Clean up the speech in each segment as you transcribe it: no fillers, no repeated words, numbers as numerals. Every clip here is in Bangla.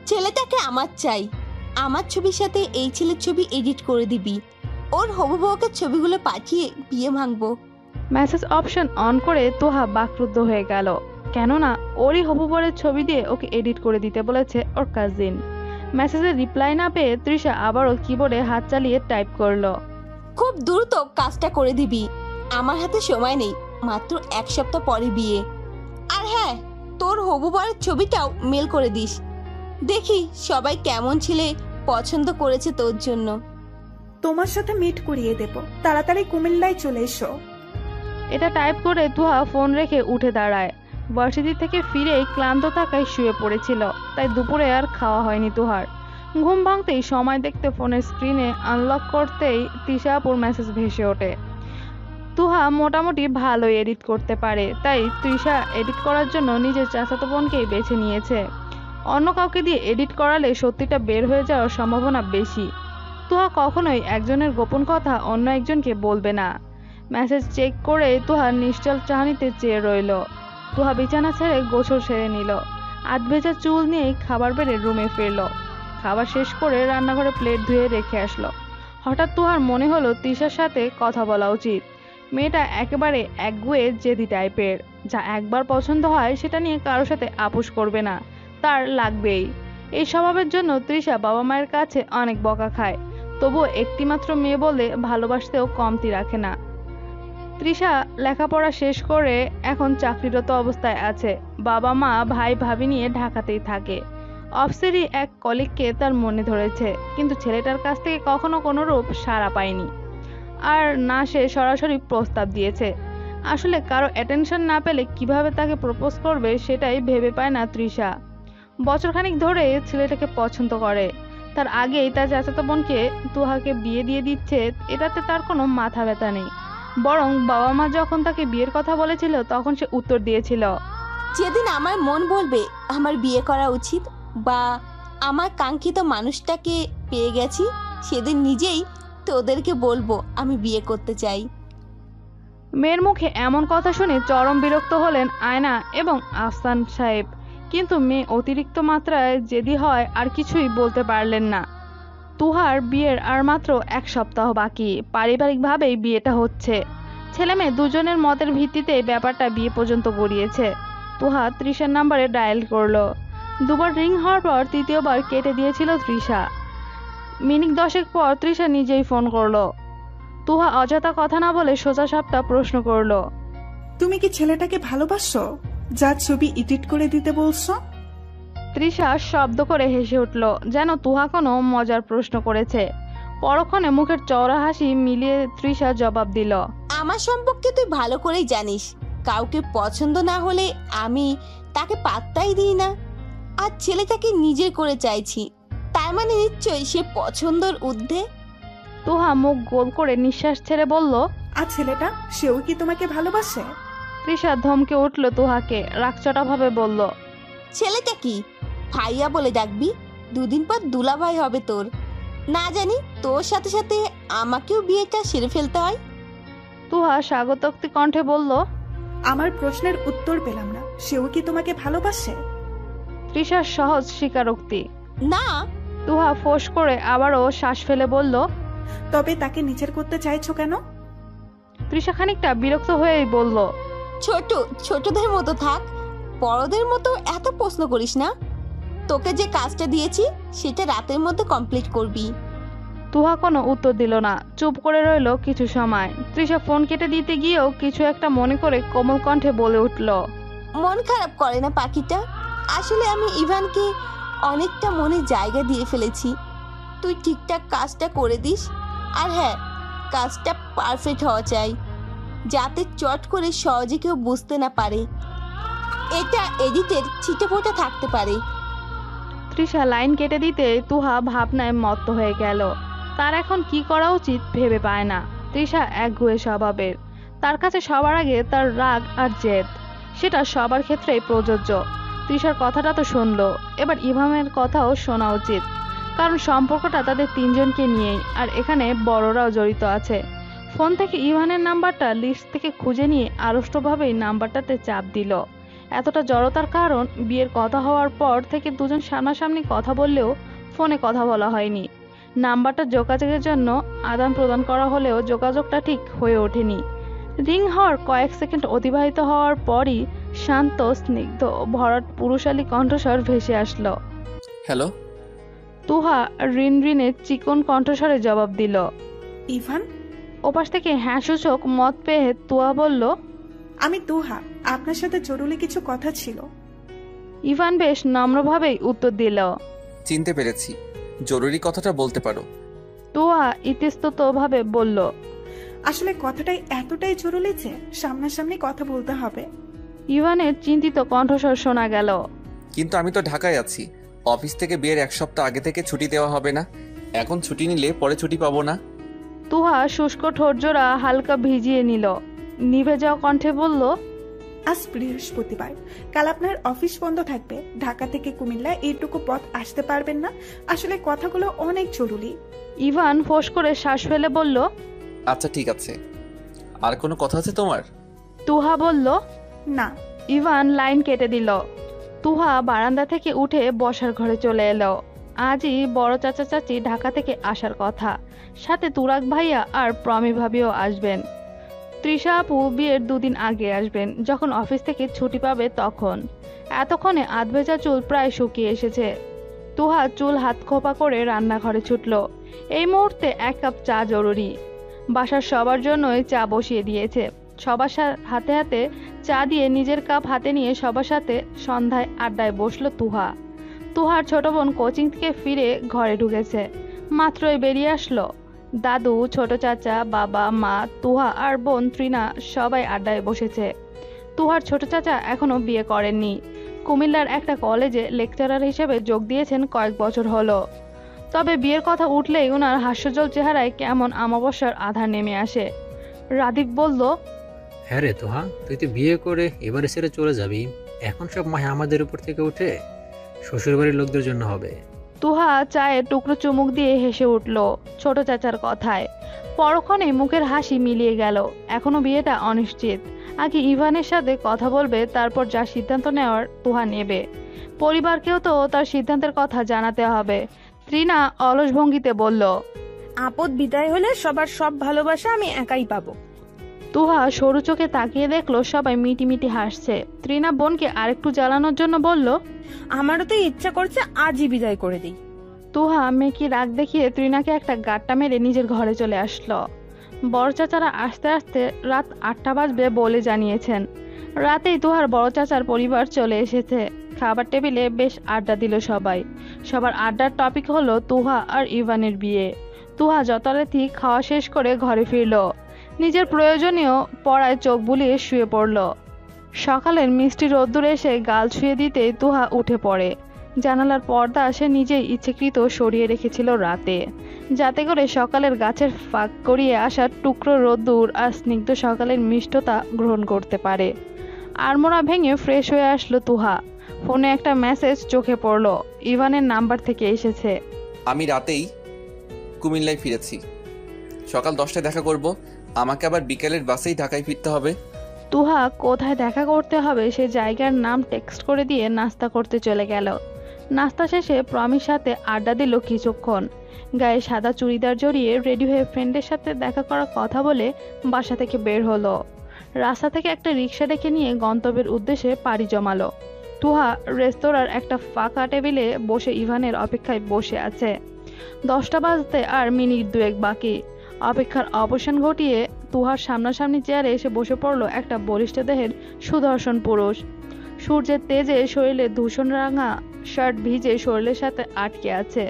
ছেলেটাকে আমার চাই, আমার ছবির সাথে এই ছেলের ছবি এডিট করে দিবি, ওর হবু বউকে ছবিগুলো পাঠিয়ে বিয়ে ভাঙবো। মেসেজ অপশন অন করে তোহা বাকরুদ্ধ হয়ে গেল, কেননা ওরই হবু বরের ছবি দিয়ে ওকে এডিট করে দিতে বলেছে ওর কাজিন। মেসেজের রিপ্লাই না পেয়ে তৃষা আবারও কিবোর্ডে হাত চালিয়ে টাইপ করলো, খুব দ্রুত কাজটা করে দিবি, আমার হাতে সময় নেই, মাত্র 1 সপ্তাহ পরে বিয়ে। আর হ্যাঁ, তোর হবু বরের ছবিটাও মেল করে দিস, দেখি সবাই কেমন ছেলে পছন্দ করেছে তোর জন্য। তোমার সাথে মিট করিয়ে দেব, তাড়াতাড়ি কুমিল্লায় চলে এসো। এটা টাইপ করে তুহা ফোন রেখে উঠে দাঁড়ায়। ভার্সিটি থেকে ফিরেই ক্লান্ত থাকায় শুয়ে পড়েছিল, তাই দুপুরে আর খাওয়া হয়নি তুহার। ঘুম ভাঙতেই সময় দেখতে ফোনের স্ক্রিনে আনলক করতেই তৃষা আপুর মেসেজ ভেসে ওঠে। তুহা মোটামুটি ভালোই এডিট করতে পারে, তাই তৃষা এডিট করার জন্য নিজের চাচাতো বোনকেই বেছে নিয়েছে। অন্য কাউকে দিয়ে এডিট করালে সত্যিটা বের হয়ে যাওয়ার সম্ভাবনা বেশি। তুহা কখনোই একজনের গোপন কথা অন্য একজনকে বলবে না। মেসেজ চেক করে তুহা নিশ্চল চাহনিতে চেয়ে রইল। তুহা বিছানা ছেড়ে গোসল সেরে নিল, আধ ভেজা চুল নিয়েই খাবার বেড়ে রুমে ফিরল। খাবার শেষ করে রান্নাঘরে প্লেট ধুয়ে রেখে আসলো। হঠাৎ তুহার মনে হলো তৃষার সাথে কথা বলা উচিত। মেয়েটা একেবারে একগুঁয়ে জেদি টাইপের, যা একবার পছন্দ হয় সেটা নিয়ে কারোর সাথে আপোষ করবে না, তার লাগবেই। এই স্বভাবের জন্য তৃষা বাবা মায়ের কাছে অনেক বকা খায়, তবুও একটিমাত্র মেয়ে বলে ভালোবাসতেও কমতি রাখে না। তৃষা লেখাপড়া শেষ করে এখন চাকরিরত অবস্থায় আছে। বাবা মা ভাই ভাবি নিয়ে ঢাকাতেই থাকে। অফিসেরই এক কলিগকে তার মনে ধরেছে, কিন্তু ছেলেটার কাছ থেকে কখনো কোনোরূপ সাড়া পায়নি। আর না সে সরাসরি প্রস্তাব দিয়েছে। আসলে কারো অ্যাটেনশন না পেলে কিভাবে তাকে প্রপোজ করবে সেটাই ভেবে পায় না তৃষা। বছরখানিক ধরে ছেলেটাকে পছন্দ করে, তার আগেই তার চাচাতো বোনকে তুহাকে বিয়ে দিয়ে দিচ্ছে, এটাতে তার কোনো মাথা ব্যথা নেই। বরং বাবা মা যখন তাকে বিয়ের কথা বলেছিল তখন সে উত্তর দিয়েছিল, যেদিন আমার মন বলবে আমার বিয়ে করা উচিত বা আমার কাঙ্ক্ষিত মানুষটাকে পেয়ে গেছি, সেদিন নিজেই তোদেরকে বলবো আমি বিয়ে করতে চাই। মেয়ের মুখে এমন কথা শুনে চরম বিরক্ত হলেন আয়না এবং আফসান সাহেব, কিন্তু মেয়ে অতিরিক্ত মাত্রায় জেদি হয় আর কিছুই বলতে পারলেন না। তুহার বিয়ের আর মাত্র 1 সপ্তাহ বাকি। পারিবারিকভাবেই বিয়েটা হচ্ছে। ছেলে মেয়ে দুজনের মতের ভিত্তিতে ব্যাপারটা বিয়ে পর্যন্ত গড়িয়েছে। তুহা তৃষার নাম্বারে ডায়াল করলো। দুবার রিং হওয়ার পর তৃতীয়বার কেটে দিয়েছিল তৃষা। মিনিট 10 পর তৃষা নিজেই ফোন করলো। তুহা অযথা কথা না বলে সোজা সাপটা প্রশ্ন করলো, তুমি কি ছেলেটাকে ভালোবাসো, যার ছবি এডিট করে দিতে বলছো? তৃষা শব্দ করে হেসে উঠল, যেন তুহা কোনো মজার প্রশ্ন করেছে। পরক্ষণে মুখের চওড়া হাসি মিলিয়ে তৃষা জবাব দিল, আমার সম্পর্কে তুই ভালো করেই জানিস, কাউকে পছন্দ না হলে আমি তাকে পাত্তাই দিই না। আর ছেলেটাকে নিজের করে চাইছি, তার মানে নিশ্চয়ই সে পছন্দর ঊর্ধ্বে। তুহা মুখ গোল করে নিঃশ্বাস ছেড়ে বলল, আর ছেলেটা, সেও কি তোমাকে ভালোবাসে? তৃষা ধমকে উঠল তুহাকে, রাগচটা ভাবে বলল, ছেলেটা কি ভাইয়া বলে ডাকবি? 2 দিন পর দুলাভাই হবে তোর। না জানি তোর সাথে সাথে আমাকেও বিয়েটা সেরে ফেলতে হয়। তুহা স্বাগতোক্তি কণ্ঠে বলল, আমার প্রশ্নের উত্তর পেলাম না, সেও কি তোমাকে ভালোবাসে? তৃষার সহজ স্বীকারোক্তি। না। তুহা ফোঁস করে আবারও শ্বাস ফেলে বলল, তবে তাকে নিজের করতে চাইছো কেন? তৃষা খানিকটা বিরক্ত হয়েই বলল, ছোটদের মতো থাক, বড়দের মতো এত প্রশ্ন করিস না। তোকে যে কাজটা দিয়েছি সেটা রাতের মধ্যে কমপ্লিট করবি। তুহা কোনো উত্তর দিল না, চুপ করে রইল কিছু সময়। তৃষা ফোন কেটে দিতে গিয়েও কিছু একটা মনে করে কোমল কণ্ঠে বলে উঠল, মন খারাপ করে না পাখিটা, আসলে আমি ইভানকে অনেকটা মনে জায়গা দিয়ে ফেলেছি। তুই ঠিকঠাক কাজটা করে দিস। আর হ্যাঁ, কাজটা পারফেক্ট হওয়া চাই, যাতে চট করে সহজে কেউ বুঝতে না পারে। এটা এডিটের ছিটেফোঁটা থাকতে পারে। তৃষা লাইন কেটে দিতে তুহা ভাবনায় মত্ত হয়ে গেল। তার এখন কি করা উচিত ভেবে পায় না। তৃষা একগুঁয়ে স্বভাবের, তার কাছে সবার আগে তার রাগ আর জেদ। সেটা সবার ক্ষেত্রেই প্রযোজ্য। তৃষার কথাটা তো শুনলো, এবার ইভানের কথাও শোনা উচিত, কারণ সম্পর্কটা তাদের তিনজনকে নিয়েই, আর এখানে বড়রাও জড়িত আছে। ফোন থেকে ইভানের নাম্বারটা লিস্ট থেকে খুঁজে নিয়ে আড়ষ্টভাবেই নাম্বারটাতে চাপ দিল। এতটা জড়তার কারণ, বিয়ের কথা হওয়ার পর থেকে দুজন সামনাসামনি কথা বললেও ফোনে কথা বলা হয়নি। নাম্বারটা যোগাযোগের জন্য আদান প্রদান করা হলেও যোগাযোগটা ঠিক হয়ে ওঠেনি। রিং হওয়ার কয়েক সেকেন্ড অতিবাহিত হওয়ার পরই শান্ত, স্নিগ্ধ, ভরাট পুরুষালী কণ্ঠস্বর ভেসে আসলো। হ্যালো। তুহা রিনরিনের চিকন কণ্ঠস্বরে জবাব দিল। ইভান? ওপাশ থেকে হ্যাঁ সূচক মত পেয়ে তুহা বলল, আমি তুহা, আপনার সাথে জরুরি কিছু কথা ছিল। ইভান বেশ নম্রভাবেই উত্তর দিল। চিনতে পেরেছি, জরুরি কথাটা বলতে পারো। তুহা ইতস্ততভাবে বলল, আসলে কথাটাই এতটাই জরুরি যে সামনাসামনি কথা বলতে হবে। ইভানের চিন্তিত কণ্ঠস্বর শোনা গেল। কিন্তু আমি তো ঢাকায় আছি, অফিস থেকে বিয়ের 1 সপ্তাহ আগে থেকে ছুটি দেওয়া হবে না। এখন ছুটি নিলে পরে ছুটি পাবো না। তুহা শুষ্ক ঠোঁটজোড়া হালকা ভিজিয়ে নিল, নিভে যাওয়া কণ্ঠে বলল, আজ বৃহস্পতিবার, কাল আপনার অফিস বন্ধ থাকবে। ঢাকা থেকে কুমিল্লা এইটুকু পথ আসতে পারবেন না। আসলে কথাগুলো অনেক জরুরি। ইভান ফোঁস করে শ্বাস ফেলে বলল, আচ্ছা ঠিক আছে, আর কোনো কথা আছে তোমার? তুহা বলল, না। ইভান লাইন কেটে দিল। তুহা বারান্দা থেকে উঠে বসার ঘরে চলে এলো। আজই বড় চাচা চাচি ঢাকা থেকে আসার কথা, সাথে তুরাগ ভাইয়া আর প্রমি ভাবিও আসবেন। তৃষা আপু বিয়ের 2 দিন আগে আসবেন, যখন অফিস থেকে ছুটি পাবে তখন। এতক্ষণে আধভেজা চুল প্রায় শুকিয়ে এসেছে। তুহা চুল হাত খোপা করে রান্নাঘরে ছুটল। এই মুহূর্তে 1 কাপ চা জরুরি। বাসার সবার জন্যই চা বসিয়ে দিয়েছে। সবার হাতে হাতে চা দিয়ে নিজের কাপ হাতে নিয়ে সবার সাথে সন্ধ্যায় আড্ডায় বসলো তুহা। তুহার ছোট বোন কোচিং থেকে ফিরে ঘরে ঢুকেছে, মাত্রই বেরিয়ে আসলো। দাদু, ছোট চাচা, বাবা, মা, তুহা আর বোন ত্রিনা সবাই আড্ডায় বসেছে। তুহার ছোট চাচা এখনো বিয়ে করেননি। কুমিল্লার একটা কলেজে লেকচারার হিসেবে যোগ দিয়েছেন কয়েক বছর হলো। তবে বিয়ের কথা উঠলেই ওনার হাস্যজ্জ্বল চেহারায় কেমন আমাবস্যার আধার নেমে আসে। রাদীপ বলল, হ্যাঁ রে তোহা, তুই তো বিয়ে করে এবারে ছেড়ে চলে যাবি। এখন সব মায়া আমাদের উপর থেকে উঠে শ্বশুরবাড়ির লোকদের জন্য হবে। তুহা চায়ে টুকরো চুমুক দিয়ে হেসে উঠল ছোট চাচার কথায়। পরক্ষণে মুখের হাসি মিলিয়ে গেল। এখনো বিয়েটা অনিশ্চিত। আগে ইভানের সাথে কথা বলবে, তারপর যা সিদ্ধান্ত নেওয়ার তুহা নেবে। পরিবারকেও তো তার সিদ্ধান্তের কথা জানাতে হবে। ত্রিনা অলস ভঙ্গিতে বলল, আপদ বিদায় হলে সবার সব ভালোবাসা আমি একাই পাবো। তুহা সরু চোখে তাকিয়ে দেখলো সবাই মিটিমিটি হাসছে। ত্রিনা বোনকে আরেকটু জ্বালানোর জন্য বলল, আমারও তো ইচ্ছা করছে আজই বিদায় করে দিই। তুহা মেকি রাগ দেখিয়ে ত্রিনাকে একটা গাঁটটা মেরে নিজের ঘরে চলে আসলো। বড় চাচারা আস্তে আস্তে রাত 8টা বাজবে বলে জানিয়েছেন। রাতেই তুহার বড় চাচার পরিবার চলে এসেছে। খাবার টেবিলে বেশ আড্ডা দিল সবাই। সবার আড্ডার টপিক হলো তুহা আর ইভানের বিয়ে। তুহা যথারীতি খাওয়া শেষ করে ঘরে ফিরল। নিজের প্রয়োজনীয় পড়ায় চোখ বুলিয়ে শুয়ে পড়ল। সকালের মিষ্টি রোদ্দুর এসে গাল ছুঁয়ে দিতেই তুহা উঠে পড়ে। জানালার পর্দা সে নিজেই ইচ্ছেকৃত সরিয়ে রেখেছিল রাতে, যাতে করে সকালের গাছের ফাঁক করিয়ে আসা টুকরো রোদ্দুর আর স্নিগ্ধ সকালের মিষ্টতা গ্রহণ করতে পারে। আড়মোড়া ভেঙে ফ্রেশ হয়ে আসলো তুহা। ফোনে একটা মেসেজ চোখে পড়ল। ইভানের নাম্বার থেকে এসেছে। আমি রাতেই কুমিল্লায় ফিরেছি, সকাল 10টায় দেখা করব। আমাকে আবার বিকেলের বাসেই ঢাকায় ফিরতে হবে। তুহা কোথায় দেখা করতে হবে সে জায়গার নাম টেক্সট করে দিয়ে নাস্তা করতে চলে গেল। নাস্তা শেষে প্রমির সাথে আড্ডা দিল কিছুক্ষণ। গায়ে সাদা চুড়িদার জড়িয়ে রেডি হয়ে ফ্রেন্ডের সাথে দেখা করার কথা বলে বাসা থেকে বের হলো। রাস্তা থেকে একটা রিক্সা ডেকে নিয়ে গন্তব্যের উদ্দেশ্যে পাড়ি জমালো। তুহা রেস্তোরাঁর একটা ফাঁকা টেবিলে বসে ইভানের অপেক্ষায় বসে আছে। 10টা বাজতে আর মিনিট 2 বাকি। অপেক্ষার অবসান ঘটিয়ে তুহার সামনাসামনি চেয়ারে এসে বসে পড়ল একটা বলিষ্ঠ দেহের সুদর্শন পুরুষ। সূর্যের তেজে শরীরে ধূসর রাঙা শার্ট ভিজে শরীরের সাথে আটকে আছে।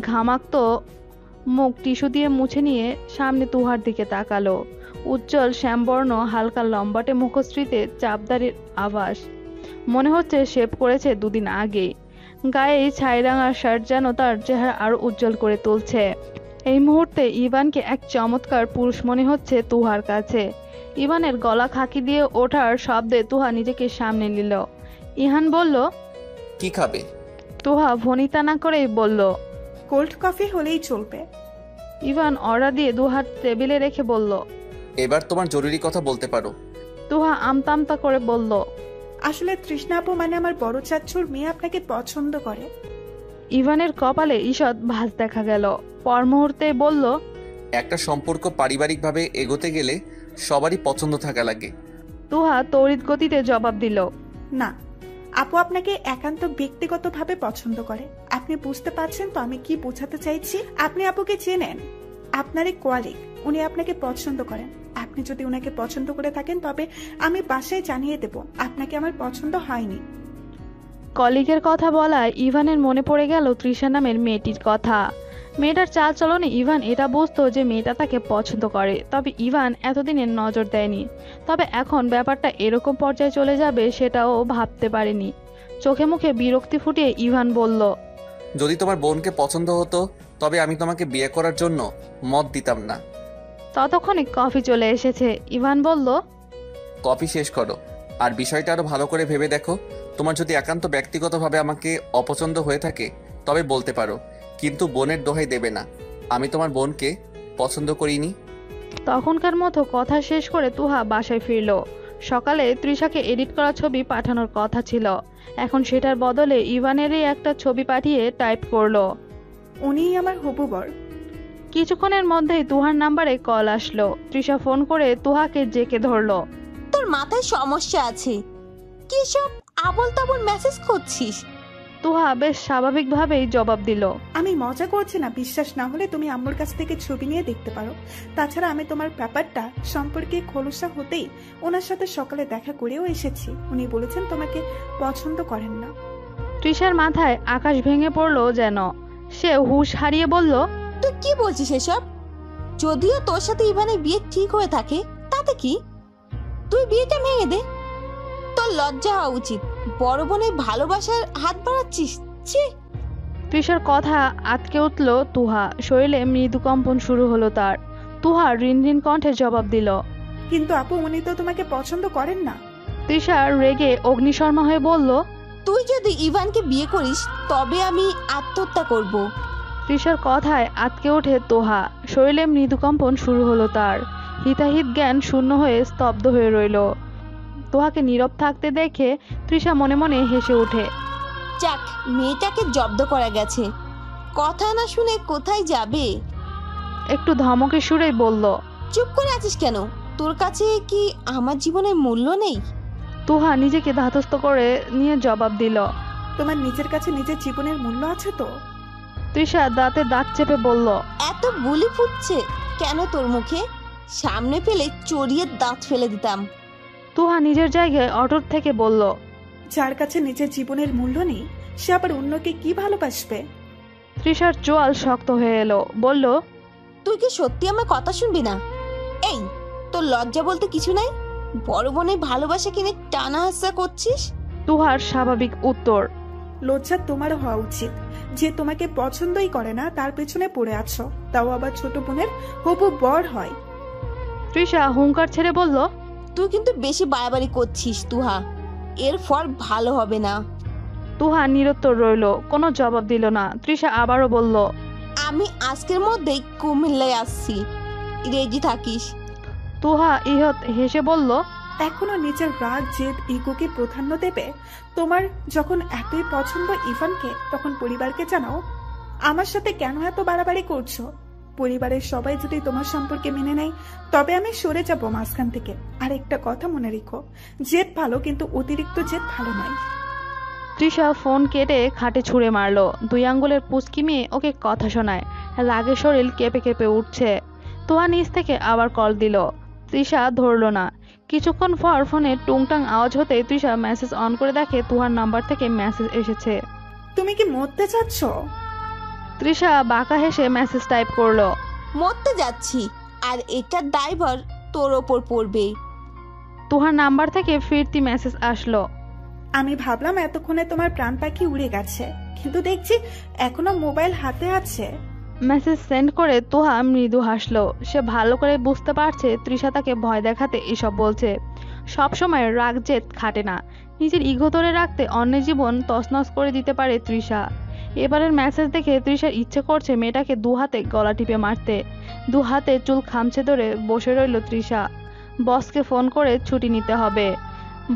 ঘামাক্ত মুখ টিস্যু দিয়ে মুছে নিয়ে সামনে তুহার দিকে তাকালো। উজ্জ্বল শ্যামবর্ণ হালকা লম্বাটে মুখশ্রীতে চাপদারির আভাস। মনে হচ্ছে শেভ করেছে 2 দিন আগে। গায়ে ছাইরাঙা শার্ট যেন তার চেহারা আরো উজ্জ্বল করে তুলছে। এই মুহূর্তে ইভানকে এক চমৎকার পুরুষ মনে হচ্ছে তুহার কাছে। ইভানের গলা খাকি দিয়ে ওঠার শব্দে তুহা নিজেকে সামনে নিল। ইহান বলল, কি খাবে? তুহা ভনিতা না করেই বলল। কোল্ড কফি হলেই চলবে। ইভান অর্ডার দিয়ে দুহাত টেবিলে রেখে বলল। এবার তোমার জরুরি কথা বলতে পারো। তুহা আমতামতা করে বলল, আসলে তৃষ্ণা আপু মানে আমার বড় চাচ্চুর মেয়ে আপনাকে পছন্দ করে। ইভানের কপালে ঈষৎ ভাঁজ দেখা গেল। পর মুহূর্তে বলল, একটা সম্পর্ক পারিবারিকভাবে এগোতে গেলে সবারই পছন্দ থাকা লাগে। তুহা তড়িৎ গতিতে জবাব দিল, না, আপু আপনাকে একান্ত ব্যক্তিগতভাবে পছন্দ করে। আপনি বুঝতে পারছেন তো আমি কি বোঝাতে চাইছি? আপনি আপুকে চেনেন, আপনারই কোয়ালিক, উনি আপনাকে পছন্দ করেন। আপনি যদি উনাকে পছন্দ করে থাকেন তবে আমি বাসায় জানিয়ে দেব আপনাকে আমার পছন্দ হয়নি। কলিগের কথা বলায় ইভানের মনে পড়ে গেল তৃষা নামের মেয়েটির কথা। মেয়েটার চাল চলনে ইভান এটা বুঝতো যে মেয়েটা তাকে পছন্দ করে, তবে ইভান এতদিনে নজর দেয়নি। তবে এখন ব্যাপারটা এরকম পর্যায়ে চলে যাবে সেটাও ভাবতে পারেনি। চোখে মুখে বিরক্তি ফুটিয়ে ইভান বলল, যদি তোমার বোনকে পছন্দ হতো তবে আমি তোমাকে বিয়ে করার জন্য মত দিতাম না। ততক্ষণে কফি চলে এসেছে। ইভান বলল, কফি শেষ করো আর বিষয়টা আরো ভালো করে ভেবে দেখো। তোমার যদি একান্ত ব্যক্তিগতভাবে আমাকে অপছন্দ হয়ে থাকে তবে বলতে পারো, কিন্তু বোনের দোহাই দেবে না। আমি তোমার বোনকে পছন্দ করিনি। তখনকার মতো কথা শেষ করে তুহা বাসায় ফিরল। সকালে তৃষাকে এডিট করা ছবি পাঠানোর কথা ছিল, এখন সেটার বদলে ইভানেরই একটা ছবি পাঠিয়ে টাইপ করলো, উনিই আমার হবু বর। কিছুক্ষণের মধ্যেই তুহার নাম্বারে কল আসলো। তৃষা ফোন করে তুহাকে জেকে ধরলো। তোর মাথায় সমস্যা আছে, কি সব আবল তাবল মেসেজ করছিস? তুহা বেশ স্বাভাবিকভাবেই জবাব দিল, আমি মজা করছি না। বিশ্বাস না হলে তুমি আম্মুর কাছ থেকে ছবি নিয়ে দেখতে পারো। তাছাড়া আমি তোমার ব্যাপারটা সম্পর্কে খোলসা হতেই ওনার সাথে সকালে দেখা করেও এসেছি। উনি বলেছেন তোমাকে পছন্দ করেন না। তৃষার মাথায় আকাশ ভেঙে পড়লো যেন। সে হুঁশ হারিয়ে বলল, তুই কি বলছিস এসব? যদিও তোর সাথে ইভানের বিয়ে ঠিক হয়ে থাকে তাতে কি, তুই বিয়েটা ভেঙে দে। তোর লজ্জা হওয়া উচিত, বড় বোনের ভালোবাসার হাত বাড়াচ্ছিস। ছি! তৃষার কথা আটকে উঠল তুহা। শরীরে মৃদু কম্পন শুরু হলো তার। তুহা রিনরিন কণ্ঠে জবাব দিল, কিন্তু আপু উনি তো তোমাকে পছন্দ করেন না। তৃষা রেগে অগ্নিশর্মা হয়ে বলল, তুই যদি ইভানকে বিয়ে করিস তবে আমি আত্মহত্যা করব। তৃষার কথায় আটকে ওঠে তোহা। শরীরে মৃদুকম্পন শুরু হলো তার। হিতাহিত জ্ঞান শূন্য হয়ে স্তব্ধ হয়ে রইল। তোহাকে নীরব থাকতে দেখে তৃষা মনে মনে হেসে ওঠে। যাক, মেয়েটাকে জব্দ করা গেছে। কথা না শুনে কোথায় যাবে? একটু ধমকে সুরেই বলল, চুপ করে আছিস কেন? তোর কাছে কি আমার জীবনের মূল্য নেই? তোহা নিজেকে ধাতস্থ করে নিয়ে জবাব দিল, তোমার নিজের কাছে নিজের জীবনের মূল্য আছে তো? তৃষা দাঁতে দাঁত চেপে বলল, এত বুলি ফুটছে কেন তোর মুখে? সামনে পেলে চড়িয়ে দাঁত ফেলে দিতাম। তোহা নিজের জায়গায় অটুট থেকে বলল, যার কাছে নিজের জীবনের মূল্য নেই সে আবার অন্যকে কি ভালোবাসবে? তৃষার চোয়াল শক্ত হয়ে এলো। বলল, তুই কি সত্যি আমার কথা শুনবি না? এই, তোর লজ্জা বলতে কিছু নাই? বড় বোনের ভালোবাসা কিনে টানা হাসা করছিস? তুহার স্বাভাবিক উত্তর, লজ্জা তোমারও হওয়া উচিত। যে তোমাকে পছন্দই করে না তার পেছনে পড়ে আছো, তাও আবার ছোট বোনের হবু বর হয়। তৃষা হুঙ্কার ছেড়ে বলল, তুই কিন্তু বেশি বাড়াবাড়ি করছিস তুহা, এর ফল ভালো হবে না। তুহা নিরুত্তর রইল, কোনো জবাব দিল না। তৃষা আবারও বলল, আমি আজকের মধ্যেই কুমিল্লায় আসছি, রেডি থাকিস। তুহা ইহত হেসে বলল, এখনো নিজের রাগ জেদ ইগোকে প্রাধান্য দেবে? তোমার যখন এতই পছন্দ ইভানকে তখন পরিবারকে জানাও। আমার সাথে কেন এত বাড়াবাড়ি করছো? পরিবারের সবাই যদি তোমার সম্পর্কে মেনে নেয় তবে আমি সরে যাব মাঝখান থেকে। আর একটা কথা মনে রেখো, জেদ ভালো কিন্তু অতিরিক্ত জেদ ভালো নয়। তৃষা ফোন কেটে খাটে ছুঁড়ে মারলো। 2 আঙ্গুলের পুচকি মেয়ে ওকে কথা শোনায়। রাগে শরীর কেঁপে কেঁপে উঠছে। তোয়া নিচ থেকে আবার কল দিল। তৃষা ধরলো না। কিছুক্ষণ পর ফোনে টুংটাং আওয়াজ হতে তৃষা মেসেজ অন করে দেখে তুহার নাম্বার থেকে মেসেজ এসেছে। তুমি কি মরতে চাচ্ছ? তৃষা বাঁকা হেসে মেসেজ টাইপ করলো, মরতে যাচ্ছি, আর এটার দায়ভার তোর ওপর পড়বে। তুহার নাম্বার থেকে ফিরতি মেসেজ আসলো, আমি ভাবলাম এতক্ষণে তোমার প্রাণ পাখি উড়ে গেছে, কিন্তু দেখছি এখনো মোবাইল হাতে আছে। মেসেজ সেন্ড করে তুহা মৃদু হাসলো। সে ভালো করে বুঝতে পারছে তৃষা তাকে ভয় দেখাতে এসব বলছে। সবসময় রাগ জেদ খাটে না, নিজের ইগো ধরে রাখতে অন্যের জীবন তছনছ করে দিতে পারে তৃষা। এবারের মেসেজ দেখে তৃষার ইচ্ছে করছে মেয়েটাকে দু হাতে গলা টিপে মারতে। দু হাতে চুল খামচে ধরে বসে রইল তৃষা। বসকে ফোন করে ছুটি নিতে হবে।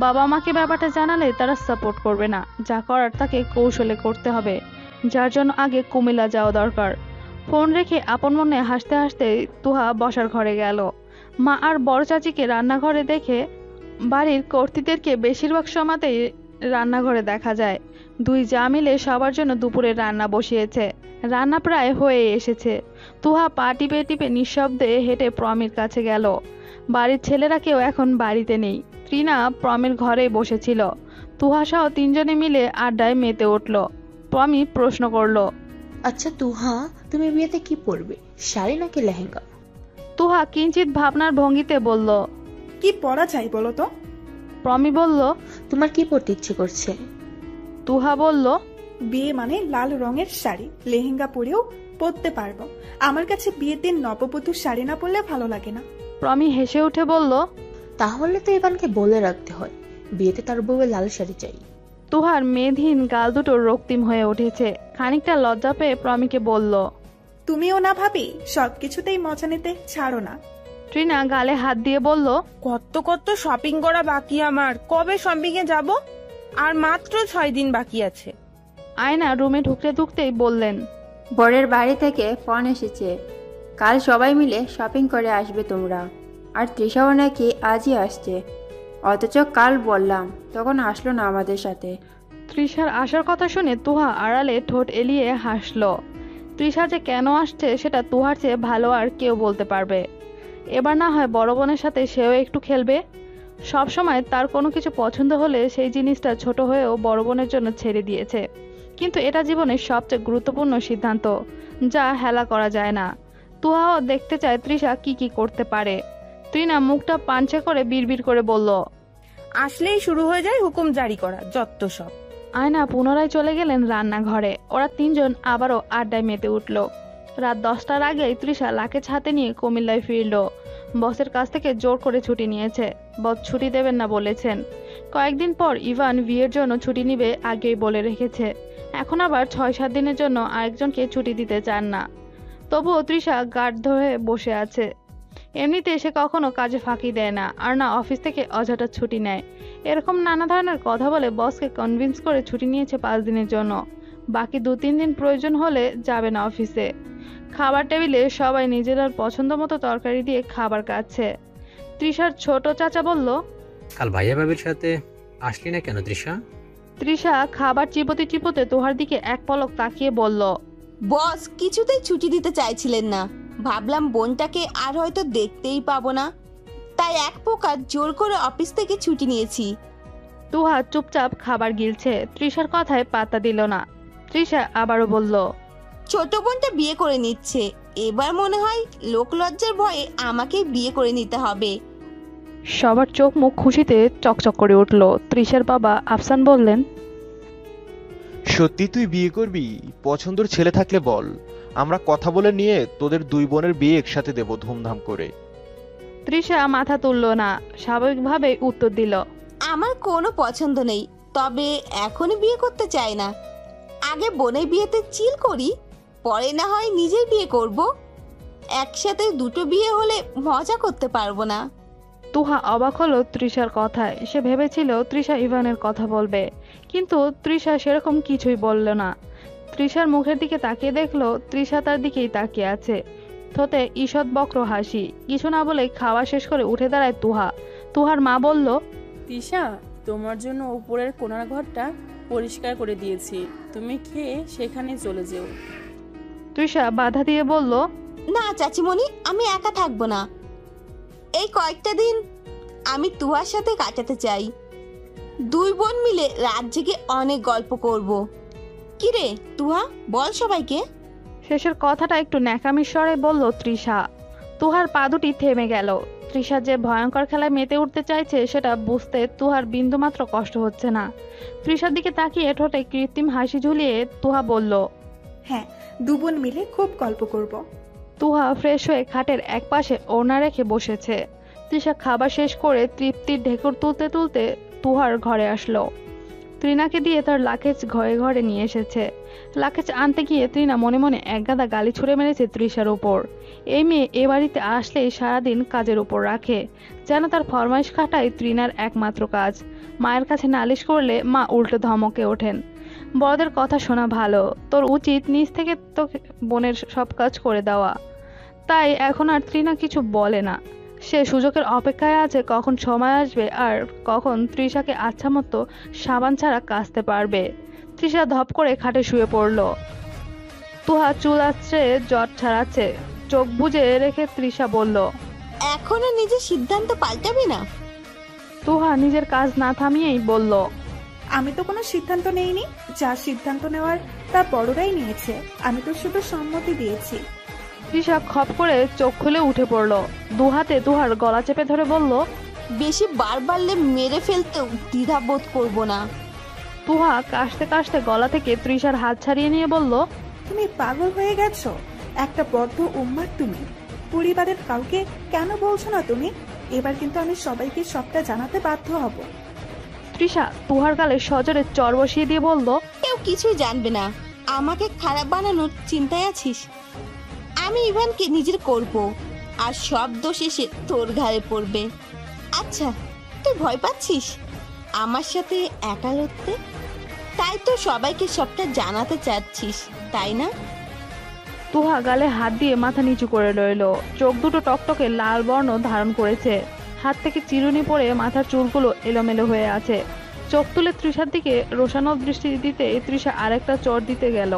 বাবা মাকে ব্যাপারটা জানালে তারা সাপোর্ট করবে না, যা করার তাকে কৌশলে করতে হবে, যার জন্য আগে কুমিল্লা যাওয়া দরকার। ফোন রেখে আপন মনে হাসতে হাসতে তুহা বসার ঘরে গেল। মা আর বড় চাচিকে রান্নাঘরে দেখে বাড়ির কর্ত্রীদেরকে বেশিরভাগ সময়তেই রান্নাঘরে দেখা যায়। দুই যা মিলে সবার জন্য দুপুরে রান্না বসিয়েছে। রান্না প্রায় হয়ে এসেছে। তুহা পা টিপে টিপে নিঃশব্দে হেঁটে প্রমির কাছে গেল। বাড়ির ছেলেরা কেউ এখন বাড়িতে নেই। ত্রিনা প্রমির ঘরেই বসেছিল। তুহা সহ তিনজনে মিলে আড্ডায় মেতে উঠল। প্রমি প্রশ্ন করলো, আচ্ছা তুহা, তুমি বিয়েতে কি পরবে, শাড়ি নাকি লেহেঙ্গা? তুহা কিঞ্চিত ভাবনার ভঙ্গিতে বলল, কি পরা চাই বলো তো? প্রমি বলল, তোমার কি পরতে ইচ্ছে করছে? তুহা বলল, বিয়ে মানে লাল রঙের শাড়ি, লেহেঙ্গা পরেও পরতে পারবো। আমার কাছে বিয়ের দিন নববধূ শাড়ি না পরলে ভালো লাগে না। প্রমি হেসে উঠে বলল, তাহলে তো ইভানকে বলে রাখতে হয় বিয়েতে তার বউয়ের লাল শাড়ি চাই। তুহার মেধহীন গাল দুটো রক্তিম হয়ে উঠেছে। খানিকটা লজ্জা পেয়ে প্রমিকে বলল, তুমিও না ভাবি সবকিছুতেই মজা নিতে ছাড়ো না। ট্রিনা গালে হাত দিয়ে বলল, কত কত শপিং করা বাকি আমার, কবে শপিং এ যাব? আর মাত্র 6 দিন বাকি আছে। আয়না রুমে ঢুকতে ঢুকতেই বললেন, বরের বাড়ি থেকে ফোন এসেছে, কাল সবাই মিলে শপিং করে আসবে তোমরা। আর তৃষাও নাকি আজই আসছে, অথচ কাল বললাম তখন আসলো না আমাদের সাথে। তৃষার আসার কথা শুনে তুহা আড়ালে ঠোঁট এলিয়ে হাসল। তৃষা যে কেন আসছে সেটা তুহার চেয়ে ভালো আর কেউ বলতে পারবে। এবার না হয় বড় বোনের সাথে সেও একটু খেলবে। সবসময় তার কোনো কিছু পছন্দ হলে সেই জিনিসটা ছোট হয়েও বড় বোনের জন্য ছেড়ে দিয়েছে। কিন্তু এটা জীবনের সবচেয়ে গুরুত্বপূর্ণ সিদ্ধান্ত, যা হেলা করা যায় না। তুহাও দেখতে চায় তৃষা কি কি করতে পারে। ত্রিনা মুখটা পাঞ্চে করে বিড়বিড় করে বলল, আসলেই শুরু হয়ে যায় হুকুম জারি করা, যত সব। আয়না পুনরায় চলে গেলেন রান্নাঘরে। ওরা তিনজন আবারও আড্ডায় মেতে উঠল। রাত 10টার আগেই তৃষা লাকেজ হাতে নিয়ে কুমিল্লায় ফিরল। বসের কাছ থেকে জোর করে ছুটি নিয়েছে। বস ছুটি দেবেন না বলেছেন। কয়েকদিন পর ইভান বিয়ের জন্য ছুটি নিবে আগেই বলে রেখেছে। এখন আবার 6-7 দিনের জন্য আরেকজনকে ছুটি দিতে চান না। তবুও তৃষা গার্ড ধরে বসে আছে। এমনিতে সে কখনো কাজে ফাঁকি দেয় না, আর না অফিস থেকে অযথা ছুটি নেয়। এরকম নানা ধরনের কথা বলে বসকে কনভিন্স করে ছুটি নিয়েছে 5 দিনের জন্য। বাকি 2-3 দিন প্রয়োজন হলে যাবে না অফিসে। খাবার টেবিলে সবাই নিজেদের পছন্দ মতো তরকারি দিয়ে খাবার খাচ্ছে। তৃষার ছোট চাচা বলল, কাল ভাইয়া ভাবির সাথে আসলি না কেন তৃষা? তৃষা খাবার চিবোতে চিবোতে তোহার দিকে এক পলক তাকিয়ে বলল, বস কিছুতেই ছুটি দিতে চাইছিলেন না। ভাবলাম বোনটাকে আর হয়তো দেখতেই পাবো না, তাই এক প্রকার জোর করে অফিস থেকে ছুটি নিয়েছি। তুহা চুপচাপ খাবার গিলছে। তৃষার কথায় পাত্তা দিল না। তৃষা আবারও বলল, ছোট বোনটা বিয়ে করে নিচ্ছে, এবার মনে হয় লোকলজ্জার ভয়ে আমাকেই বিয়ে করে নিতে হবে। সবার চোখ মুখ খুশিতে চকচক করে উঠল। তৃষার বাবা আফসান বললেন, সত্যি তুই বিয়ে করবি? পছন্দের ছেলে থাকলে বল, আমরা কথা বলে নিয়ে তোদের 2 বোনের বিয়ে একসাথে দেব ধুমধাম করে। তৃষা মাথা তুলল না, স্বাভাবিকভাবে উত্তর দিল, আমার কোনো পছন্দ নেই, তবে এখনই বিয়ে করতে চাই না। আগে বোনের বিয়েতে চিল করি, পরে না হয় নিজের বিয়ে করব। একসাথে দুটো বিয়ে হলে মজা করতে পারবো না। তুহা অবাক হলো তৃষার কথায়। সে ভেবেছিল তৃষা ইভানের কথা বলবে, কিন্তু তৃষা সেরকম কিছুই বলল না। তৃষার মুখের দিকে তাকিয়ে দেখলো তৃষা তার দিকেই তাকিয়ে আছে। থতে ঈষৎ বক্র হাসি। কিছু না বলে খাওয়া শেষ করে উঠে দাঁড়ায় তুহা। তুহার মা বলল, তৃষা, তোমার জন্য উপরের কোণার ঘরটা পরিষ্কার করে দিয়েছি, তুমি খেয়ে সেখানে চলে যেও। তৃষা বাধা দিয়ে বলল, না চাচিমণি, আমি একা থাকবো না। এই কয়েকটা দিন আমি তুহার সাথে কাটাতে চাই। 2 বোন মিলে রাত জেগে অনেক গল্প করব। কিরে তুহা, বল সবাইকে। শেষের কথাটা একটু ন্যাকামির স্বরে বলল তৃষা। তুহার পা দুটি থেমে গেল। তৃষা যে ভয়ঙ্কর খেলায় মেতে উঠতে চাইছে সেটা বুঝতে তুহার বিন্দুমাত্র কষ্ট হচ্ছে না। তৃষার দিকে তাকিয়ে ঠোঁটে কৃত্রিম হাসি ঝুলিয়ে তুহা বলল, হ্যাঁ, 2 বোন মিলে খুব গল্প করব। তুহা ফ্রেশ হয়ে খাটের এক পাশে ওড়না রেখে বসেছে। তৃষা খাবার শেষ করে তৃপ্তির ঢেকুর তুলতে তুলতে তুহার ঘরে আসলো। তৃণাকে দিয়ে তার লাকেজ ঘরে ঘরে নিয়ে এসেছে। লাকেজ আনতে গিয়ে তৃণা মনে মনে একগাদা গালি ছুড়ে মেরেছে তৃষার উপর। এই মেয়ে এ বাড়িতে আসলেই সারাদিন কাজের উপর রাখে, যেন তার ফরমাইশ খাটাই তৃণার একমাত্র কাজ। মায়ের কাছে নালিশ করলে মা উল্টো ধমকে ওঠেন, বড়দের কথা শোনা ভালো, তোর উচিত নিজ থেকে তোকে বোনের সব কাজ করে দেওয়া। তাই এখন আর তৃণা কিছু বলে না। সে সুযোগের অপেক্ষায় আছে কখন সময় আসবে আর কখন তৃষাকে আচ্ছা মতো সাবান ছাড়া কাচতে পারবে। তৃষা ধপ করে খাটে শুয়ে পড়ল। তুহা চুল আছড়ে জট ছাড়াচ্ছে। চোখ বুজে রেখে তৃষা বলল, এখনো নিজের সিদ্ধান্ত পাল্টাবি না? তুহা নিজের কাজ না থামিয়েই বলল, আমি তো কোনো সিদ্ধান্ত নেইনি, যা সিদ্ধান্ত নেওয়ার তা বড়রাই নিয়েছে, আমি তো শুধু সম্মতি দিয়েছি। তৃষা খপ করে চোখ খুলে উঠে পড়ল। দুহাতে তুহার গলা চেপে ধরে বলল, বেশি বার বাড়লে মেরে ফেলতেও দ্বিধা বোধ করবো না। তুহা কাশতে কাশতে গলা থেকে তৃষার হাত ছাড়িয়ে নিয়ে বলল, তুমি পাগল হয়ে গেছো? একটা বদ্ধ উম্মাদ তুমি, পরিবারের কাউকে কেন বলছো না তুমি? এবার কিন্তু আমি সবাইকে সবটা জানাতে বাধ্য হব। তৃষা তুহার গালে সজোরে চর বসিয়ে দিয়ে বলল, কেউ কিছুই জানবে না। আমাকে খারাপ বানানোর চিন্তায় আছিস? আমি ইভানকে নিজের করব, আর সব দোষ এসে তোর ঘাড়ে পড়বে। আচ্ছা, তুই ভয় পাচ্ছিস আমার সাথে একা লড়তে? তাই তো সবাইকে সবটা জানাতে চাচ্ছিস, তাই না? তুহা গালে হাত দিয়ে মাথা নিচু করে রইল। চোখ দুটো টকটকে লাল বর্ণ ধারণ করেছে। হাত থেকে চিরুনি পড়ে মাথার চুলগুলো এলোমেলো হয়ে আছে। চোখ তুলে তৃষার দিকে রোশানো দৃষ্টি দিতে তৃষা আরেকটা চর দিতে গেল।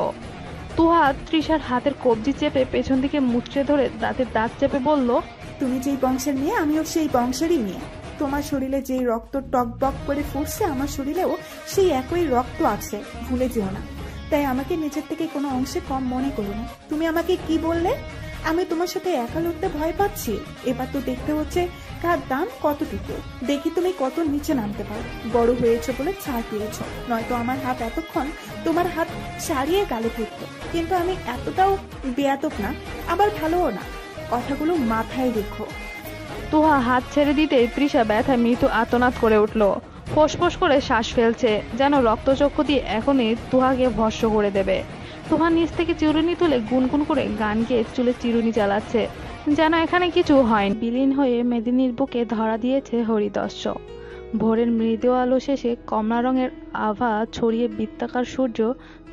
তুহা তৃষার হাতের কবজি চেপে পেছন দিকে মুচড়ে ধরে দাঁতের দাঁত চেপে বলল, তুমি যেই বংশের মেয়ে, আমিও সেই বংশেরই মেয়ে। তোমার শরীরে যেই রক্ত টকবক করে ফুটছে, আমার শরীরেও সেই একই রক্ত আছে, ভুলে যেও না। তাই আমাকে নিজের থেকে কোনো অংশে কম মনে করো না। তুমি আমাকে কি বললে? আমি তোমার সাথে একা লড়তে ভয় পাচ্ছি? এবার তো দেখতে হচ্ছে কার দাম কতটুকু, দেখি তুমি কত নিচে নামতে পারো। বড় হয়েছে বলে ছাড় পেয়েছ, নয়তো আমার হাত এতক্ষণ তোমার হাত ছাড়িয়ে গালে ফুটত। কিন্তু আমি এতটাও বেয়াদব না, আবার ভালোও না, কথাগুলো মাথায় রেখো। তুহা হাত ছেড়ে দিতে তৃষা ব্যথা মৃত্যু আর্তনাদ করে উঠল। ফোঁস করে শ্বাস ফেলছে, যেন রক্তচক্ষু দিয়ে এখনই তুহাকে ভস্ম করে দেবে। তুহা নিচ থেকে চিরুনি তুলে গুনগুন করে গান গেয়ে চুলে চিরুনি চালাচ্ছে, যেন এখানে কিছু হয়নি। বিলীন হয়ে মেদিনীর বুকে ধরা দিয়েছে হরিদস্য। ভোরের মৃদু আলো শেষে কমলা রঙের আভা ছড়িয়ে বৃত্তাকার সূর্য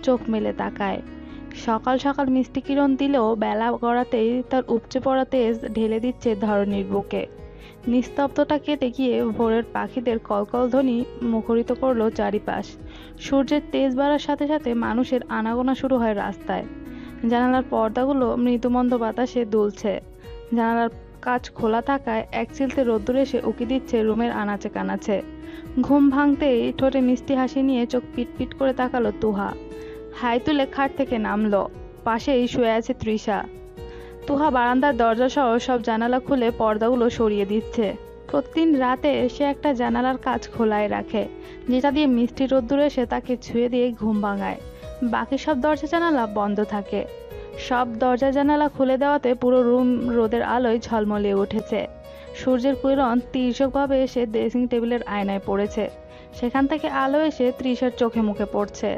চোখ মেলে তাকায়। সকাল সকাল মিষ্টি কিরণ দিলেও বেলা গড়াতেই তার উপচে পড়া তেজ ঢেলে দিচ্ছে ধরণীর বুকে। নিস্তব্ধতা কেটে গিয়ে ভোরের পাখিদের কলকল ধ্বনি মুখরিত করলো চারিপাশ। সূর্যের তেজ বাড়ার সাথে সাথে মানুষের আনাগোনা শুরু হয় রাস্তায়। জানালার পর্দাগুলো মৃদুমন্দ বাতাসে দুলছে। জানালার কাঁচ খোলা থাকায় এক চিলতে রোদ্দুর এসে উকি দিচ্ছে রুমের আনাচে কানাচে। ঘুম ভাঙতেই ঠোঁটে মিষ্টি হাসি নিয়ে চোখ পিটপিট করে তাকালো তুহা। হাই তুলে খাট থেকে নামলো। পাশেই শুয়ে আছে তৃষা। তুহা বারান্দার দরজা সহ সব জানালা খুলে পর্দাগুলো সরিয়ে দিচ্ছে। প্রতিদিন রাতে সে একটা জানালার কাঁচ খোলাই রাখে, যেটা দিয়ে মিষ্টি রোদ্দুর এসে তাকে ছুঁয়ে দিয়ে ঘুম ভাঙায়। বাকি সব দরজা জানালা বন্ধ থাকে। সব দরজা জানালা খুলে দেওয়াতে পুরো রুম রোদের আলোয় ঝলমলিয়ে উঠেছে। সূর্যের কিরণ তির্যকভাবে এসে ড্রেসিং টেবিলের আয়নায় পড়েছে। সেখান থেকে আলো এসে তৃষার চোখে মুখে পড়ছে।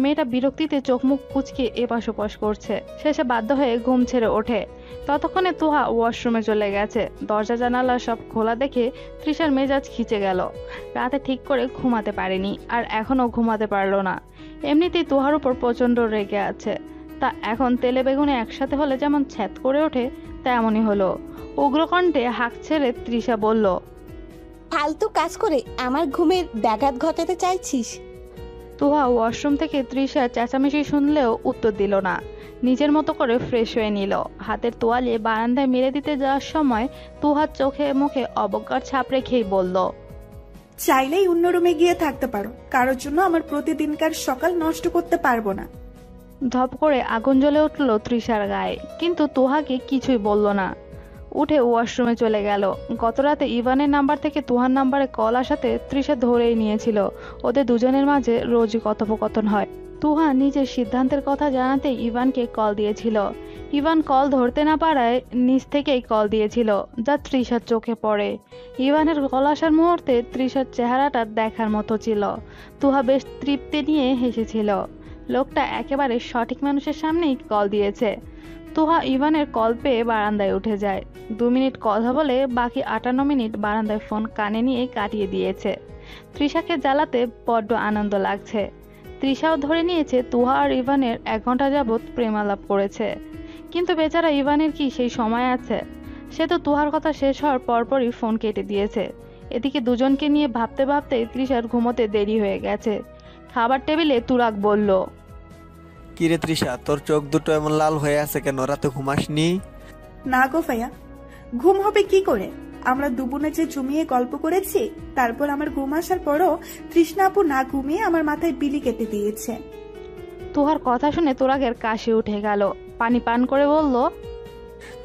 মেয়েটা বিরক্তিতে চোখ মুখ কুচকিয়ে এপাশ ওপাশ করছে। শেষে বাধ্য হয়ে ঘুম ছেড়ে ওঠে। ততক্ষণে তুহা ওয়াশরুমে চলে গেছে। দরজা জানালা সব খোলা দেখে তৃষার মেজাজ খিচে গেল। রাতে ঠিক করে ঘুমাতে পারেনি, আর এখনও ঘুমাতে পারলো না। এমনিতেই তুহার উপর প্রচণ্ড রেগে আছে। তা এখন তেলে বেগুনে একসাথে হলে যেমন ছ্যাদ করে ওঠে, তেমনই হলো। উগ্রকণ্ঠে হাঁক ছেড়ে তৃষা বলল, ফালতু কাজ করে আমার ঘুমের ব্যাঘাত ঘটাতে চাইছিস? তুহা ওয়াশরুম থেকে তৃষার চেঁচামেচি শুনলেও উত্তর দিল না। নিজের মতো করে ফ্রেশ হয়ে নিল। হাতের তোয়ালে বারান্দায় মেরে দিতে যাওয়ার সময় তুহার চোখে মুখে অবজ্ঞার ছাপ রেখেই বলল, চাইলেই অন্য রুমে গিয়ে থাকতে পারো, কারোর জন্য আমার প্রতিদিনকার সকাল নষ্ট করতে পারবো না। ধপ করে আগুন জ্বলে উঠল তৃষার গায়ে, কিন্তু তুহাকে কিছুই বলল না। উঠে ওয়াশরুমে চলে গেল। গতরাতে ইভানের নাম্বার থেকে তুহার নাম্বারে কল আসাতে তৃষা ধরেই নিয়েছিল ওদের দুজনের মাঝে রোজই কথোপকথন হয়। তুহা নিজের সিদ্ধান্তের কথা জানাতে ইভানকে কল দিয়েছিল। ইভান কল ধরতে না পারায় নিজ থেকেই কল দিয়েছিল, যা তৃষার চোখে পড়ে। ইভানের কল আসার মুহূর্তে তৃষার চেহারাটা দেখার মতো ছিল। তুহা বেশ তৃপ্তি নিয়ে হেসেছিল। লোকটা একেবারে সঠিক মানুষের সামনেই কল দিয়েছে। তুহা ইভানের কল পেয়ে বারান্দায় উঠে যায়। 2 মিনিট কথা বলে বাকি 58 মিনিট বারান্দায় ফোন কানে নিয়ে কাটিয়ে দিয়েছে। তৃষাকে জ্বালাতে বড্ড আনন্দ লাগছে। তৃষাও ধরে নিয়েছে তুহা আর ইভানের 1 ঘন্টা যাবৎ প্রেমালাপ করেছে। কিন্তু বেচারা ইভানের কি সেই সময় আছে? সে তো তুহার কথা শেষ হওয়ার পরপরই ফোন কেটে দিয়েছে। এদিকে দুজনকে নিয়ে ভাবতে ভাবতে তৃষার ঘুমোতে দেরি হয়ে গেছে। খাবার টেবিলে তুরাগ বলল, কিরে তৃষা, তোর চোখ দুটো এমন লাল হয়ে আছে কেন? রাতে ঘুমাসনি? না গো ভাইয়া, ঘুম হবে কি করে? আমরা দুপুরে যে জমিয়ে গল্প করেছি, তারপর আমার ঘুম আসার পরও তৃষ্ণা আপু না ঘুমিয়ে আমার মাথায় বিলি কেটে দিয়েছে। তুহার কথা শুনে তুরাগের কাশি উঠে গেল। পানি পান করে বলল,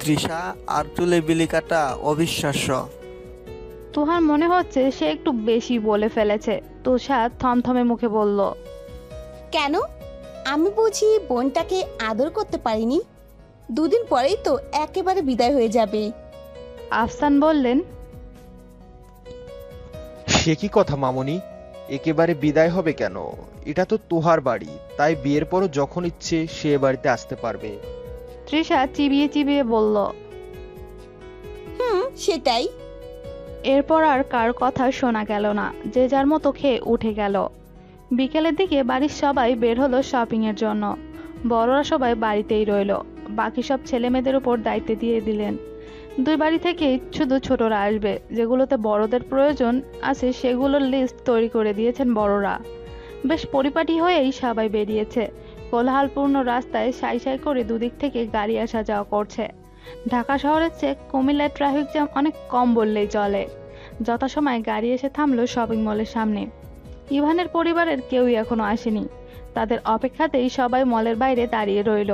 তৃষা, আর চুলে বিলি কাটা অবিশ্বাস্য। তুহার মনে হচ্ছে সে একটু বেশি বলে ফেলেছে। তুষা থমথমে মুখে বলল, কেন? আমি বুঝি বোনটাকে আদর করতে পারিনি? 2 দিন পরেই তো একেবারে বিদায় হয়ে যাবে। আফসান বললেন, সে কি কথা মামুনি, একেবারে বিদায় হবে কেন? এটা তো তোহার বাড়ি, তাই বিয়ের পরও যখন ইচ্ছে সে বাড়িতে আসতে পারবে। তৃষা চিবিয়ে চিবিয়ে বলল, সেটাই। এরপর আর কার কথা শোনা গেল না। যে যার মতো খেয়ে উঠে গেল। বিকেলের দিকে বাড়ির সবাই বের হলো শপিং এর জন্য। বড়রা সবাই বাড়িতেই রইল। বাকি সব ছেলে মেয়েদের উপর দায়িত্ব দিয়ে দিলেন। 2 বাড়ি থেকে শুধু ছোটরা আসবে। যেগুলোতে বড়দের প্রয়োজন আছে সেগুলোর লিস্ট তৈরি করে দিয়েছেন বড়রা। বেশ পরিপাটি হয়েই সবাই বেরিয়েছে। কোলাহলপূর্ণ রাস্তায় সাই সাই করে দুদিক থেকে গাড়ি আসা যাওয়া করছে। ঢাকা শহরের চেয়ে কুমিল্লার ট্রাফিক জ্যাম অনেক কম বললেই চলে। যথাসময়ে গাড়ি এসে থামলো শপিং মলের সামনে। ইভানের পরিবারের কেউই এখনো আসেনি। তাদের অপেক্ষাতেই সবাই মলের বাইরে দাঁড়িয়ে রইল।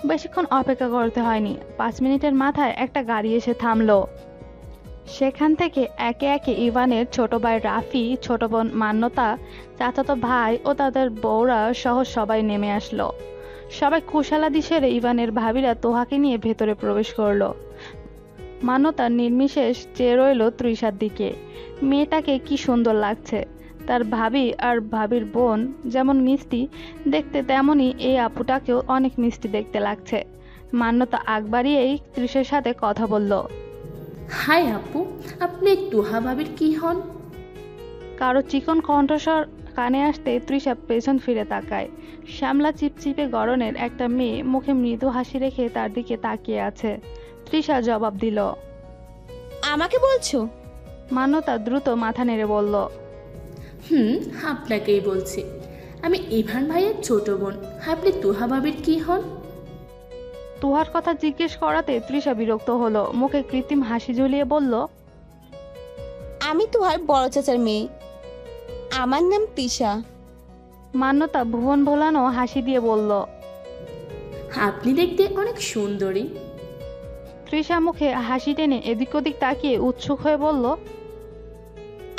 বেশিক্ষণ অপেক্ষা করতে হয়নি। 5 মিনিটের মাথায় একটা গাড়ি এসে থামলো। সেখান থেকে একে একে ইভানের ছোট ভাই রাফি, ছোট বোন মান্যতা, চাচাতো ভাই ও তাদের বউরা সহ সবাই নেমে আসলো। সবাই কুশালাদি সেরে ইভানের ভাবিরা তোহাকে নিয়ে ভেতরে প্রবেশ করলো। মান্যতা নির্বিশেষ চেয়ে রইল তৃষার দিকে। মেয়েটাকে কি সুন্দর লাগছে। তার ভাবি আর ভাবির বোন যেমন মিষ্টি দেখতে, তেমনি এই আপুটাকেও অনেক মিষ্টি দেখতে লাগছে। মান্যতা আগ বাড়িয়েই তৃষার সাথে কথা বলল, হাই আপু, আপনি তুহা ভাবির কি হন? কারো চিকন কণ্ঠস্বর কানে আসতে তৃষা পেছন ফিরে তাকায়। শ্যামলা চিপচিপে গড়নের একটা মেয়ে মুখে মৃদু হাসি রেখে তার দিকে তাকিয়ে আছে। তৃষা জবাব দিল, আমাকে বলছো? মান্যতা দ্রুত মাথা নেড়ে বলল, আপনাকেই বলছি। আমি ইভান ভাইয়ের ছোট বোন। আপনি তুহা ভাবির কি হন? তুহার কথা জিজ্ঞেস করাতে তৃষা বিরক্ত হলো। মুখে কৃত্রিম হাসি ঝুলিয়ে বলল, আমি তুহার বড় চাচার মেয়ে। আমার নাম তৃষা। মান্যতা ভুবন ভোলানো হাসি দিয়ে বলল, আপনি দেখতে অনেক সুন্দরী। তৃষা মুখে হাসি টেনে এদিক ওদিক তাকিয়ে উৎসুক হয়ে বলল,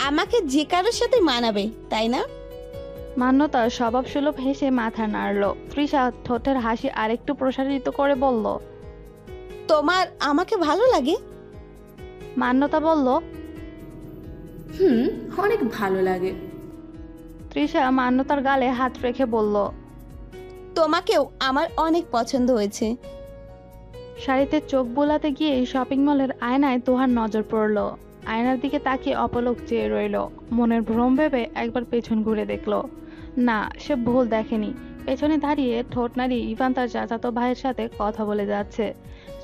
আমাকে যে কারোর সাথে মানাবে, তাই না? মান্যতা স্বভাবসুলভ হেসে মাথা নাড়ল। তৃষা ঠোঁটের হাসি আরেকটু প্রসারিত করে বলল, তোমার আমাকে ভালো লাগে? মান্যতা বলল, অনেক ভালো লাগে। তৃষা মান্যতার গালে হাত রেখে বলল, তোমাকেও আমার অনেক পছন্দ হয়েছে। শাড়িতে চোখ বোলাতে গিয়ে শপিং মলের আয়নায় তোহার নজর পড়ল। আয়নার দিকে তাকিয়ে অপলক চেয়ে রইল। মনের ভ্রম ভেবে একবার পেছন ঘুরে দেখল। না, সে ভুল দেখেনি। পেছনে দাঁড়িয়ে ঠোঁট নাড়িয়ে ইভান তার চাচাতো ভাইয়ের সাথে কথা বলে যাচ্ছে।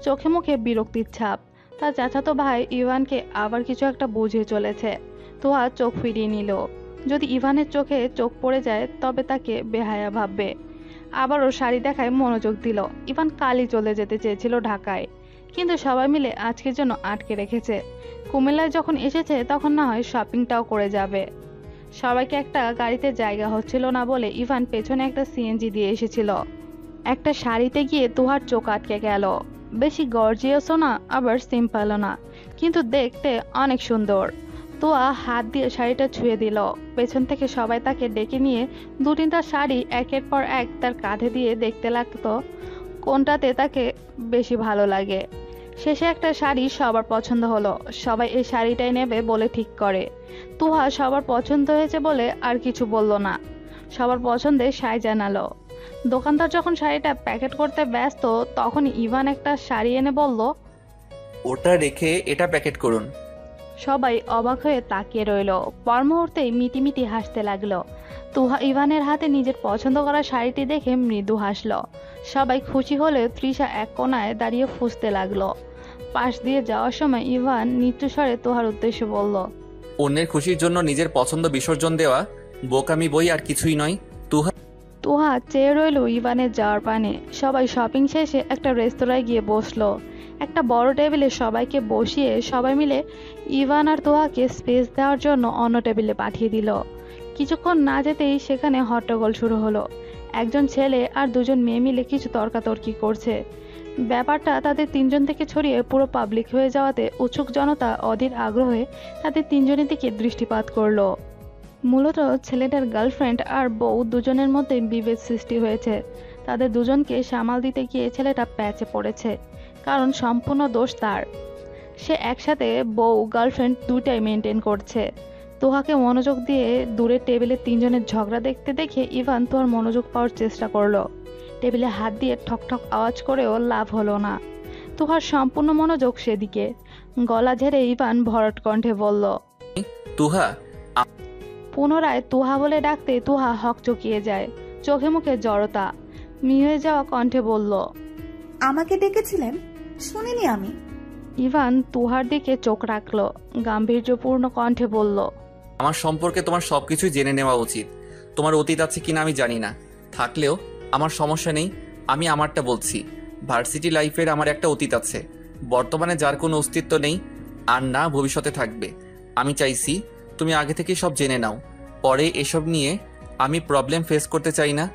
চোখে মুখে বিরক্তির ছাপ। তার চাচাতো ভাই ইভানকে আবার কিছু একটা বুঝিয়ে চলেছে। তোহা চোখ ফিরিয়ে নিল। যদি ইভানের চোখে চোখ পড়ে যায় তবে তাকে বেহায়া ভাববে। আবারও শাড়ি দেখায় মনোযোগ দিল। ইভান কালই চলে যেতে চেয়েছিল ঢাকায়, কিন্তু সবাই মিলে আজকের জন্য আটকে রেখেছে। কুমিল্লায় যখন এসেছে তখন না হয় শপিংটাও করে যাবে। সবাইকে একটা গাড়িতে জায়গা হচ্ছিল না বলে ইভান পেছনে একটা সিএনজি দিয়ে এসেছিল। একটা শাড়িতে গিয়ে তোহার চোখ আটকে গেল। বেশি গর্জিয়াসও না আবার সিম্পলও না, কিন্তু দেখতে অনেক সুন্দর। তুহা হাত দিয়ে শাড়িটা ছুঁয়ে দিল। পেছন থেকে সবাই তাকে ডেকে নিয়ে 2-3টা শাড়ি একের পর এক তার কাঁধে দিয়ে দেখতে লাগতো কোনটাতে তাকে বেশি ভালো লাগে। শেষে একটা শাড়ি সবার পছন্দ হলো। সবাই এই শাড়িটাই নেবে বলে ঠিক করে। তুহা সবার পছন্দ হয়েছে বলে আর কিছু বলল না, সবার পছন্দে শাড়ি জানালো। দোকানদার যখন শাড়িটা প্যাকেট করতে ব্যস্ত তখন ইভান একটা শাড়ি এনে বলল, ওটা রেখে এটা প্যাকেট করুন। সবাই অবাক হয়ে তাকিয়ে রইল। পর মুহূর্তেই মিটিমিটি হাসতে লাগলো। তুহা ইভানের হাতে নিজের পছন্দ করা শাড়িটি দেখে মৃদু হাসলো। সবাই খুশি হলে তৃষা এক কোনায় দাঁড়িয়ে ফুঁসতে লাগলো। পাশ দিয়ে যাওয়ার সময় ইভান নিত্যস্বরে তুহার উদ্দেশ্যে বলল, অন্যের খুশির জন্য নিজের পছন্দ বিসর্জন দেওয়া বোকামি বই আর কিছুই নয়। তুহা চেয়ে রইল ইভানের যাওয়ার পানে। সবাই শপিং শেষে একটা রেস্তোরাঁয় গিয়ে বসলো। একটা বড় টেবিলে সবাইকে বসিয়ে সবাই মিলে ইভান আর তুহাকে স্পেস দেওয়ার জন্য অন্য টেবিলে পাঠিয়ে দিল। কিছুক্ষণ না যেতেই সেখানে হট্টগোল শুরু হলো। একজন ছেলে আর দুজন মেয়ে মিলে কিছু তর্কাতর্কি করছে। ব্যাপারটা তাদের 3জন থেকে ছড়িয়ে পুরো পাবলিক হয়ে যাওয়াতে উৎসুক জনতা অধীর আগ্রহে তাদের 3জনের দিকে দৃষ্টিপাত করলো। মূলত ছেলেটার গার্লফ্রেন্ড আর বউ দুজনের মধ্যে বিভেদ সৃষ্টি হয়েছে। তাদের দুজনকে সামাল দিতে গিয়ে ছেলেটা প্যাচে পড়েছে, কারণ সম্পূর্ণ দোষ তার। সে একসাথে বউ গার্লফ্রেন্ড দুটাই মেনটেন করছে। তুহাকে মনোযোগ দিয়ে দূরের টেবিলে 3জনের ঝগড়া দেখতে দেখে ইভান তুহার মনোযোগ পাওয়ার চেষ্টা করলো। টেবিলে হাত দিয়ে ঠকঠক আওয়াজ করেও লাভ হলো না। তুহার সম্পূর্ণ মনোযোগ সেদিকে। গলা ঝেড়ে ইভান ভরট কণ্ঠে বলল, তুহা। পুনরায় তুহা বলে ডাকতে তুহা হকচকিয়ে যায়। চোখে মুখে জড়তা। মিয়ে যাওয়া কণ্ঠে বলল, আমাকে ডেকেছিলেন? শুনিনি আমি। ইভান তুহার দিকে চোখ রাখলো। গাম্ভীর্যপূর্ণ কণ্ঠে বলল, আমার সম্পর্কে তোমার সবকিছুই জেনে নেওয়া উচিত। তোমার অতীত আছে কিনা আমি জানি না, থাকলেও আমার সমস্যা নেই। আমি আমারটা বলছি। ভার্সিটি লাইফের আমার একটা অতীত আছে, বর্তমানে যার কোনো অস্তিত্ব নেই আর না ভবিষ্যতে থাকবে। আমি চাইছি তুমি আগে থেকে সব জেনে নাও, পরে এসব নিয়ে আমি প্রবলেম ফেস করতে চাই না।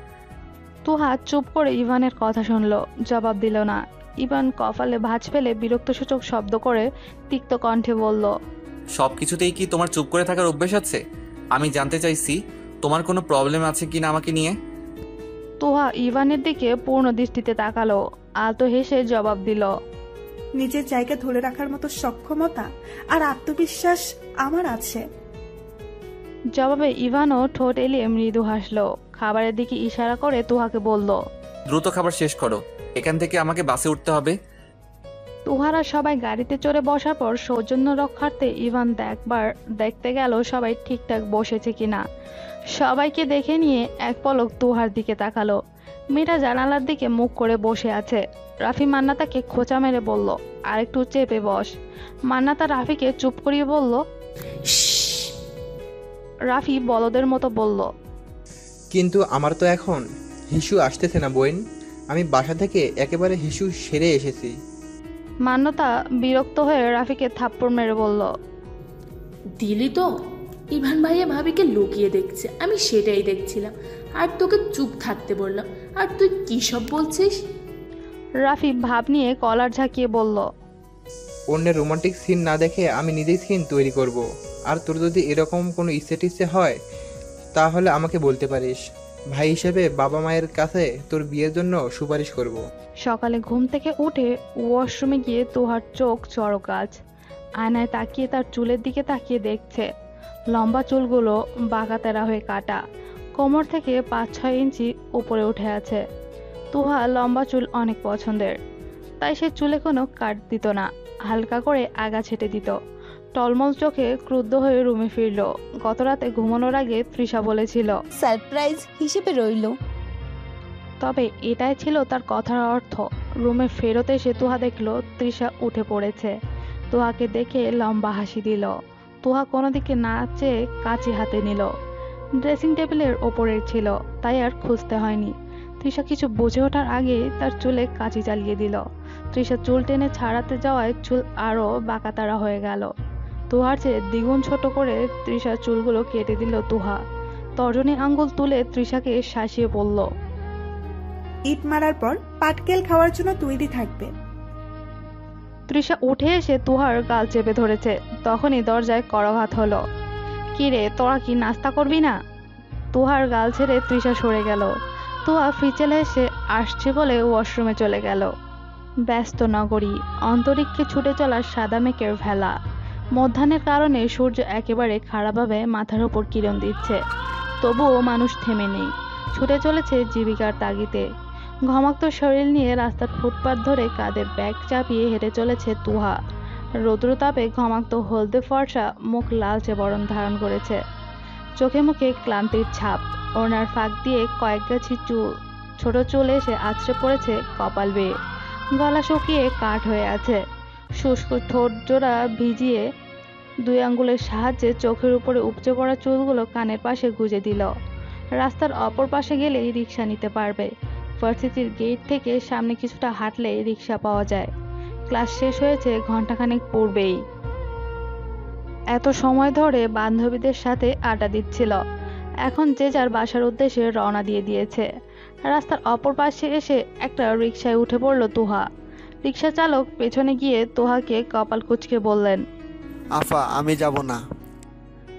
তুহা চুপ করে ইভানের কথা শুনলো, জবাব দিল না। ইভান কপালে ভাঁজ ফেলে বিরক্তসূচক শব্দ করে তিক্ত কণ্ঠে বলল, সবকিছুতেই কি তোমার চুপ করে থাকার অভ্যেস আছে? আমি জানতে চাইছি তোমার কোনো প্রবলেম আছে কিনা আমাকে নিয়ে। তুহা ইভানের দিকে পূর্ণ দৃষ্টিতে তাকালো, আলতো হেসে জবাব দিল, নিজের জায়গা ধরে রাখার মতো সক্ষমতা আর আত্মবিশ্বাস আমার আছে। জবাবে ইভানও ঠোঁট এলিয়ে মৃদু হাসলো। খাবারের দিকে ইশারা করে তুহাকে বলল, দ্রুত খাবার শেষ করো, এখান থেকে আমাকে বাসে উঠতে হবে। তুহারা সবাই গাড়িতে চড়ে বসার পর সৌজন্য রক্ষার্থে ইভান একবার দেখতে গেল সবাই ঠিকঠাক বসেছে কিনা। সবাইকে দেখে নিয়ে এক পলক তুহার দিকে তাকালো। মেয়েটা জানালার দিকে মুখ করে বসে আছে। রাফি মান্নাতাকে খোঁচা মেরে বলল, আরেকটু চেপে বস। মান্নাতা রাফিকে চুপ করিয়ে বলল, রাফি বলদের মতো বলল, কিন্তু আমার তো এখন হিসু আসতেছে না বোন, আমি বাসা থেকে একেবারে হিসু সেরে এসেছি। মান্নাতা বিরক্ত হয়ে রাফিকে থাপ্পড় মেরে বলল, দিলি তো? ইভান ভাইয়া ভাবিকে লুকিয়ে দেখছে, আমি সেটাই দেখছিলাম আর তোকে চুপ থাকতে বললাম, আর তুই কি সব বলছিস? রাফি ভাব নিয়ে কলার ঝাঁকিয়ে বলল, অন্যের রোমান্টিক সিন না দেখে আমি নিজেই সিন তৈরি করব। আর তোর যদি এরকম কোনো ইচ্ছে টিচ্ছে হয় তাহলে আমাকে বলতে পারিস। ভাই হিসেবে বাবা মায়ের কাছে তোর বিয়ের জন্য সুপারিশ করব। সকালে ঘুম থেকে উঠে ওয়াশরুমে গিয়ে তোহার চোখ চড়কাজ। আয়নায় তাকিয়ে তার চুলের দিকে তাকিয়ে দেখছে লম্বা চুলগুলো বাঁকাতেরা হয়ে কাটা, কোমর থেকে 5-6 ইঞ্চি উপরে উঠে আছে। তুহা লম্বা চুল অনেক পছন্দের, তাই সে চুলে কোনো কাট দিত না, হালকা করে আগা ছেটে দিত। টলমল চোখে ক্রুদ্ধ হয়ে রুমে ফিরল। গত রাতে ঘুমানোর আগে তৃষা বলেছিল সারপ্রাইজ হিসেবে রইল। তবে এটাই ছিল তার কথার অর্থ। রুমে ফেরত এসে তুহা দেখল তৃষা উঠে পড়েছে। তুহাকে দেখে লম্বা হাসি দিল। তুহা কোনো দিকে না চেয়ে কাঁচি হাতে নিল। ড্রেসিং টেবিলের ওপরের ছিল, তাই আর খুঁজতে হয়নি। তৃষা কিছু বুঝে ওঠার আগে তার চুলে কাঁচি চালিয়ে দিল। তৃষা চুল টেনে ছাড়াতে যাওয়ায় চুল আরও বাঁকাতারা হয়ে গেল। তুহার চেয়ে দ্বিগুণ ছোট করে তৃষার চুলগুলো কেটে দিল তুহা। তর্জনী আঙ্গুল তুলে তৃষাকে শাসিয়ে বলল, ইট মারার পর পাটকেল খাওয়ার জন্য তৈরি থাকবে। তৃষা উঠে এসে তুহার গাল চেপে ধরেছে। তখনই দরজায় করাঘাত হলো। কি রে, তোরা কি নাস্তা করবি না? তুহার গাল ছেড়ে তৃষা সরে গেল। তুহা ফিচেলে এসে আসছে বলে ওয়াশরুমে চলে গেল। ব্যস্ত নগরী, অন্তরিক্ষে ছুটে চলা সাদা মেঘের ভেলা। মধ্যাহ্নের কারণে সূর্য একেবারে খাড়াভাবে মাথার উপর কিরণ দিচ্ছে, তবুও মানুষ থেমে নেই, ছুটে চলেছে জীবিকার তাগিদে। ঘমাক্ত শরীর নিয়ে রাস্তার ফুটপাত ধরে কাঁধে ব্যাগ চাপিয়ে হেঁটে চলেছে তুহা। রৌদ্রতাপে ঘমাক্ত হলদে ফর্সা মুখ লালচে বরণ ধারণ করেছে, চোখে মুখে ক্লান্তির ছাপ। ওনার ফাঁক দিয়ে কয়েক গাছি ছোট চুল এসে আছড়ে পড়েছে কপাল বেয়ে। গলা শুকিয়ে কাঠ হয়ে আছে। শুষ্ক ঠোঁট জোড়া ভিজিয়ে 2 আঙ্গুলের সাহায্যে চোখের উপরে উপচে পড়া চুলগুলো কানের পাশে গুজে দিল। রাস্তার অপর পাশে গেলেই রিক্সা নিতে পারবে। ভার্সিটির গেট থেকে সামনে কিছুটা হাঁটলেই রিক্সা পাওয়া যায়। ক্লাস শেষ হয়েছে ঘন্টাখানেক পূর্বেই। এত সময় ধরে বান্ধবীদের সাথে আড্ডা দিচ্ছিল, এখন যে যার বাসার উদ্দেশ্যে রওনা দিয়ে দিয়েছে। রাস্তার অপর পাশে এসে একটা রিক্সায় উঠে পড়ল তুহা। রিক্সা চালক পেছনে গিয়ে তুহাকে কপাল কুঁচকে বললেন, আফা আমি যাব না।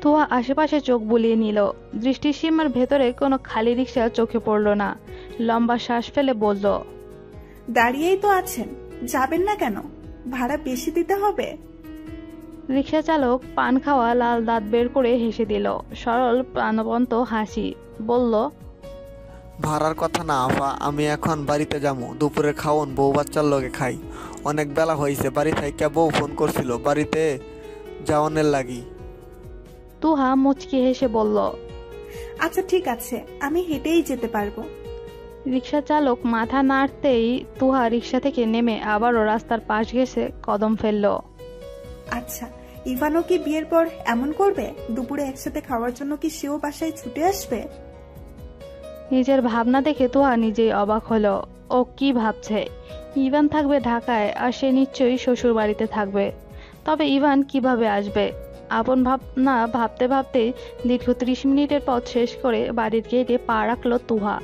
তুহা আশেপাশে চোখ বুলিয়ে নিল। দৃষ্টিসীমার ভেতরে কোনো খালি রিক্সা চোখে পড়ল না। লম্বা শ্বাস ফেলে বলল, দাঁড়িয়েই তো আছেন, যাবেন না কেন? ভাড়া বেশি দিতে হবে। রিক্সা চালক পান খাওয়া লাল দাঁত বের করে হেসে দিল। সরল প্রাণবন্ত হাসি, বলল, ভাড়ার কথা না আফা, আমি এখন বাড়িতে যাবো। দুপুরের খাওন বউ বাচ্চার লগে খাই। অনেক বেলা হয়েছে, বাড়ি থেকে বউ ফোন করছিল বাড়িতে যাওয়ানের লাগি। তুহা মুচকি হেসে বলল, আচ্ছা ঠিক আছে, আমি হেঁটেই যেতে পারবো। রিক্সা চালক মাথা নাড়তেই তুহা রিক্সা থেকে নেমে আবারও রাস্তার পাশ ঘেঁষে কদম ফেলল। আচ্ছা, ইভানও কি বিয়ের পর এমন করবে? দুপুরে একসাথে খাওয়ার জন্য কি সেও বাসায় ছুটে আসবে? নিজের ভাবনা দেখে তুহা নিজেই অবাক হলো। ও কি ভাবছে? ইভান থাকবে ঢাকায় আর সে নিশ্চয়ই শ্বশুর বাড়িতে থাকবে। তবে ইভান কিভাবে আসবে? আপন ভাবনা ভাবতে ভাবতেই দীর্ঘ 30 মিনিটের পথ শেষ করে বাড়ির গেটে পা রাখলো তুহা।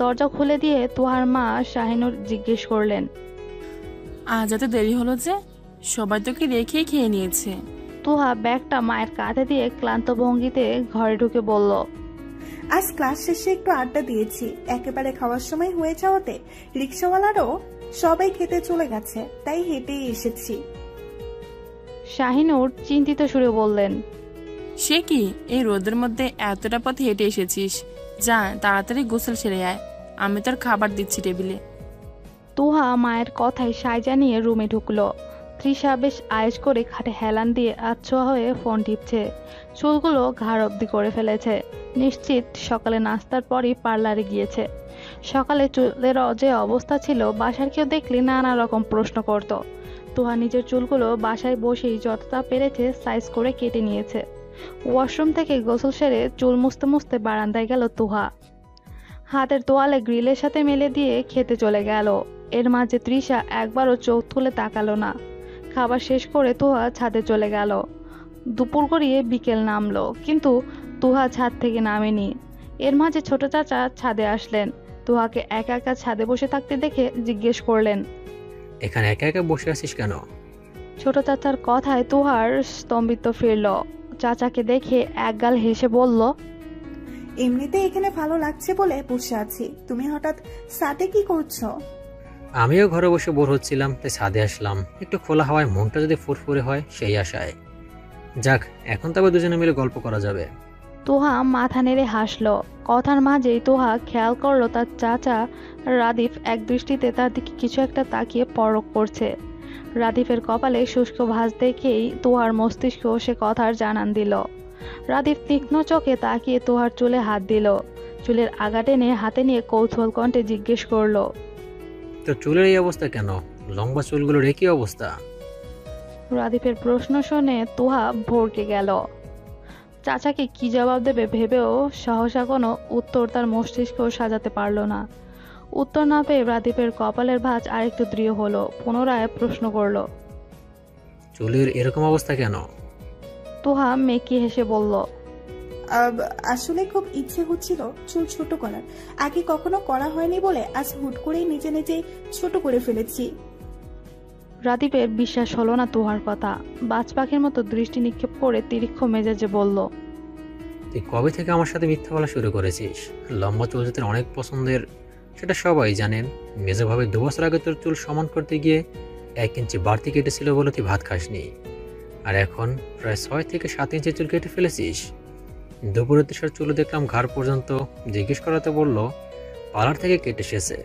দরজা খুলে দিয়ে তুহার মা শাহিনুর জিজ্ঞেস করলেন, আজ এত দেরি হলো যে? সবাই তো কি রেখেই খেয়ে নিয়েছে। তুহা ব্যাগটা মায়ের কাঁধে দিয়ে ক্লান্ত ভঙ্গিতে ঘরে ঢুকে বলল, আজ ক্লাস শেষে একটু আড্ডা দিয়েছি, একেবারে খাওয়ার সময় হয়ে যাওয়াতে রিক্সাওয়ালারও সবাই খেতে চলে গেছে, তাই হেঁটেই এসেছি। শাহিনুর চিন্তিত সুরে বললেন, সে কি, এই রোদের মধ্যে এতটা পথ হেঁটে এসেছিস? যা তাড়াতাড়ি গোসল সেরে আয়, আমি তোর খাবার দিচ্ছি টেবিলে। তুহা মায়ের কথায় সায় জানিয়ে রুমে ঢুকলো। তৃষা বেশ আয়েশ করে খাটে হেলান দিয়ে আচ্ছোয়া হয়ে ফোন টিপছে। চুলগুলো ঘাড় অব্দি করে ফেলেছে। নিশ্চিত সকালে নাস্তার পরই পার্লারে গিয়েছে। সকালে চুলের যে অবস্থা ছিল, বাসার কেউ দেখলে নানা রকম প্রশ্ন করত। তুহা নিজের চুলগুলো বাসায় বসেই যতটা পেরেছে সাইজ করে কেটে নিয়েছে। ওয়াশরুম থেকে গোসল সেরে চুল মুছতে মুছতে বারান্দায় গেল তুহা। হাতের তোয়ালে গ্রিলের সাথে মেলে দিয়ে খেতে চলে গেল। এর মাঝে তৃষা একবারও চোখ তুলে তাকালো না। খাবার শেষ করে তুহা ছাদে চলে গেল। দুপুর গড়িয়ে বিকেল নামলো, কিন্তু তুহা ছাদ থেকে নামেনি। এর মাঝে ছোট চাচা ছাদে আসলেন। তুহাকে একা একা ছাদে বসে থাকতে দেখে জিজ্ঞেস করলেন, এখানে একা একা বসে আছিস কেন? ছোট চাচার কথায় তুহার স্তম্ভিত ফিরল। চাচাকে দেখে একগাল হেসে বলল, এমনিতে এখানে ভালো লাগছে বলে বসে আছি, তুমি হঠাৎ ছাদে কি করছো? আমিও ঘরে বসে বোর হচ্ছিলাম, তাই ছাদে আসলাম। একটু খোলা হাওয়ায় মনটা যদি ফুরফুরে হয় সেই আশায়। যাক, এখন তবে দুজনে মিলে গল্প করা যাবে। তুহা মাথা নেড়ে হাসলো। কথার মাঝেই তুহা খেয়াল করলো তার চাচা রাদিফ এক দৃষ্টিতে তার দিকে কিছু একটা তাকিয়ে পরখ করছে। রাদিফের কপালে শুষ্ক ভাঁজ দেখেই তুহার মস্তিষ্ক সে কথার জানান দিল। রাদিফ তীক্ষ্ণ চোখে তাকিয়ে তুহার চুলে হাত দিল। চুলের আগা টেনে হাতে নিয়ে কৌতূহল কণ্ঠে জিজ্ঞেস করলো, তোর চুলের এই অবস্থা কেন? লম্বা চুলগুলোর একই অবস্থা। রাদিফের প্রশ্ন শুনে তুহা ভরকে গেল। চাচাকে কি জবাব দেবে ভেবেও সহসা কোনো উত্তর তার মস্তিষ্ক সাজাতে পারল না। উত্তর না পেয়ে রাদিফের কপালের ভাঁজ আরেকটু দৃঢ় হলো। পুনরায় প্রশ্ন করলো, চুলের এরকম অবস্থা কেন? তুহা মেকি হেসে বলল, আসলে খুব ইচ্ছে হচ্ছিল চুল ছোট করার, আগে কখনো করা হয়নি বলে আজ হুট করেই নিজে নিজে ছোট করে ফেলেছি। রাদীপের বিশ্বাস হলো না তুহার কথা। বাজ পাখির মতো দৃষ্টি নিক্ষেপ করে তিরিক্ষ মেজাজে বলল, তুই কবে থেকে আমার সাথে মিথ্যা বলা শুরু করেছিস? লম্বা চুল তোর অনেক পছন্দের, সেটা সবাই জানেন। মেজোভাবে 2 বছর আগে তোর চুল সমান করতে গিয়ে 1 ইঞ্চি বাড়তি কেটেছিল বলে তুই ভাত খাসনি, আর এখন প্রায় 6 থেকে 7 ইঞ্চি চুল কেটে ফেলেছিস। দুপুরে তৃষার চুল দেখলাম ঘাড় পর্যন্ত, জিজ্ঞেস করাতে বলল পার্লার থেকে কেটে এসেছে।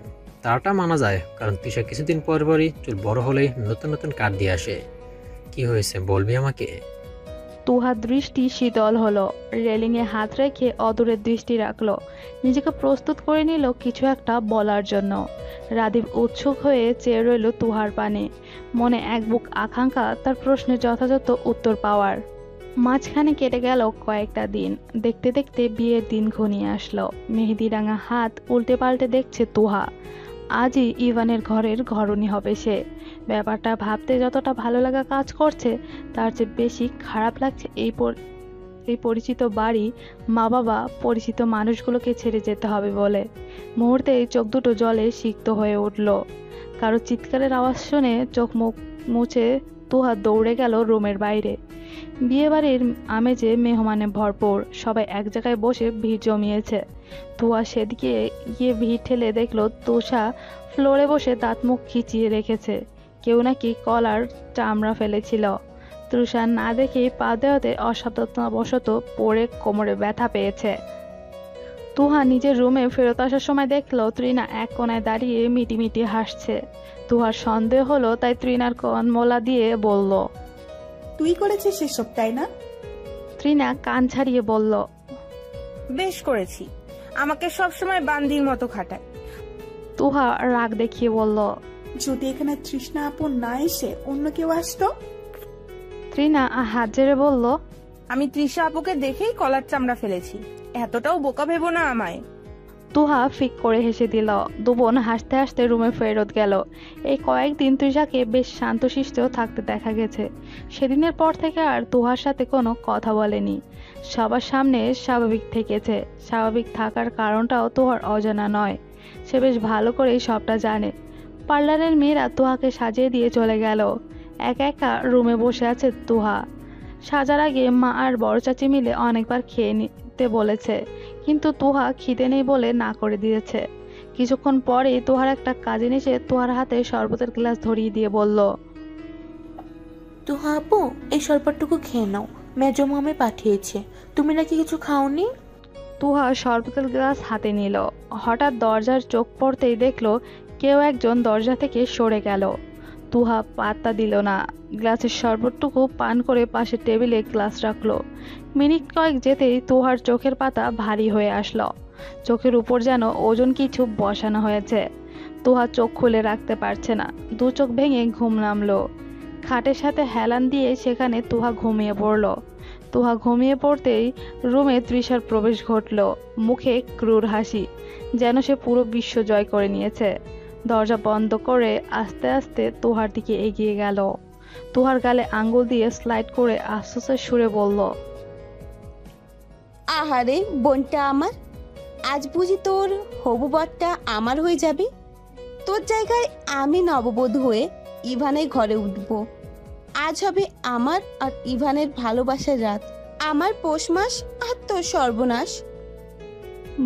তাটা মানা যায়, কারণ তৃষা কিছুদিন পরই চুল বড় হলেই নতুন নতুন কাট দিয়ে আসে। কি হয়েছে বলবি আমাকে? তুহার দৃষ্টি শীতল হলো, রেলিংয়ে হাত রেখে অদূরের দৃষ্টি রাখলো, নিজেকে প্রস্তুত করে নিল কিছু একটা বলার জন্য। রাদীপ উৎসুক হয়ে চেয়ে রইল তুহার পানে, মনে এক বুক আকাঙ্ক্ষা তার প্রশ্নের যথাযথ উত্তর পাওয়ার। মাঝখানে কেটে গেল কয়েকটা দিন, দেখতে দেখতে বিয়ের দিন ঘনিয়ে আসলো। মেহেদি রাঙা হাত উল্টে পাল্টে দেখছে তুহা। আজই ইভানের ঘরের ঘরণী হবে সে। ব্যাপারটা ভাবতে যতটা ভালো লাগা কাজ করছে, তার চেয়ে বেশি খারাপ লাগছে এই পরিচিত বাড়ি, মা বাবা, পরিচিত মানুষগুলোকে ছেড়ে যেতে হবে বলে। মুহূর্তে চোখ দুটো জলে সিক্ত হয়ে উঠল। কারো চিৎকারের আওয়াজ শুনে চোখ মুখ মুছে তুহা দৌড়ে গেল রুমের বাইরে। বিয়েবাড়ির আমেজে মেহমানে ভরপুর, সবাই এক জায়গায় বসে ভিড় জমিয়েছে। তুহা সেদিকে গিয়ে ভিড় ঠেলে দেখলো তুষা ফ্লোরে বসে দাঁত মুখ খিচিয়ে রেখেছে। কেউ নাকি কলার চামড়া ফেলেছিল। তুষা না দেখেই পা দেওয়াতে অসাবধানতাবশত পড়ে কোমরে ব্যথা পেয়েছে। তুহা নিজের রুমে ফেরত আসার সময় দেখলো তৃণা এক কোণায় দাঁড়িয়ে মিটিমিটি হাসছে। তুহার সন্দেহ হলো, তাই তৃণার কনমলা দিয়ে বলল, তুই করেছিস সেসব, তাই না? তৃণা কান ছাড়িয়ে বলল, বেশ করেছি, আমাকে সবসময় বান্দির মতো খাটায়। তুহা রাগ দেখিয়ে বলল, যদি এখানে তৃষ্ণা আপু না এসে অন্য কেউ আসতো? তৃণা হাত জেড়ে বলল, আমি তৃষা আপুকে দেখেই কলার চামড়া ফেলেছি, এতটাও বোকা ভেবো না আমায়। তুহা ফিক করে হেসে দিল। দুবোন হাসতে হাসতে রুমে ফেরত গেল। এই কয়েকদিন তৃষাকে বেশ শান্তশিষ্ট থাকতে দেখা গেছে। সেদিনের পর থেকে আর তুহার সাথে কোনো কথা বলেনি, সবার সামনে স্বাভাবিক থেকেছে। স্বাভাবিক থাকার কারণটাও তুহার অজানা নয়, সে বেশ ভালো করেই সবটা জানে। পার্লারের মেয়েরা তুহাকে সাজিয়ে দিয়ে চলে গেল। একা একা রুমে বসে আছে তুহা। সাজার আগে মা আর বড় চাচি মিলে অনেকবার খেয়ে নিতে বলেছে, কিন্তু তুহা খিদে নেই বলে না করে দিয়েছে। কিছুক্ষণ পরেই তুহার একটা কাজিন এসে তুহার হাতে শরবতের গ্লাস ধরিয়ে দিয়ে বলল, তুহা আপু, এই শরবতটুকু খেয়ে নাও, মেজো মামে পাঠিয়েছে, তুমি নাকি কিছু খাওনি? তুহা শরবতের গ্লাস হাতে নিল। হঠাৎ দরজার চোখ পড়তেই দেখলো কেউ একজন দরজা থেকে সরে গেল। তুহা পাত্তা দিল না, গ্লাসের শরবতটুকু পান করে পাশে টেবিলে গ্লাস রাখলো। মিনিট কয়েক যেতেই তুহার চোখের পাতা ভারী হয়ে আসলো। চোখের উপর যেন ওজন কিছু বসানো হয়েছে। তুহা চোখ খুলে রাখতে পারছে না, 2 চোখ ভেঙে ঘুম নামলো। খাটের সাথে হেলান দিয়ে সেখানে তুহা ঘুমিয়ে পড়ল। তুহা ঘুমিয়ে পড়তেই রুমে তৃষার প্রবেশ ঘটল, মুখে ক্রূর হাসি, যেন সে পুরো বিশ্ব জয় করে নিয়েছে। দরজা বন্ধ করে আস্তে আস্তে তুহার দিকে এগিয়ে গেল। তুহার গালে আঙ্গুল দিয়ে স্লাইড করে আশ্বাসের সুরে বলল, আহারে বোনটা আমার, আজ বুঝি তোর হবু বরটা আমার হয়ে যাবে। তোর জায়গায় আমি নববধূ হয়ে ইভানের ঘরে উঠব। আজ হবে আমার আর ইভানের ভালোবাসার রাত, আমার পৌষ মাস আর তোর সর্বনাশ।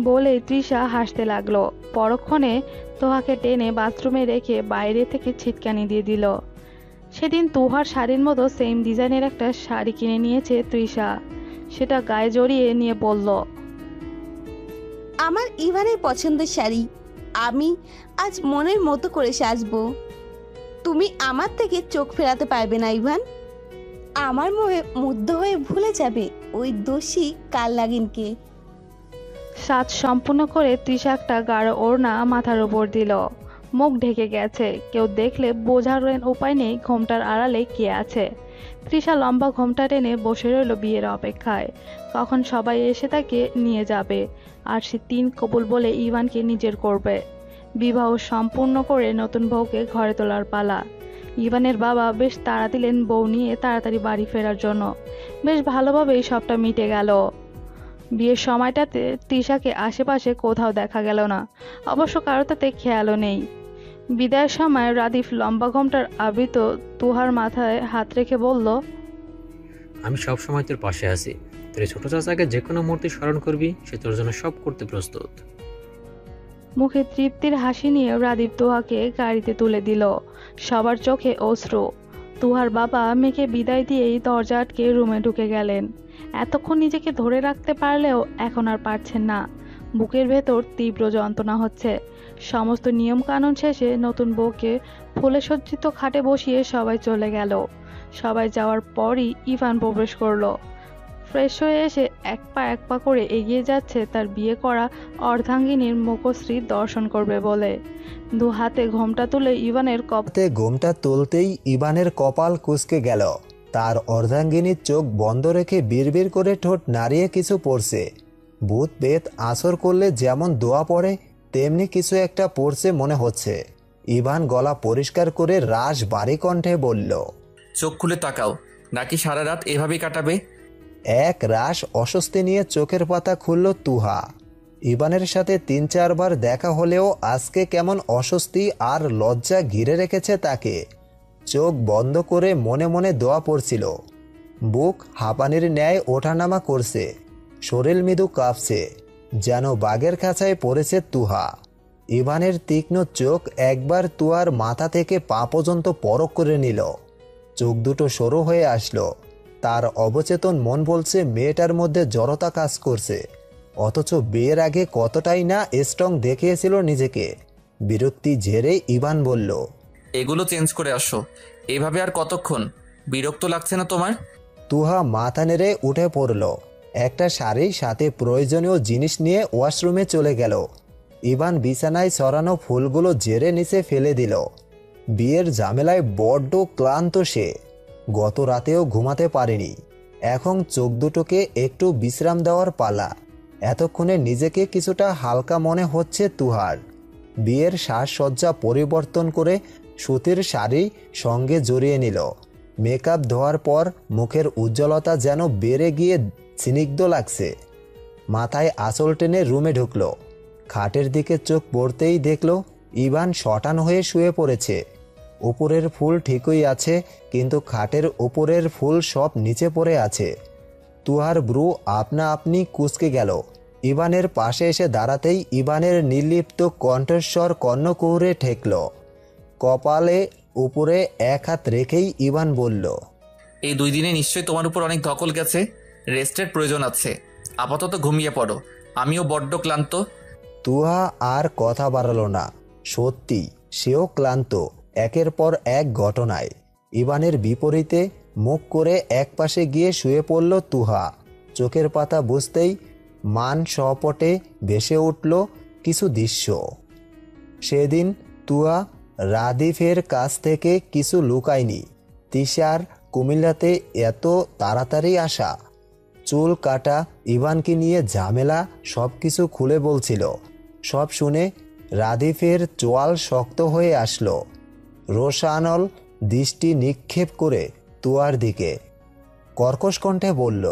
বলে তৃষা হাসতে লাগলো। পরক্ষণে তুহাকে টেনে বাথরুমে রেখে বাইরে থেকে ছিটকানি দিয়ে দিল। সেদিন তুহার শাড়ির মতো সেম ডিজাইনের একটা শাড়ি কিনে নিয়েছে তৃষা। সেটা গায়ে জড়িয়ে নিয়ে বলল, আমার ইভানের পছন্দের শাড়ি, আমি আজ মনের মতো করে সাজবো। তুমি আমার থেকে চোখ ফেরাতে পারবে না ইভান। আমার মোহে মুগ্ধ হয়ে ভুলে যাবে ওই দোষী কাল লাগিনকে। সাজ সম্পূর্ণ করে তৃষা একটা গাঢ় ওড়না মাথার উপর দিল। মুখ ঢেকে গেছে, কেউ দেখলে বোঝার উপায় নেই ঘোমটার আড়ালে কে আছে। তৃষা লম্বা ঘোমটা টেনে বসে রইল বিয়ের অপেক্ষায়, কখন সবাই এসে তাকে নিয়ে যাবে আর সে 3 কবুল বলে ইভানকে নিজের করবে। বিবাহ সম্পূর্ণ করে নতুন বউকে ঘরে তোলার পালা। ইভানের বাবা বেশ তাড়া দিলেন বউ নিয়ে তাড়াতাড়ি বাড়ি ফেরার জন্য। বেশ ভালোভাবেই সবটা মিটে গেল। বিয়ের সময়টাতে তৃষাকে আশেপাশে কোথাও দেখা গেল না, অবশ্য কারো তাতে খেয়ালও নেই। বিদায়ের সময় রাদিফ লম্বা ঘোমটার আবৃত তুহার মাথায় হাত রেখে বলল, আমি সব সময় তোর পাশে আছি। তোর ছোট চাচাকে যে কোনো মুহূর্তে স্মরণ করবি, সে তোর জন্য সব করতে প্রস্তুত। মুখে তৃপ্তির হাসি নিয়ে রাদীপ তুহাকে গাড়িতে তুলে দিল। সবার চোখে অশ্রু। তুহার বাবা মেয়েকে বিদায় দিয়েই দরজা আটকে রুমে ঢুকে গেলেন। এতক্ষণ নিজেকে ধরে রাখতে পারলেও এখন আর পারছেন না। বুকের ভেতর তীব্র যন্ত্রণা হচ্ছে। সমস্ত নিয়ম কানুন শেষে নতুন বউকে ফুলে সজ্জিত খাটে বসিয়ে সবাই চলে গেল। সবাই যাওয়ার পরই ইভান প্রবেশ করলো। ফ্রেশ হয়ে এসে এক পা করে এগিয়ে যাচ্ছে তার বিয়ে করা অর্ধাঙ্গিনীর মুখশ্রী দর্শন করবে বলে। দু হাতে ঘোমটা তুলে ইভানের ঘোমটা তুলতেই ইভানের কপাল কুঁচকে গেল। তার অর্ধাঙ্গিনীর চোখ বন্ধ রেখে বিড়বিড় করে ঠোঁট নাড়িয়ে কিছু পড়ছে। ভূত বেত আসর করলে যেমন দোয়া পড়ে তেমনি কিছু একটা পড়ছে মনে হচ্ছে। ইভান গলা পরিষ্কার করে রাশ বাড়ি কণ্ঠে বলল, চোখ খুলে তাকাও, নাকি সারা রাত এভাবেই কাটাবে? এক রাশ অস্বস্তি নিয়ে চোখের পাতা খুলল তুহা। ইভানের সাথে ৩-৪ বার দেখা হলেও আজকে কেমন অস্বস্তি আর লজ্জা ঘিরে রেখেছে তাকে। চোখ বন্ধ করে মনে মনে দোয়া পড়ছিল। বুক হাঁপানির ন্যায় ওঠানামা করছে, শরীর মৃদু কাঁপছে, যেন বাঘের খাঁচায় পড়েছে তুহা। ইভানের তীক্ষ্ণ চোখ একবার তুয়ার মাথা থেকে পা পর্যন্ত পরখ করে নিল। চোখ দুটো সরু হয়ে আসলো। তার অবচেতন মন বলছে মেয়েটার মধ্যে জড়তা কাজ করছে, অথচ বিয়ের আগে কতটাই না স্ট্রং দেখিয়েছিল নিজেকে। বিরক্তি ঝেড়ে ইভান বলল, এগুলো চেঞ্জ করে আসো। এভাবে আর কতক্ষণ? বিরক্ত লাগছে না তোমার? তুহা মাথা নেড়ে উঠে পড়ল। একটা শাড়ি সাথে প্রয়োজনীয় জিনিস নিয়ে ওয়াশরুমে চলে গেল। ইভান বিছানায় ছড়ানো ফুলগুলো ঝেড়ে নিচে ফেলে দিল। বিয়ের ঝামেলায় বড্ড ক্লান্ত সে। গত রাতেও ঘুমাতে পারেনি। এখন চোখ দুটোকে একটু বিশ্রাম দেওয়ার পালা। এতক্ষণে নিজেকে কিছুটা হালকা মনে হচ্ছে তুহার। বিয়ের সাজসজ্জা পরিবর্তন করে সুতির শাড়ি সঙ্গে জড়িয়ে নিল। মেকআপ ধোয়ার পর মুখের উজ্জ্বলতা যেন বেড়ে গিয়ে স্নিগ্ধ লাগছে। মাথায় আঁচল টেনে রুমে ঢুকল। খাটের দিকে চোখ পড়তেই দেখল ইভান শটান হয়ে শুয়ে পড়েছে। উপরের ফুল ঠিকই আছে, কিন্তু খাটের উপরের ফুল সব নিচে পড়ে আছে। তুহার ব্রু আপনা আপনি কুঁচকে গেল। ইভানের পাশে এসে দাঁড়াতেই ইভানের নির্লিপ্ত কণ্ঠস্বর কর্ণকুহরে ঠেকল। কপালে উপরে এক হাত রেখেই ইভান বলল, এই 2 দিনে নিশ্চয়ই তোমার উপর অনেক ধকল গেছে। রেস্টের প্রয়োজন আছে। আপাতত ঘুমিয়ে পড়ো, আমিও বড্ড ক্লান্ত। তুহা আর কথা বাড়ালো না। সত্যি সেও ক্লান্ত একের পর এক ঘটনায়। ইভানের বিপরীতে মুখ করে একপাশে গিয়ে শুয়ে পড়ল তুহা। চোখের পাতা বুঝতেই মান সপটে ভেসে উঠল কিছু দৃশ্য। সেদিন তুহা রাদিফের কাছ থেকে কিছু লুকায়নি। তিশার কুমিল্লাতে এত তাড়াতাড়ি আসা, চুল কাটা, ইভানকে নিয়ে ঝামেলা, সব কিছু খুলে বলছিল। সব শুনে রাদিফের চোয়াল শক্ত হয়ে আসলো। রোশানল দৃষ্টি নিক্ষেপ করে তুয়ার দিকে কর্কশ কণ্ঠে বলল,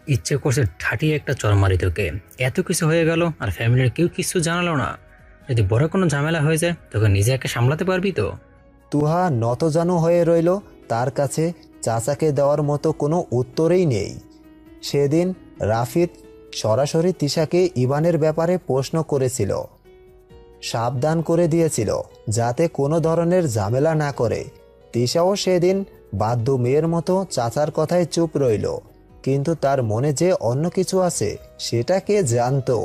ইচ্ছে করছে ঠাটিয়ে একটা চর মারি তোকে। এত কিছু হয়ে গেল আর ফ্যামিলির কেউ কিছু জানালো না। যদি বড় কোনো ঝামেলা হয়ে যায় তোকে নিজে একা সামলাতে পারবি তো? তুহা নতজানু হয়ে রইল। তার কাছে চাচাকে দেওয়ার মতো কোনো উত্তরেই নেই। সেদিন রাফিদ সরাসরি তিশাকে ইভানের ব্যাপারে প্রশ্ন করেছিল, সাবধান করে দিয়েছিল যাতে কোনো ধরনের ঝামেলা না করে। তিশাও সেদিন বাধ্য মেয়ের মতো চাচার কথায় চুপ রইল, কিন্তু তার মনে যে অন্য কিছু আছে সেটা কে জানতো।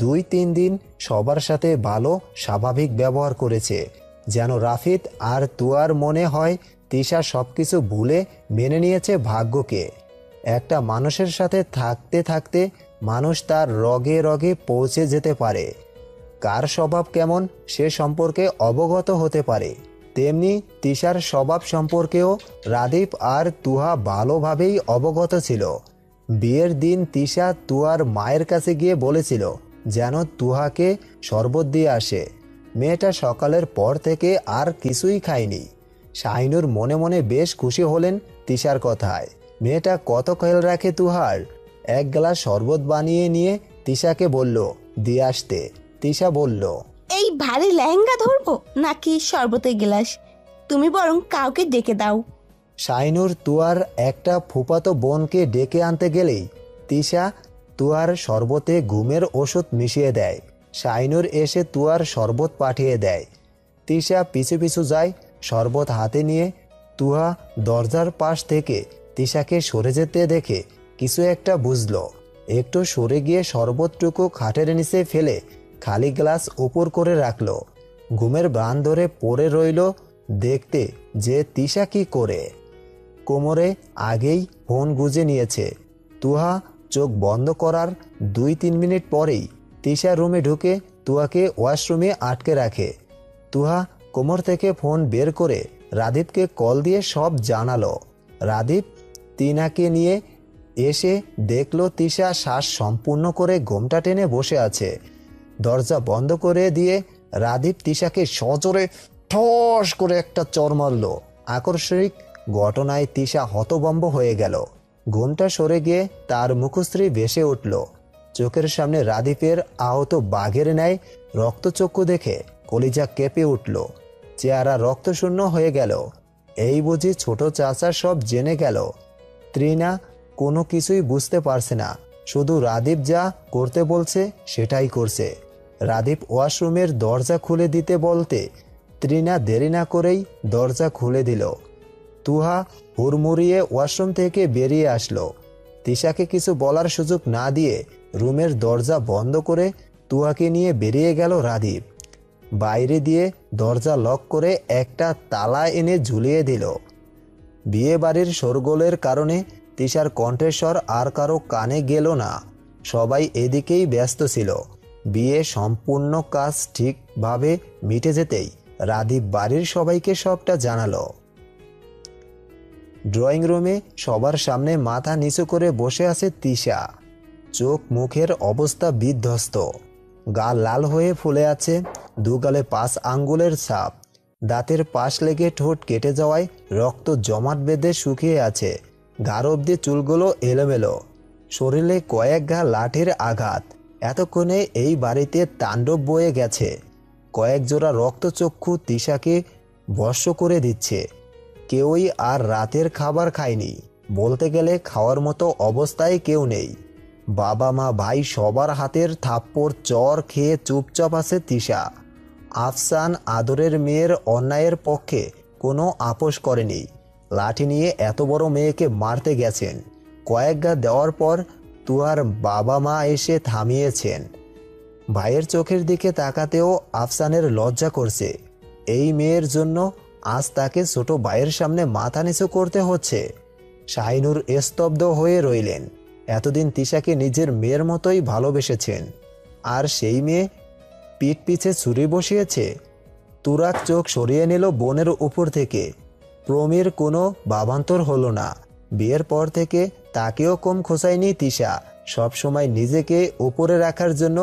2-3 দিন সবার সাথে ভালো স্বাভাবিক ব্যবহার করেছে, যেন রাফিদ আর তুয়ার মনে হয় তিশা সবকিছু ভুলে মেনে নিয়েছে ভাগ্যকে। একটা মানুষের সাথে থাকতে থাকতে মানুষ তার রগে রগে পৌঁছে যেতে পারে। কার স্বভাব কেমন সে সম্পর্কে অবগত হতে পারে। তেমনি তিশার স্বভাব সম্পর্কেও রাদীপ আর তুহা ভালোভাবেই অবগত ছিল। বিয়ের দিন তিশা তুয়ার মায়ের কাছে গিয়ে বলেছিল যেন তুহাকে শরবত দিয়ে আসে। মেয়েটা সকালের পর থেকে আর কিছুই খায়নি। শাহিনুর মনে মনে বেশ খুশি হলেন তিশার কথায়। মেয়েটা কত খেয়াল রাখে তুহার। এক গ্লাস শরবত বানিয়ে নিয়ে তিশাকে বলল দিয়ে আসতে। তিশা বলল, এই ভারী লেহেঙ্গা ধরবো নাকি শরবতের গ্লাস? তুমি বরং কাউকে ডেকে দাও। শাইনুর তুয়ার একটা ফুফাতো বোনকে ডেকে আনতে গেলেই তিশা তুয়ার শরবতে ঘুমের ওষুধ মিশিয়ে দেয়। শাইনুর এসে তুয়ার শরবত পাঠিয়ে দেয়। তিশা পিছু পিছু যায় শরবত হাতে নিয়ে। তুহা দরজার পাশ থেকে তিশাকে সরে যেতে দেখে কিছু একটা বুঝলো। একটু সরে গিয়ে শরবতটুকু খাটের নিচে ফেলে খালি গ্লাস উপর করে রাখলো। ঘুমের বান ধরে পড়ে রইল দেখতে যে তিশা কি করে। কোমরে আগেই ফোন গুজে নিয়েছে। তুহা চোখ বন্ধ করার 2-3 মিনিট পরেই তিশা রুমে ঢুকে তুহাকে ওয়াশরুমে আটকে রাখে। তুহা কোমর থেকে ফোন বের করে রাদীপকে কল দিয়ে সব জানালো। রাদীপ তিনাকে নিয়ে এসে দেখলো তিশা শ্বাস সম্পূর্ণ করে ঘোমটা টেনে বসে আছে। দরজা বন্ধ করে দিয়ে রাদীপ তিশাকে সজোরে ঠস করে একটা চর মারল। আকস্মিক ঘটনায় তিশা হতভম্ব হয়ে গেল। ঘুমটা সরে গিয়ে তার মুখশ্রী ভেসে উঠল। চোখের সামনে রাদীপের আহত বাঘের ন্যায় রক্তচক্ষু দেখে কলিজা কেঁপে উঠল। চেহারা রক্তশূন্য হয়ে গেল। এই বুঝি ছোট চাচা সব জেনে গেল। ত্রিনা কোনো কিছুই বুঝতে পারছে না, শুধু রাদীপ যা করতে বলছে সেটাই করছে। রাদীপ ওয়াশরুমের দরজা খুলে দিতে বলতে ত্রিনা দেরি না করেই দরজা খুলে দিল। তুহা হুড়মুড়িয়ে ওয়াশরুম থেকে বেরিয়ে আসলো। তিশাকে কিছু বলার সুযোগ না দিয়ে রুমের দরজা বন্ধ করে তুহাকে নিয়ে বেরিয়ে গেল রাদীপ। বাইরে দিয়ে দরজা লক করে একটা তালা এনে ঝুলিয়ে দিল। বিয়ে বাড়ির শোরগোলের কারণে তিশার কণ্ঠস্বর আর কারো কানে গেল না। সবাই এদিকেই ব্যস্ত ছিল। বিয়ে সম্পূর্ণ কাজ ঠিকভাবে মিটে যেতেই রাদীপ বাড়ির সবাইকে সবটা জানালো। ড্রয়িং রুমে সবার সামনে মাথা নিচু করে বসে আছে তিশা। চোখ মুখের অবস্থা বিধ্বস্ত। গা লাল হয়ে ফুলে আছে, দুগালে 5 আঙ্গুলের ছাপ। দাঁতের পাশ লেগে ঠোঁট কেটে যাওয়ায় রক্ত জমাট বেঁধে শুকিয়ে আছে। ঘাড় অব্দি চুলগুলো এলোমেলো। শরীরে কয়েক ঘা লাঠির আঘাত। এতক্ষণে এই বাড়িতে তাণ্ডব বয়ে গেছে। কয়েক জোড়া রক্তচক্ষু তিশাকে বর্ষ করে দিচ্ছে। কেউই আর রাতের খাবার খায়নি। বলতে গেলে খাওয়ার মতো অবস্থায় কেউ নেই। বাবা মা ভাই সবার হাতের থাপ্পড় চর খেয়ে চুপচাপ আছে তিশা। আফসান আদরের মেয়ের অন্যায়ের পক্ষে কোনো আপোষ করেনি। লাঠি নিয়ে এত বড় মেয়েকে মারতে গেছেন। কয়েক গা দেওয়ার পর তুহার বাবা মা এসে থামিয়েছেন। ভাইয়ের চোখের দিকে তাকাতেও আফসানের লজ্জা করছে। এই মেয়ের জন্য আজ তাকে ছোট ভাইয়ের সামনে মাথা নিচু করতে হচ্ছে। শাহিনুর স্তব্ধ হয়ে রইলেন। এতদিন তিশাকে নিজের মেয়ের মতোই ভালোবেসেছেন, আর সেই মেয়ে পিঠ পিছে ছুরি বসিয়েছে। তুরাক চোখ সরিয়ে নিল বোনের উপর থেকে। প্রমীর কোনো ভাবান্তর হলো না। বিয়ের পর থেকে তাকেও কম খোঁচায়নি তিশা। সবসময় নিজেকে উপরে রাখার জন্য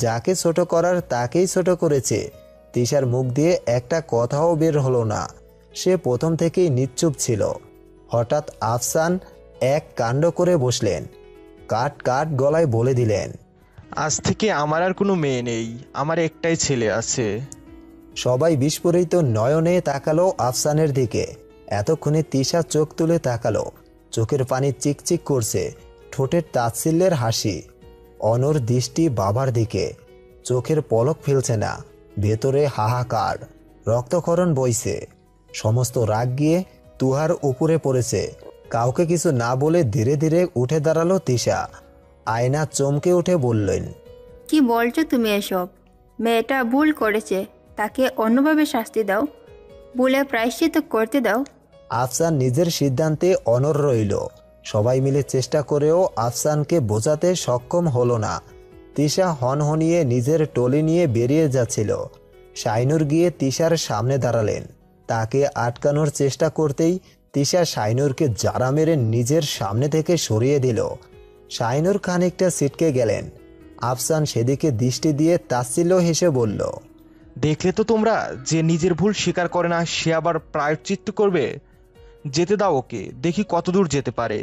যাকে ছোট করার তাকেই ছোট করেছে। তিশার মুখ দিয়ে একটা কথাও বের হলো না। সে প্রথম থেকেই নিশ্চুপ ছিল। হঠাৎ আফসান এক কাণ্ড করে বসলেন। কাট কাট গলায় বলে দিলেন, আজ থেকে আমার আর কোনো মেয়ে নেই, আমার একটাই ছেলে আছে। সবাই বিস্ফোরিত নয়নে তাকালো আফসানের দিকে। এতক্ষণে তিশা চোখ তুলে তাকালো। চোখের পানি চিকচিক করছে, ঠোঁটের তাচ্ছিল্যের হাসি। অনর দৃষ্টি বাবার দিকে, চোখের পলক ফেলছে না। ভেতরে হাহাকার, রক্তক্ষরণ বইছে। সমস্ত রাগ গিয়ে তুহার উপরে পড়েছে। কাউকে কিছু না বলে ধীরে ধীরে উঠে দাঁড়ালো তিশা। আয়না চমকে উঠে বললেন, কি বলছো তুমি এসব? মেয়েটা ভুল করেছে, তাকে অন্যভাবে শাস্তি দাও, ভুলে প্রায়শ্চিত্ত করতে দাও। আফসান নিজের সিদ্ধান্তে অনড় রইল। সবাই মিলে চেষ্টা করেও আফসানকে বোঝাতে সক্ষম হলো না। তিশা হনহনিয়ে নিজের টলি নিয়ে বেরিয়ে যাচ্ছিল। শাইনুর গিয়ে তিশার সামনে দাঁড়ালেন। তাকে আটকানোর চেষ্টা করতেই তিশা শাইনুরকে জারা মেরে নিজের সামনে থেকে সরিয়ে দিল। শাইনুর খানিকটা ছিটকে গেলেন। আফসান সেদিকে দৃষ্টি দিয়ে তাচ্ছিল্য হেসে বলল, দেখলে তো তোমরা, যে নিজের ভুল স্বীকার করে না সে আবার প্রায়শ্চিত্ত করবে। যেতে দাও ওকে, দেখি কতদূর যেতে পারে।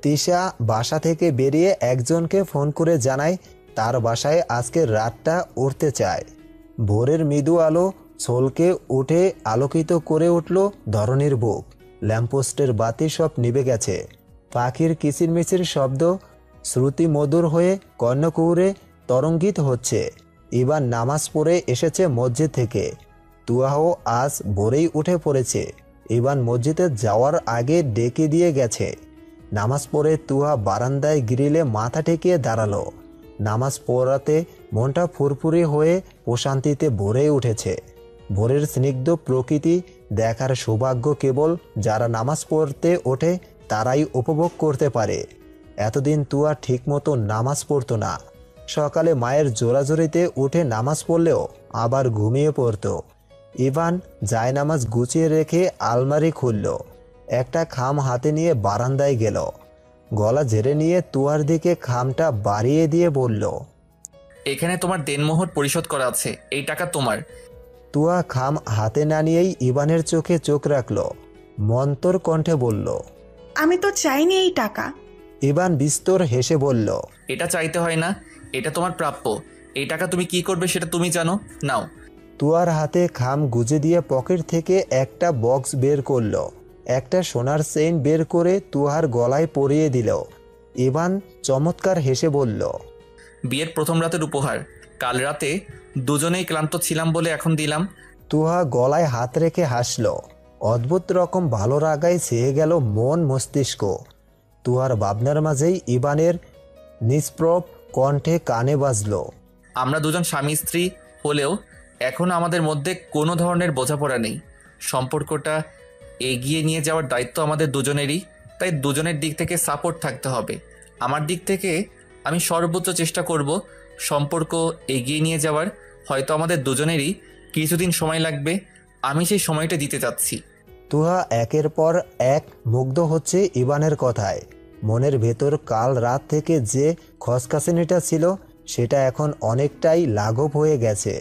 তিশা বাসা থেকে বেরিয়ে একজনকে ফোন করে জানায় তার বাসায় আজকের রাতটা উঠতে চায়। ভোরের মৃদু আলো ছলকে উঠে আলোকিত করে উঠল ধরনীর বুক। ল্যাম্পপোস্টের বাতি সব নিভে গেছে। পাখির কিচিরমিচির শব্দ শ্রুতি মধুর হয়ে কর্ণকুহুরে তরঙ্গিত হচ্ছে। ইভান নামাজ পড়ে এসেছে মসজিদ থেকে। তুহাও আজ ভোরেই উঠে পড়েছে। ইভান মসজিদে যাওয়ার আগে ডেকে দিয়ে গেছে। নামাজ পড়ে তুহা বারান্দায় গ্রিলে মাথা ঠেকিয়ে দাঁড়ালো। নামাজ পড়াতে মনটা ফুরফুরে হয়ে প্রশান্তিতে ভরে উঠেছে। ভোরের স্নিগ্ধ প্রকৃতি দেখার সৌভাগ্য কেবল যারা নামাজ পড়তে ওঠে তারাই উপভোগ করতে পারে। এতদিন তুয়া ঠিকমতো নামাজ পড়তো না। সকালে মায়ের জোরাজোরিতে উঠে নামাজ পড়লেও আবার ঘুমিয়ে পড়তো। ইভান জায়নামাজ গুছিয়ে রেখে আলমারি খুলল। একটা খাম হাতে নিয়ে বারান্দায় গেল। গলা ঝেড়ে নিয়ে তুয়ার দিকে খামটা বাড়িয়ে দিয়ে বলল, এখানে তোমার দেনমোহর পরিশোধ করা আছে, এই টাকা তোমার। তুয়া খাম হাতে না নিয়েই ইভানের চোখে চোখ রাখল। মন্তর কণ্ঠে বলল, আমি তো চাইনি এই টাকা। ইভান বিস্তর হেসে বলল, এটা চাইতে হয় না, এটা তোমার প্রাপ্য। এই টাকা তুমি কি করবে সেটা তুমি জানো, নাও। তুয়ার হাতে খাম গুজে দিয়ে পকেট থেকে একটা বক্স বের করল। একটা সোনার চেইন বের করে তুহার গলায় পরিয়ে দিল। ইভান চমৎকার হেসে বলল, বিয়ের প্রথম রাতের উপহার। কাল রাতে দুজনেই ক্লান্ত ছিলাম বলে এখন দিলাম। তুহা গলায় হাত রেখে হাসল। অদ্ভুত রকম ভালো রাগায় ছেয়ে গেল মন মস্তিষ্ক। তুহার ভাবনার মাঝেই ইভানের নিষ্প্রভ কণ্ঠে কানে বাজল, আমরা দুজন স্বামী স্ত্রী হলেও এখন আমাদের মধ্যে কোনো ধরনের বোঝাপড়া নেই। সম্পর্কটা এগিয়ে নিয়ে যাওয়ার দায়িত্ব আমাদের দুজনেরই। তাই দুজনের দিক থেকে সাপোর্ট থাকতে হবে। আমার দিক থেকে আমি সর্বোচ্চ চেষ্টা করব সম্পর্ক এগিয়ে নিয়ে যাওয়ার। হয়তো আমাদের দুজনেরই কিছুদিন সময় লাগবে। আমি সেই সময়টা দিতে চাচ্ছি। তুহা একের পর এক মুগ্ধ হচ্ছে ইভানের কথায়। মনের ভেতর কাল রাত থেকে যে খসখাসিনিটা ছিল সেটা এখন অনেকটাই লাঘব হয়ে গেছে।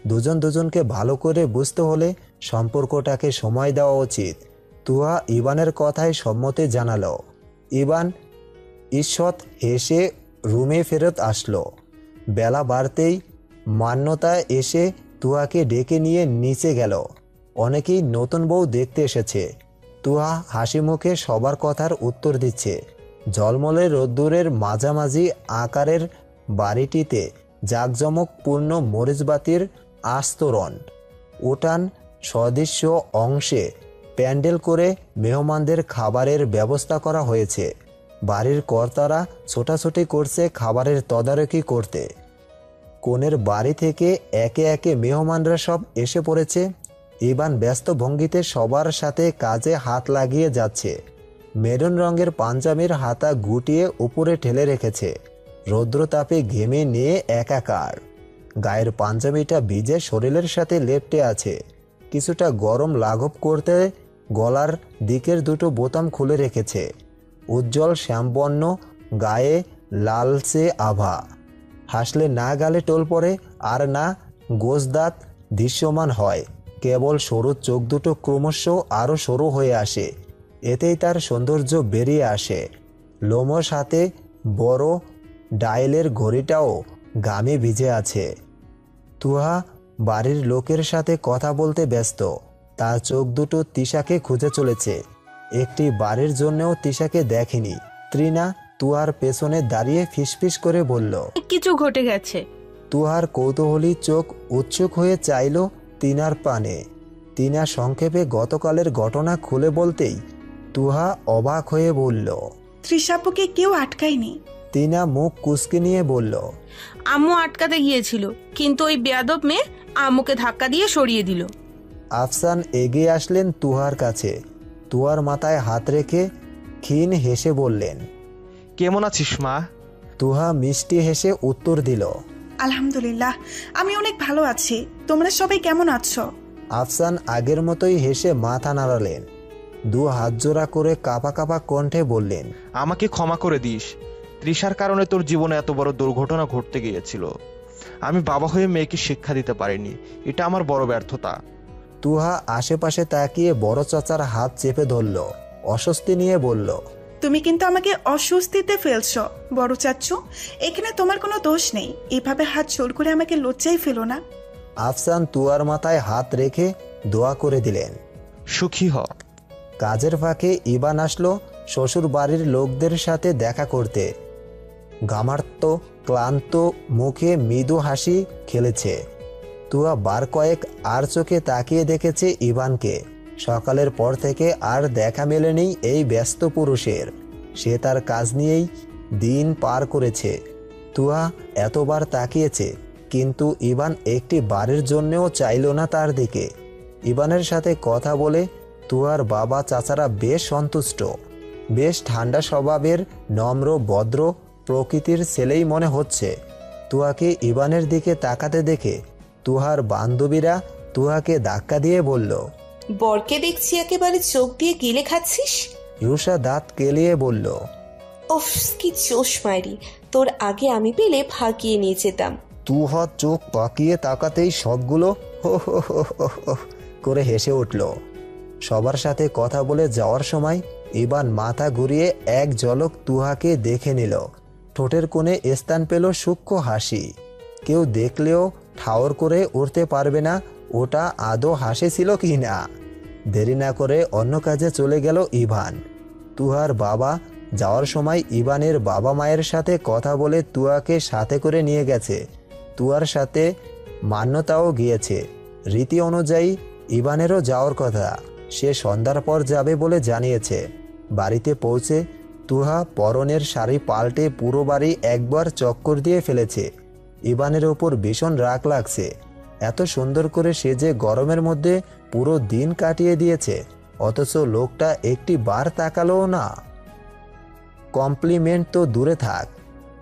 দুজন দুজনকে ভালো করে বুঝতে হলে সম্পর্কটাকে সময় দেওয়া উচিত। তুহা ইভানের কথায় সম্মতি জানালো। ইভান ঈষৎ হেসে রুমে ফেরত আসলো। বেলা বাড়তেই মান্যতা এসে তুহাকে ডেকে নিয়ে নিচে গেল। অনেকেই নতুন বউ দেখতে এসেছে। তুহা হাসি মুখে সবার কথার উত্তর দিচ্ছে। ঝলমলে রোদ্দুরের মাঝামাঝি আকারের বাড়িটিতে জাঁকজমকপূর্ণ মরিচবাতির আস্তরণ। উঠান সদৃশ্য অংশে প্যান্ডেল করে মেহমানদের খাবারের ব্যবস্থা করা হয়েছে। বাড়ির কর্তারা ছোটাছুটি করছে খাবারের তদারকি করতে। কোণের বাড়ি থেকে একে একে মেহমানরা সব এসে পড়েছে। ইভান ব্যস্ত ভঙ্গিতে সবার সাথে কাজে হাত লাগিয়ে যাচ্ছে। মেরুন রঙের পাঞ্জাবির হাতা গুটিয়ে উপরে ঠেলে রেখেছে। রৌদ্রতাপে ঘেমে নিয়ে একাকার। গায়ের পাঞ্জাবিটা ভিজে শরীরের সাথে লেপ্টে আছে। কিছুটা গরম লাঘব করতে গলার দিকের দুটো বোতাম খুলে রেখেছে। উজ্জ্বল শ্যামবর্ণ গায়ে লালচে আভা। হাসলে না গালে টোল পড়ে আর না গোছদাঁত দৃশ্যমান হয়। কেবল সরু চোখ দুটো ক্রমশ আরও সরু হয়ে আসে। এতেই তার সৌন্দর্য বেরিয়ে আসে। লোমশ হাতে বড় ডায়ালের ঘড়িটাও ঘামে ভিজে আছে। তুহা বাড়ির লোকের সাথে কথা বলতে ব্যস্ত। তার চোখ দুটো তিশাকে খুঁজে চলেছে। একটি বাড়ির জন্যও তিশাকে দেখেনি। ত্রিনা তুহার পেছনে দাঁড়িয়ে ফিসফিস করে বলল, কিছু ঘটে গেছে। তুহার কৌতূহলী চোখ উৎসুক হয়ে চাইল তিনার পানে। তিনা সংক্ষেপে গতকালের ঘটনা খুলে বলতেই তুহা অবাক হয়ে বলল, তৃষাপুকে কেউ আটকায়নি। তিনা মুখ কুঁচকে নিয়ে বলল, আম্মু আটকাতে গিয়েছিল, কিন্তু ওই বেয়াদব মেয়ে আম্মুকে ধাক্কা দিয়ে সরিয়ে দিল। আফসান এগিয়ে আসলেন তুহার কাছে। তুহার মাথায় হাত রেখে ক্ষীণ হেসে বললেন, কেমন আছিস মা? তুহা মিষ্টি হেসে উত্তর দিল, আলহামদুলিল্লাহ, আমি অনেক ভালো আছি। তোমরা সবাই কেমন আছো? আফসান আগের মতোই হেসে মাথা নাড়ালেন। দু হাত জোড়া করে কাঁপা কাঁপা কণ্ঠে বললেন, আমাকে ক্ষমা করে দিস। তৃষার কারণে তোর জীবনে এত বড় দুর্ঘটনা ঘটতে গিয়েছিল। আমি বাবা হয়ে মেয়েকে শিক্ষা দিতে পারিনি, এটা আমার বড় ব্যর্থতা। তুহা আশেপাশে তাকিয়ে বড় চাচার হাত চেপে ধরল। অস্বস্তি নিয়ে বলল, তুমি কিন্তু আমাকে অস্বস্তিতে ফেলছো বড় চাচ্চু। এখানে তোমার কোনো দোষ নেই। এভাবে হাত জোর করে আমাকে লজ্জায় ফেলো না। আফসান তুয়ার মাথায় হাত রেখে দোয়া করে দিলেন, সুখী হ। কাজের ফাঁকে ইবান আসলো শ্বশুর বাড়ির লোকদের সাথে দেখা করতে। গামার্ত ক্লান্ত মুখে মৃদু হাসি খেলেছে। তুয়া বার কয়েক আর চোখে তাকিয়ে দেখেছে ইবানকে। সকালের পর থেকে আর দেখা মেলেনি এই ব্যস্ত পুরুষের। সে তার কাজ নিয়েই দিন পার করেছে। তুয়া এতবার তাকিয়েছে, কিন্তু ইবান একটি বারের জন্যও চাইল না তার দিকে। ইবানের সাথে কথা বলে তুয়ার বাবা চাচারা বেশ সন্তুষ্ট। বেশ ঠান্ডা স্বভাবের, নম্র ভদ্র প্রকৃতির ছেলেই মনে হচ্ছে। তুয়াকে ইবানের দিকে তাকাতে দেখে তুহার বান্ধবীরা তুহাকে ধাক্কা দিয়ে বলল, বরকে দেখছি একেবারে চোখ দিয়ে গিলে খাচ্ছিস। রুষা দাঁত কেলিয়ে বলল, উফ, কি চোষ মারি, তোর আগে আমি পেলে ভাগিয়ে নিয়ে যেতাম। তুহা চোখ পাকিয়ে তাকাতেই সবগুলো হো হো হো হো হো করে হেসে উঠল। সবার সাথে কথা বলে যাওয়ার সময় ইবান মাথা ঘুরিয়ে এক ঝলক তুহাকে দেখে নিল। ঠোঁটের কোণে স্থান পেল সূক্ষ্ম হাসি। কেউ দেখলেও ঠাওর করে উঠতে পারবে না ওটা আদৌ হাসি ছিল কি না। দেরি না করে অন্য কাজে চলে গেল ইভান। তুহার বাবা যাওয়ার সময় ইবানের বাবা মায়ের সাথে কথা বলে তুয়াকে সাথে করে নিয়ে গেছে। তুয়ার সাথে মান্যতাও গিয়েছে। রীতি অনুযায়ী ইবানেরও যাওয়ার কথা। সে সন্ধ্যার পর যাবে বলে জানিয়েছে। বাড়িতে পৌঁছে তুহা পরনের শাড়ি পাল্টে পুরো বাড়ি একবার চক্কর দিয়ে ফেলেছে। ইবানের ওপর ভীষণ রাগ লাগছে। এত সুন্দর করে সে যে গরমের মধ্যে পুরো দিন কাটিয়ে দিয়েছে, অথচ লোকটা একটি বার তাকালোও না। কমপ্লিমেন্ট তো দূরে থাক,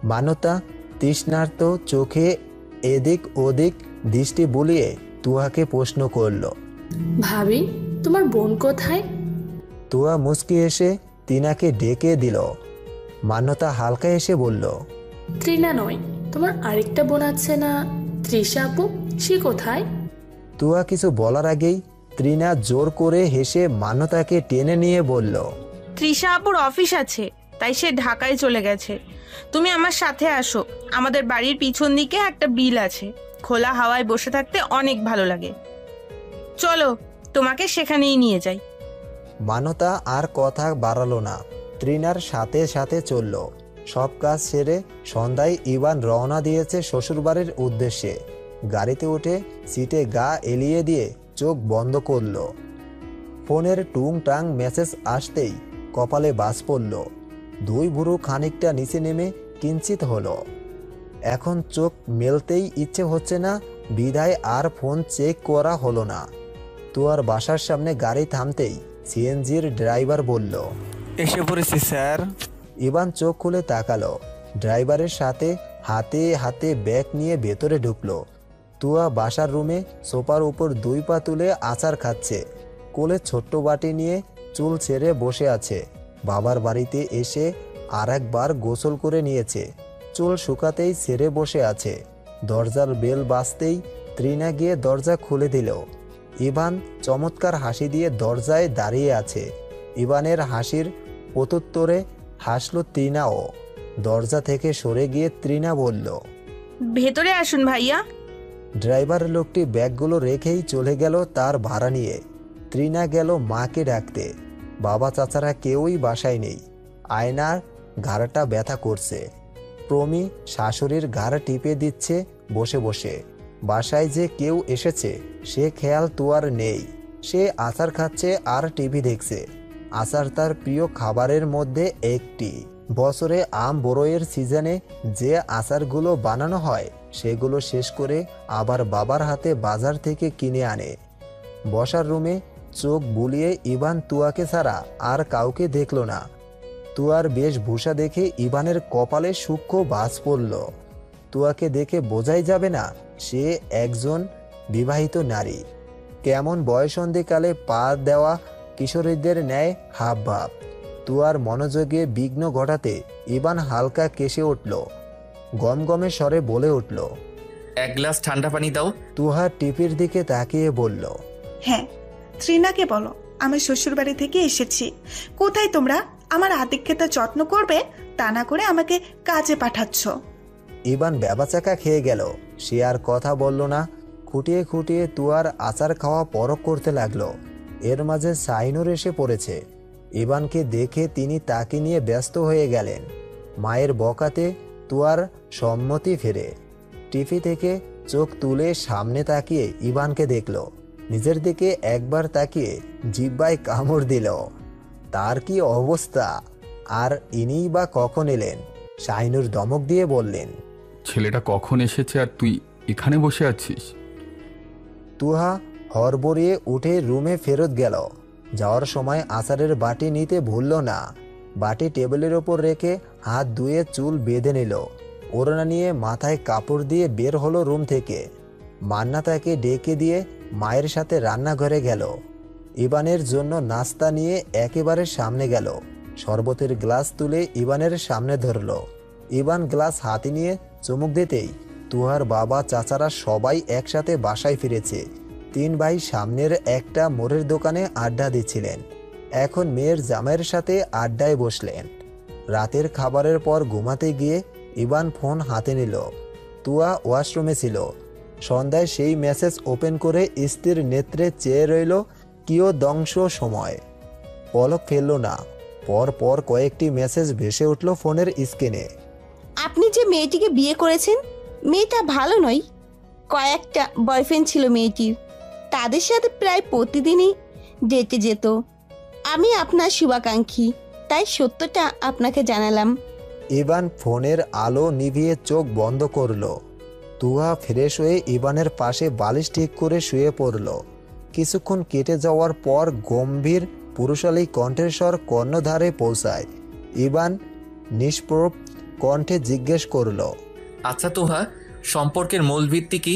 মান্যতা তৃষ্ণার্ত চোখে এদিক ওদিক দৃষ্টি বুলিয়ে তুহাকে প্রশ্ন করল, ভাবি তোমার বোন কোথায়? তুয়া মুচকি এসে তিনাকে ডেকে দিল। মান্যতা হালকা এসে বলল, ত্রিনা নয়, তোমার আরেকটা বোন আছে না, তৃষা আপু, সে কোথায়? তুয়া কিছু বলার আগেই ত্রিনা জোর করে হেসে মান্যতাকে টেনে নিয়ে বলল, তৃষা আপুর অফিস আছে, তাই সে ঢাকায় চলে গেছে। তুমি আমার সাথে আসো, আমাদের বাড়ির পিছন দিকে একটা বিল আছে, খোলা হাওয়ায় বসে থাকতে অনেক ভালো লাগে। চলো, তোমাকে সেখানেই নিয়ে যাই। মান্যতা আর কথা বাড়ালো না, ত্রিনার সাথে সাথে চলল। সব কাজ সেরে সন্ধ্যায় ইবান রওনা দিয়েছে শ্বশুরবাড়ির উদ্দেশ্যে। গাড়িতে উঠে সিটে গা এলিয়ে দিয়ে চোখ বন্ধ করল। ফোনের টুংটাং মেসেজ আসতেই কপালে বাজ পড়ল। দুই ভুরু খানিকটা নিচে নেমে কিঞ্চিত হলো। এখন চোখ মেলতেই ইচ্ছে হচ্ছে না, বিধায় আর ফোন চেক করা হলো না। তুয়ার বাসার সামনে গাড়ি থামতেই সিএনজির ড্রাইভার বলল, এসে পড়েছি স্যার। ইবান চোখ খুলে তাকালো। ড্রাইভারের সাথে হাতে হাতে ব্যাগ নিয়ে ভেতরে ঢুকলো। তুয়া বাসার রুমে সোফার উপর দুই পা তুলে আচার খাচ্ছে। কোলে ছোট্ট বাটি নিয়ে চুল ছেড়ে বসে আছে। বাবার বাড়িতে এসে আর একবার গোসল করে নিয়েছে। চুল শুকাতেই ছেড়ে বসে আছে। দরজার বেল বাজতেই ত্রিনা গিয়ে দরজা খুলে দিল। ইবান চমৎকার হাসি দিয়ে দরজায় দাঁড়িয়ে আছে। ইবানের হাসির প্রত্যুত্তরে হাসল ত্রিনাও। দরজা থেকে সরে গিয়ে ত্রিনা বলল, ভেতরে আসুন ভাইয়া। ড্রাইভার লোকটি ব্যাগগুলো রেখেই চলে গেল তার ভাড়া নিয়ে। ত্রিনা গেল মাকে ডাকতে। বাবা চাচারা কেউই বাসায় নেই। আয়নার ঘাড়টা ব্যথা করছে। প্রমি শাশুড়ির ঘাড় টিপে দিচ্ছে বসে বসে। বাসায় যে কেউ এসেছে সে খেয়াল তুয়ার নেই। সে আচার খাচ্ছে আর টিভি দেখছে। আচার তার প্রিয় খাবারের মধ্যে একটি। বছরে আম বড়ইয়ের সিজনে যে আচারগুলো বানানো হয় সেগুলো শেষ করে আবার বাবার হাতে বাজার থেকে কিনে আনে। বসার রুমে চোখ বুলিয়ে ইবান তুয়াকে ছাড়া আর কাউকে দেখল না। তুয়ার বেশভূষা দেখে ইবানের কপালে সূক্ষ্ম বাজ পড়ল। তুয়াকে দেখে বোঝাই যাবে না সে একজন বিবাহিত নারী। কেমন বয়সন্ধিকালে পা দেওয়া কিশোরীদের ন্যায় হাবভাব। তুয়ার মনোযোগে বিঘ্ন ঘটাতে ইবান হালকা কেসে উঠল। গমগমে স্বরে বলে উঠল, এক গ্লাস ঠান্ডা পানি দাও। তুহা টিপির দিকে তাকিয়ে বলল, হ্যাঁ, ত্রিনাকে বলো আমি শ্বশুর বাড়ি থেকে এসেছি। কোথায় তোমরা? আমার আতিথ্যতা যত্ন করবে, তা না করে আমাকে কাজে পাঠাচ্ছ। ইবান ব্যাবাচাকা খেয়ে গেল। সে আর কথা বলল না। খুঁটিয়ে খুঁটিয়ে তুয়ার আচার খাওয়া পরখ করতে লাগলো। এর মাঝে শাহিনুর এসে পড়েছে। ইভানকে দেখে তিনি তাকে নিয়ে ব্যস্ত হয়ে গেলেন। মায়ের বকাতে তুয়ার সম্মতি ফেরে। টিভি থেকে চোখ তুলে সামনে তাকিয়ে ইভানকে দেখল। নিজের দিকে একবার তাকিয়ে জিহ্বায় কামড় দিল। তার কি অবস্থা! আর ইনিই বা কখন এলেন? শাহিনুর ধমক দিয়ে বললেন, ছেলেটা কখন এসেছে আর তুই এখানে বসে আছিস? তুহা হড়বড়িয়ে উঠে রুমে ফেরত গেল। যাওয়ার সময় আচারের বাটি নিতে ভুলল না। বাটি টেবিলের ওপর রেখে হাত ধুয়ে চুল বেঁধে নিল। ওড়না নিয়ে মাথায় কাপড় দিয়ে বের হলো রুম থেকে। মান্না তাকে ডেকে দিয়ে মায়ের সাথে রান্নাঘরে গেল। ইভানের জন্য নাস্তা নিয়ে একেবারে সামনে গেল। শরবতের গ্লাস তুলে ইভানের সামনে ধরল। ইভান গ্লাস হাতে নিয়ে চুমুক দিতেই তুহার বাবা চাচারা সবাই একসাথে বাসায় ফিরেছে। 3 ভাই সামনের একটা মোড়ের দোকানে আড্ডা দিচ্ছিলেন। এখন মেয়ের জামাইয়ের সাথে আড্ডায় বসলেন। রাতের খাবারের পর ঘুমাতে গিয়ে ইভান ফোন হাতে নিল। তুয়া ওয়াশরুমে ছিল। সন্ধ্যায় সেই মেসেজ ওপেন করে স্ত্রীর নেত্রে চেয়ে রইল কিয়দংশ সময়। পলক ফেলল না। পর পর কয়েকটি মেসেজ ভেসে উঠল ফোনের স্ক্রিনে। আপনি যে মেয়েটিকে বিয়ে করেছেন, মেয়েটা ভালো নয়। কয়েকটা বয়ফ্রেন্ড ছিল মেয়েটির, তাদের সাথে প্রায় প্রতিদিনই ডেটে যেত। আমি আপনার শুভাকাঙ্ক্ষী, তাই সত্যটা আপনাকে জানালাম। ইভান ফোনের আলো নিভিয়ে চোখ বন্ধ করল। তুহা ফ্রেশ হয়ে ইভানের পাশে বালিশ ঠিক করে শুয়ে পড়ল। কিছুক্ষণ কেটে যাওয়ার পর গম্ভীর পুরুষালী কণ্ঠের স্বর কর্ণধারে পৌঁছায়। ইভান নিষ্প্রভ কণ্ঠে জিজ্ঞেস করল, আচ্ছা তুহা, সম্পর্কের মূল ভিত্তি কি?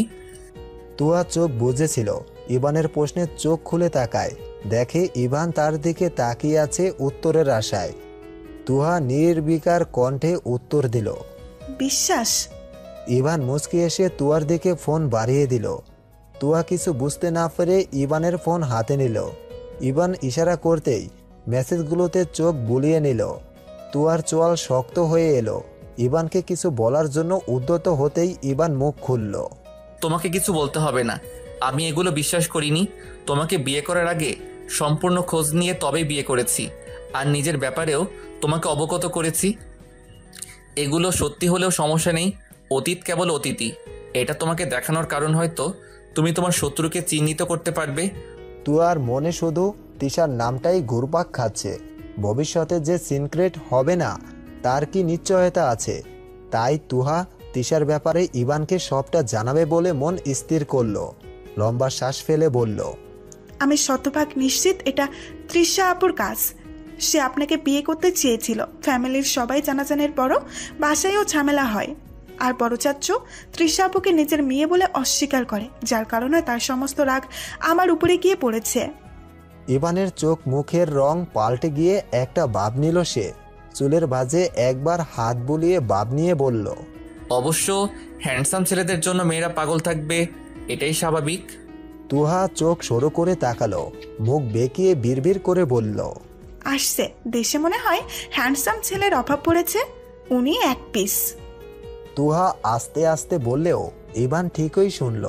তুহা চোখ বুঝেছিল। ইভানের প্রশ্নে চোখ খুলে তাকায়। দেখে ইভান তার দিকে তাকিয়ে আছে উত্তরের আশায়। তুহা নির্বিকার কণ্ঠে উত্তর দিল, বিশ্বাস। ইভান মুচকি এসে তুয়ার দিকে ফোন বাড়িয়ে দিল। তুয়া কিছু বুঝতে না পেরে ইভানের ফোন হাতে নিল। ইভান ইশারা করতেই মেসেজগুলোতে চোখ বুলিয়ে নিল। তুয়ার চোয়াল শক্ত হয়ে এলো। ইভানকে কিছু বলার জন্য উদ্যত হতেই ইভান মুখ খুলল। তোমাকে কিছু বলতে হবে না, আমি এগুলো বিশ্বাস করিনি। তোমাকে বিয়ে করার আগে সম্পূর্ণ খোঁজ নিয়ে তবেই বিয়ে করেছি, আর নিজের ব্যাপারেও তোমাকে অবগত করেছি। এগুলো সত্যি হলেও সমস্যা নেই, অতীত কেবল অতীতই। এটা তোমাকে দেখানোর কারণ হয়তো তুমি তোমার শত্রুকে চিহ্নিত করতে পারবে। তুয়ার মনে শুধু তিশার নামটাই ঘুরপাক খাচ্ছে। ভবিষ্যতে যে সিনক্রেট হবে না তার কি নিশ্চয়তা আছে? তাই তুহা তিশার ব্যাপারে ইভানকে সবটা জানাবে বলে মন স্থির করলো। লম্বা শ্বাস ফেলে বলল, আমি শতভাগ নিশ্চিত এটা তৃষা আপুর কাজ। সে আপনাকে বিয়ে করতে চেয়েছিল। ফ্যামিলির সবাই জানাজানের পরও বাসায়ও ঝামেলা হয়। আর বড় চাচ্চু তৃষা আপুকে নিজের মেয়ে বলে অস্বীকার করে, যার কারণে তার সমস্ত রাগ আমার উপরে গিয়ে পড়েছে। ইভানের চোখ মুখের রং পাল্টে গিয়ে একটা ভাব নিল সে। চুলের ভাঁজে একবার হাত বুলিয়ে ভাব নিয়ে বলল, অবশ্য হ্যান্ডসাম ছেলেদের জন্য মেয়েরা পাগল থাকবে, এটাই স্বাভাবিক। তুহা চোখ সরু করে তাকালো, মুখ বেঁকিয়ে বিড়বিড় করে বলল, আসছে দেশে মনে হয় হ্যান্ডসাম ছেলের অভাব পড়েছে, উনি এক পিস। তুহা আস্তে আস্তে বললেও ইভান ঠিকই শুনল।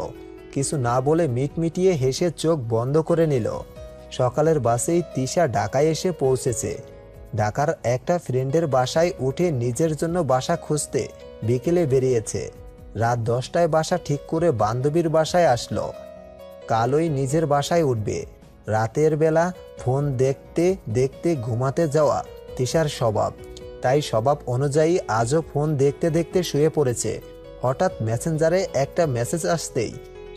কিছু না বলে মিটমিটিয়ে হেসে চোখ বন্ধ করে নিল। সকালের বাসেই তিশা ঢাকায় এসে পৌঁছেছে। ঢাকার একটা ফ্রেন্ডের বাসায় উঠে নিজের জন্য বাসা খুঁজতে বিকেলে বেরিয়েছে। রাত 10টায় বাসা ঠিক করে বান্ধবীর বাসায় আসলো। কালই নিজের বাসায় উঠবে। রাতের বেলা ফোন দেখতে দেখতে ঘুমাতে যাওয়া তিশার স্বভাব, তাই স্বভাব অনুযায়ী আজও ফোন দেখতে দেখতে শুয়ে পড়েছে। হঠাৎ মেসেঞ্জারে একটা মেসেজ আসতেই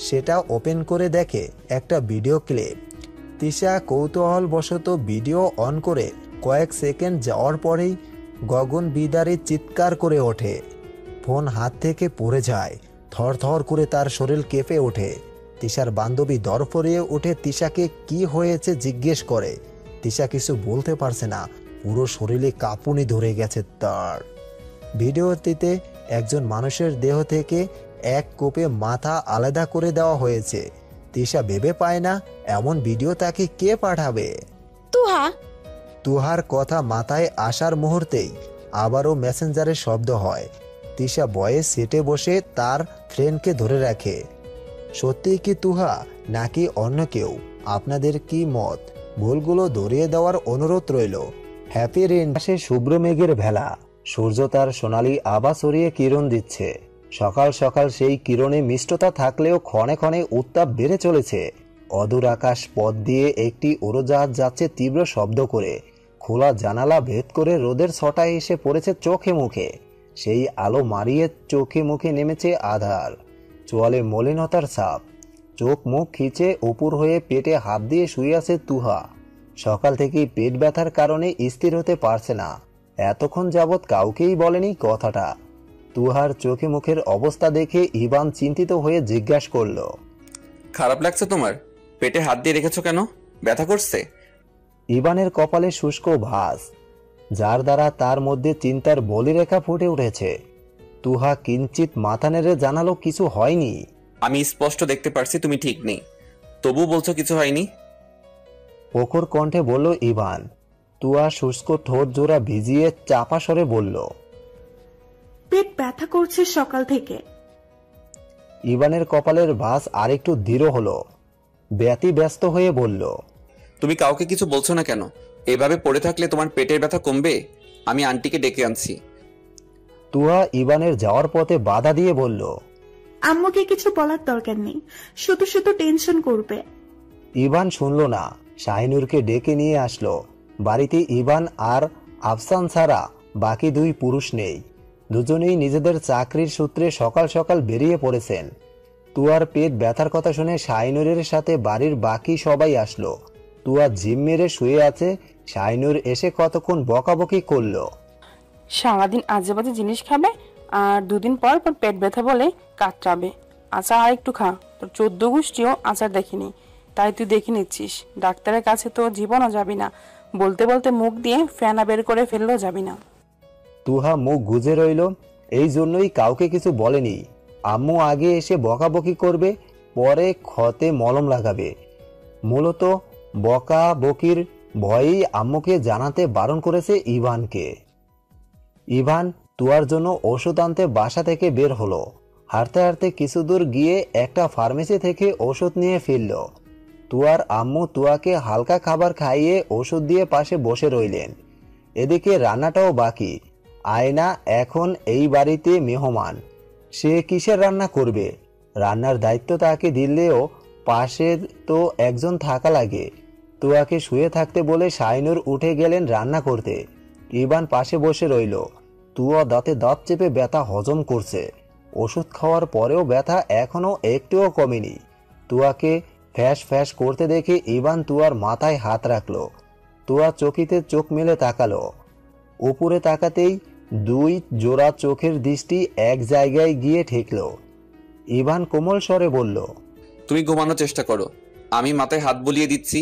সেটা ওপেন করে দেখে একটা ভিডিও ক্লিপ। তিশা কৌতূহলবশত ভিডিও অন করে কয়েক সেকেন্ড যাওয়ার পরেই গগন বিদারী চিৎকার করে ওঠে। ফোন হাত থেকে পড়ে যায়। থরথর করে তার শরীর কেঁপে ওঠে। তিশার বান্ধবী দরফরিয়ে উঠে তিশাকে কি হয়েছে জিজ্ঞেস করে। তিশা কিছু বলতে পারছে না, পুরো শরীরে কাঁপুনি ধরে গেছে তার। ভিডিওটিতে একজন মানুষের দেহ থেকে এক কোপে মাথা আলাদা করে দেওয়া হয়েছে। তিশা ভেবে পায় না এমন ভিডিও তাকে কে পাঠাবে। তুহার কথা মাথায় আসার মুহূর্তেই আবারও মেসেঞ্জারে শব্দ হয়। তিশা ভয়ে সিটে বসে তার ফ্রেন্ডকে ধরে রাখে। সত্যিই কি তুহা নাকি অন্য কেউ? আপনাদের কি মত? ভুলগুলো ধরিয়ে দেওয়ার অনুরোধ রইল। হ্যাপি রেন্ডাসে শুভ্র মেঘের ভেলা, সূর্য তার সোনালি আভা ছড়িয়ে কিরণ দিচ্ছে। সকাল সকাল সেই কিরণে মিষ্টতা থাকলেও ক্ষণে ক্ষণে উত্তাপ বেড়ে চলেছে। অদূর আকাশ পথ দিয়ে একটি উড়োজাহাজ যাচ্ছে তীব্র শব্দ করে। খোলা জানালা ভেদ করে রোদের ছটায় এসে পড়েছে চোখে মুখে। সেই আলো মারিয়ে চোখে মুখে নেমেছে আধার, চোয়ালে মলিনতার ছাপ। চোখ মুখ খিচে উপুর হয়ে পেটে হাত দিয়ে শুয়ে আছে তুহা। সকাল থেকেই পেট ব্যথার কারণে স্থির হতে পারছে না। এতক্ষণ যাবৎ কাউকেই বলেনি কথাটা। তুহার চোখে মুখের অবস্থা দেখে ইভান চিন্তিত হয়ে জিজ্ঞাসা করলো, খারাপ লাগছে তোমার? পেটে হাত দিয়ে রেখেছো কেন? ব্যথা করছে? ইভানের কপালে শুষ্ক ভাঁজ, যার দ্বারা তার মধ্যে চিন্তার বলিরেখা ফুটে উঠেছে। তুহা কিঞ্চিত মাথা নেড়ে জানালো, কিছু হয়নি। আমি স্পষ্ট দেখতে পারছি তুমি ঠিক নেই, তবু বলছো কিছু হয়নি। প্রখর কণ্ঠে বলল ইভান। তুহা শুষ্ক ঠোঁট জোড়া ভিজিয়ে চাপা স্বরে বলল, পেট ব্যথা করছে সকাল থেকে। ইভানের কপালের ভাঁজ আরেকটু দৃঢ় হলো। ব্যতিব্যস্ত হয়ে বলল, তুমি কাউকে কিছু বলছো না কেন? এভাবে পড়ে থাকলে তোমার পেটের ব্যথা কমবে? আমি আন্টিকে ডেকে আনছি। তুহা ইভানের যাওয়ার পথে বাধা দিয়ে বলল, আম্মুকে কিছু বলার দরকার নেই, শুধু শুধু টেনশন করবে। ইভান শুনল না, শাহিনুরকে ডেকে নিয়ে আসলো। বাড়িতে ইভান আর আফসান ছাড়া বাকি দুই পুরুষ নেই। দুজনেই নিজেদের চাকরির সূত্রে সকাল সকাল বেরিয়ে পড়েছেন। তুয়ার পেট ব্যথার কথা শুনে শাহিনুরের সাথে বাড়ির বাকি সবাই আসলো। তুয়া জিম মেরে শুয়ে আছে। শাহিনুর এসে কতক্ষণ বকাবকি করলো। সারাদিন আজে বাজে জিনিস খাবে আর দুদিন পর পর পেট ব্যথা বলে কাতরাবে। আচার আর একটু খা, তোর 14 গোষ্ঠীও আচার দেখেনি, তাই তুই দেখে নিচ্ছিস। ডাক্তারের কাছে তো জীবনও যাবি না, বলতে বলতে মুখ দিয়ে ফেনা বের করে ফেললেও যাবি না। তুহা মুখ গুজে রইল। এই জন্যই কাউকে কিছু বলেনি। আম্মু আগে এসে বকাবকি করবে, পরে ক্ষতে মলম লাগাবে। মূলত বকাবকির ভয়েই আম্মুকে জানাতে বারণ করেছে ইভানকে। ইভান তুয়ার জন্য ওষুধ আনতে বাসা থেকে বের হলো। হাঁটতে হাঁটতে কিছু দূর গিয়ে একটা ফার্মেসি থেকে ওষুধ নিয়ে ফিরল। তুয়ার আম্মু তুয়াকে হালকা খাবার খাইয়ে ওষুধ দিয়ে পাশে বসে রইলেন। এদিকে রান্নাটাও বাকি। আয়না এখন এই বাড়িতে মেহমান, সে কিসের রান্না করবে? রান্নার দায়িত্ব তাকে দিলেও পাশে তো একজন থাকা লাগে। তুয়াকে শুয়ে থাকতে বলে শাহিনুর উঠে গেলেন রান্না করতে। ইভান পাশে বসে রইল। তুয়া দাঁতে দাঁত চেপে ব্যথা হজম করছে। ওষুধ খাওয়ার পরেও ব্যথা এখনো একটুও কমেনি। তুয়াকে ফ্যাস ফ্যাস করতে দেখে ইভান তুয়ার মাথায় হাত রাখলো। তুয়া চকিতে চোখ মেলে তাকালো। উপরে তাকাতেই দুই জোড়া চোখের দৃষ্টি এক জায়গায় গিয়ে ঠেকল। ইভান কোমল স্বরে বলল, তুমি ঘুমানোর চেষ্টা করো, আমি মাথায় হাত বুলিয়ে দিচ্ছি।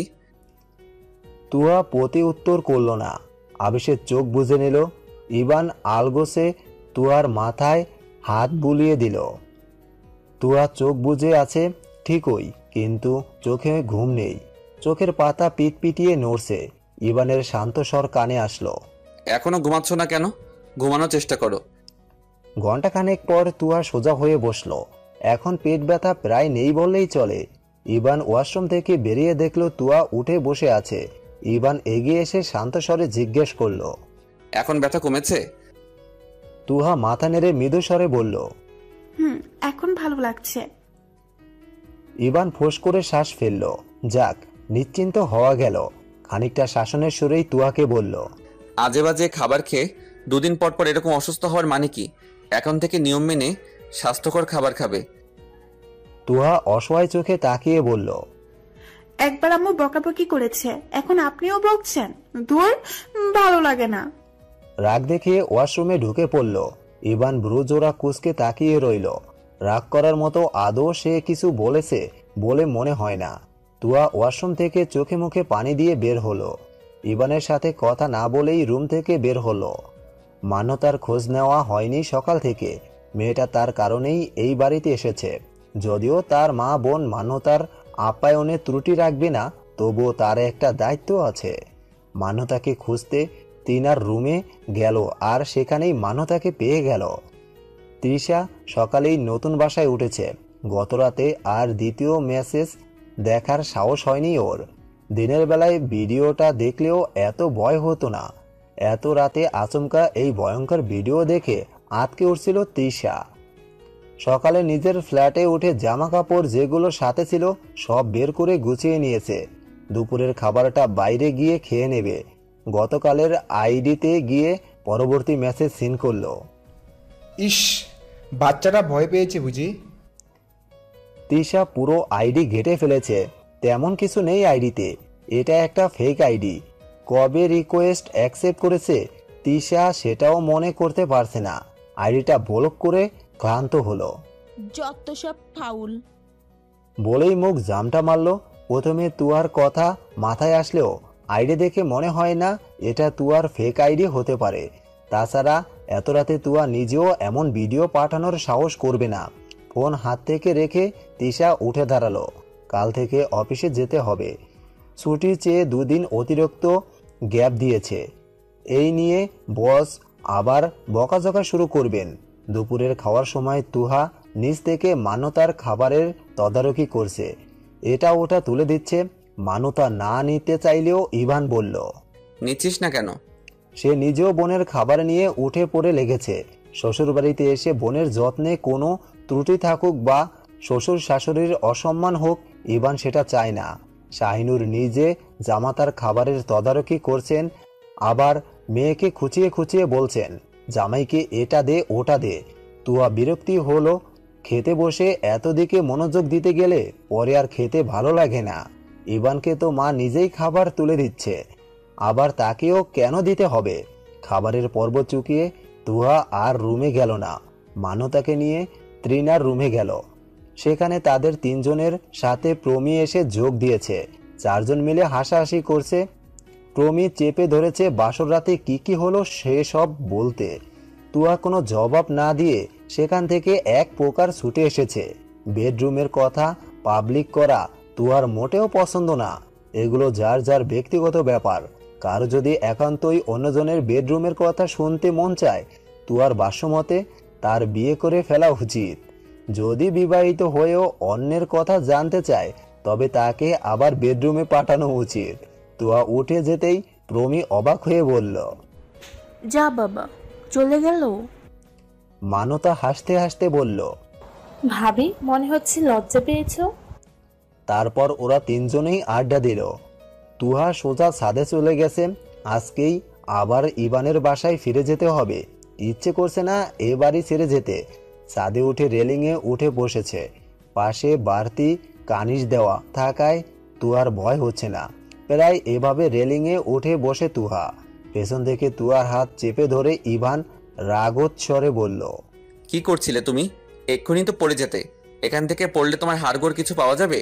তুয়া প্রতি উত্তর করল না। আবেশের চোখ বুজে নিল। ইভান আলগোসে তুয়ার মাথায় হাত বুলিয়ে দিল। তুয়া চোখ বুজে আছে ঠিকই, কিন্তু চোখে ঘুম নেই। চোখের পাতা পিটপিটিয়ে নড়ছে। ইভানের শান্ত স্বর কানে আসলো, এখনো ঘুমাচ্ছ না কেন? ঘুমানোর চেষ্টা করো। ঘন্টাখানেক পর তুয়া সোজা হয়ে বসলো। এখন পেট ব্যথা প্রায় নেই বললেই চলে। ইভান ওয়াশরুম থেকে বেরিয়ে দেখলো তুয়া উঠে বসে আছে। ইভান এগিয়ে এসে শান্ত স্বরে জিজ্ঞেস করলো, এখন ব্যথা কমেছে? তুহা মাথা নেড়ে মৃদু স্বরে বলল, এখন ভালো লাগছে। ইভান ফোঁস করে শ্বাস ফেলল। যাক, নিশ্চিন্ত হওয়া গেল। খানিকটা শাসনের সুরেই তুয়াকে বলল, আজে বাজে খাবার খেয়ে দুদিন পর পর এরকম অসুস্থ হওয়ার মানে কি? এখন থেকে নিয়ম মেনে স্বাস্থ্যকর খাবার খাবে। তুহা অসহায় চোখে তাকিয়ে বলল, একবার আম্মু বকাবকি করেছে, এখন আপনিও বকছেন? ধুর, ভালো লাগে না। রাগ দেখিয়ে ওয়াশরুমে ঢুকে পড়ল। ইভান ভ্রুজোড়া কুঁচকে তাকিয়ে রইল। রাগ করার মতো আদৌ সে কিছু বলেছে বলে মনে হয় না। তুয়া ওয়াশরুম থেকে চোখে মুখে পানি দিয়ে বের হলো। ইভানের সাথে কথা না বলেই রুম থেকে বের হলো। মান্যতার খোঁজ নেওয়া হয়নি সকাল থেকে। মেয়েটা তার কারণেই এই বাড়িতে এসেছে। যদিও তার মা বোন মান্যতার আপ্যায়নে ত্রুটি রাখবে না, তবুও তার একটা দায়িত্ব আছে। মান্যতাকে খুঁজতে তিনার রুমে গেল, আর সেখানেই মান্যতাকে পেয়ে গেল। তৃষা সকালেই নতুন বাসায় উঠেছে। গতরাতে আর দ্বিতীয় মেসেজ দেখার সাহস হয়নি ওর। দিনের বেলায় ভিডিওটা দেখলেও এত ভয় হতো না, এত রাতে আচমকা এই ভয়ঙ্কর ভিডিও দেখে আঁতকে উঠছিল তৃষা। সকালে নিজের ফ্ল্যাটে উঠে জামা কাপড় যেগুলো সাথে ছিল সব বের করে গুছিয়ে নিয়েছে। দুপুরের খাবারটা বাইরে গিয়ে খেয়ে নেবে। গতকালের আইডিতে গিয়ে পরবর্তী মেসেজ সিন করলো। ইস, বাচ্চাটা ভয় পেয়েছে বুঝি। তৃষা পুরো আইডি ঘেটে ফেলেছে। তেমন কিছু নেই আইডিতে, এটা একটা ফেক আইডি। কবে রিকোয়েস্ট অ্যাকসেপ্ট করেছে তৃষা সেটাও মনে করতে পারছে না। আইডিটা ব্লক করে ক্লান্ত হলো। যত সব ফাউল বলেই মুখ জামটা মারল। প্রথমে তুয়ার কথা মাথায় আসলেও আইডি দেখে মনে হয় না এটা তুয়ার ফেক আইডি হতে পারে। তাছাড়া এত রাতে তুয়া নিজেও এমন ভিডিও পাঠানোর সাহস করবে না। ফোন হাত থেকে রেখে তৃষা উঠে দাঁড়ালো। কাল থেকে অফিসে যেতে হবে। ছুটি চেয়ে 2 দিন অতিরিক্ত গ্যাপ দিয়েছে। এই নিয়ে বস আবার বকাঝকা শুরু করবেন। দুপুরের খাওয়ার সময় তুহা নিজ থেকে মান্যতার খাবারের তদারকি করছে। এটা ওটা তুলে দিচ্ছে। মান্যতা না নিতে চাইলেও ইভান বলল, নিচ্ছিস না কেন? সে নিজেও বোনের খাবার নিয়ে উঠে পড়ে লেগেছে। শ্বশুরবাড়িতে এসে বোনের যত্নে কোনো ত্রুটি থাকুক বা শ্বশুর শাশুড়ির অসম্মান হোক, ইভান সেটা চায় না। শাহিনুর নিজে জামাতার খাবারের তদারকি করছেন, আবার মেয়েকে খুঁচিয়ে খুঁচিয়ে বলছেন জামাইকে এটা দে ওটা দে। তুয়া বিরক্তি হলো। খেতে বসে এত দিকে মনোযোগ দিতে গেলে পরে আর খেতে ভালো লাগে না। ইভানকে তো মা নিজেই খাবার তুলে দিচ্ছে, আবার তাকেও কেন দিতে হবে? খাবারের পর্ব চুকিয়ে তুহা আর রুমে গেল না। মান্যতাকে নিয়ে ত্রিনার রুমে গেল। সেখানে তাদের 3 জনের সাথে প্রমি এসে যোগ দিয়েছে। 4 জন মিলে হাসাহাসি করছে। প্রমি চেপে ধরেছে বাসর রাতে কি হলো সেসব বলতে। তুয়া কোনো জবাব না দিয়ে সেখান থেকে এক প্রকার ছুটে এসেছে। বেডরুমের কথা পাবলিক করা তুয়ার মোটেও পছন্দ না। এগুলো যার যার ব্যক্তিগত ব্যাপার। কারো যদি একান্তই অন্যজনের বেডরুমের কথা শুনতে মন চায়, তুয়ার ভাষ্যমতে তার বিয়ে করে ফেলা উচিত। যদি বিবাহিত হয়েও অন্যের কথা জানতে চায় তবে তাকে আবার বেডরুমে পাঠানো উচিত। তুয়া উঠে যেতেই প্রমি অবাক হয়ে বলল, যা বাবা, চলে গেল? মান্যতা হাসতে হাসতে বলল, ভাবি মনে হচ্ছে লজ্জা পেয়েছো। তারপর ওরা 3 জনেই আড্ডা দিল। তুহা সোজা ছাদে চলে গেছে। আজকেই আবার ইভানের বাসায় ফিরে যেতে হবে। ইচ্ছে করছে না এ বাড়ি ছেড়ে যেতে। ছাদে উঠে রেলিংয়ে উঠে বসেছে। পাশে বাড়তি কানিশ দেওয়া থাকায় তুয়ার ভয় হচ্ছে না। প্রায় এভাবে রেলিংয়ে উঠে বসে তুহা। পেছন থেকে তুয়ার হাত চেপে ধরে ইভান রাগোচ্ছরে বলল, কি করছিলে তুমি? এক্ষুনি তো পড়ে যেতে। এখান থেকে পড়লে তোমার হাড়গোড় কিছু পাওয়া যাবে।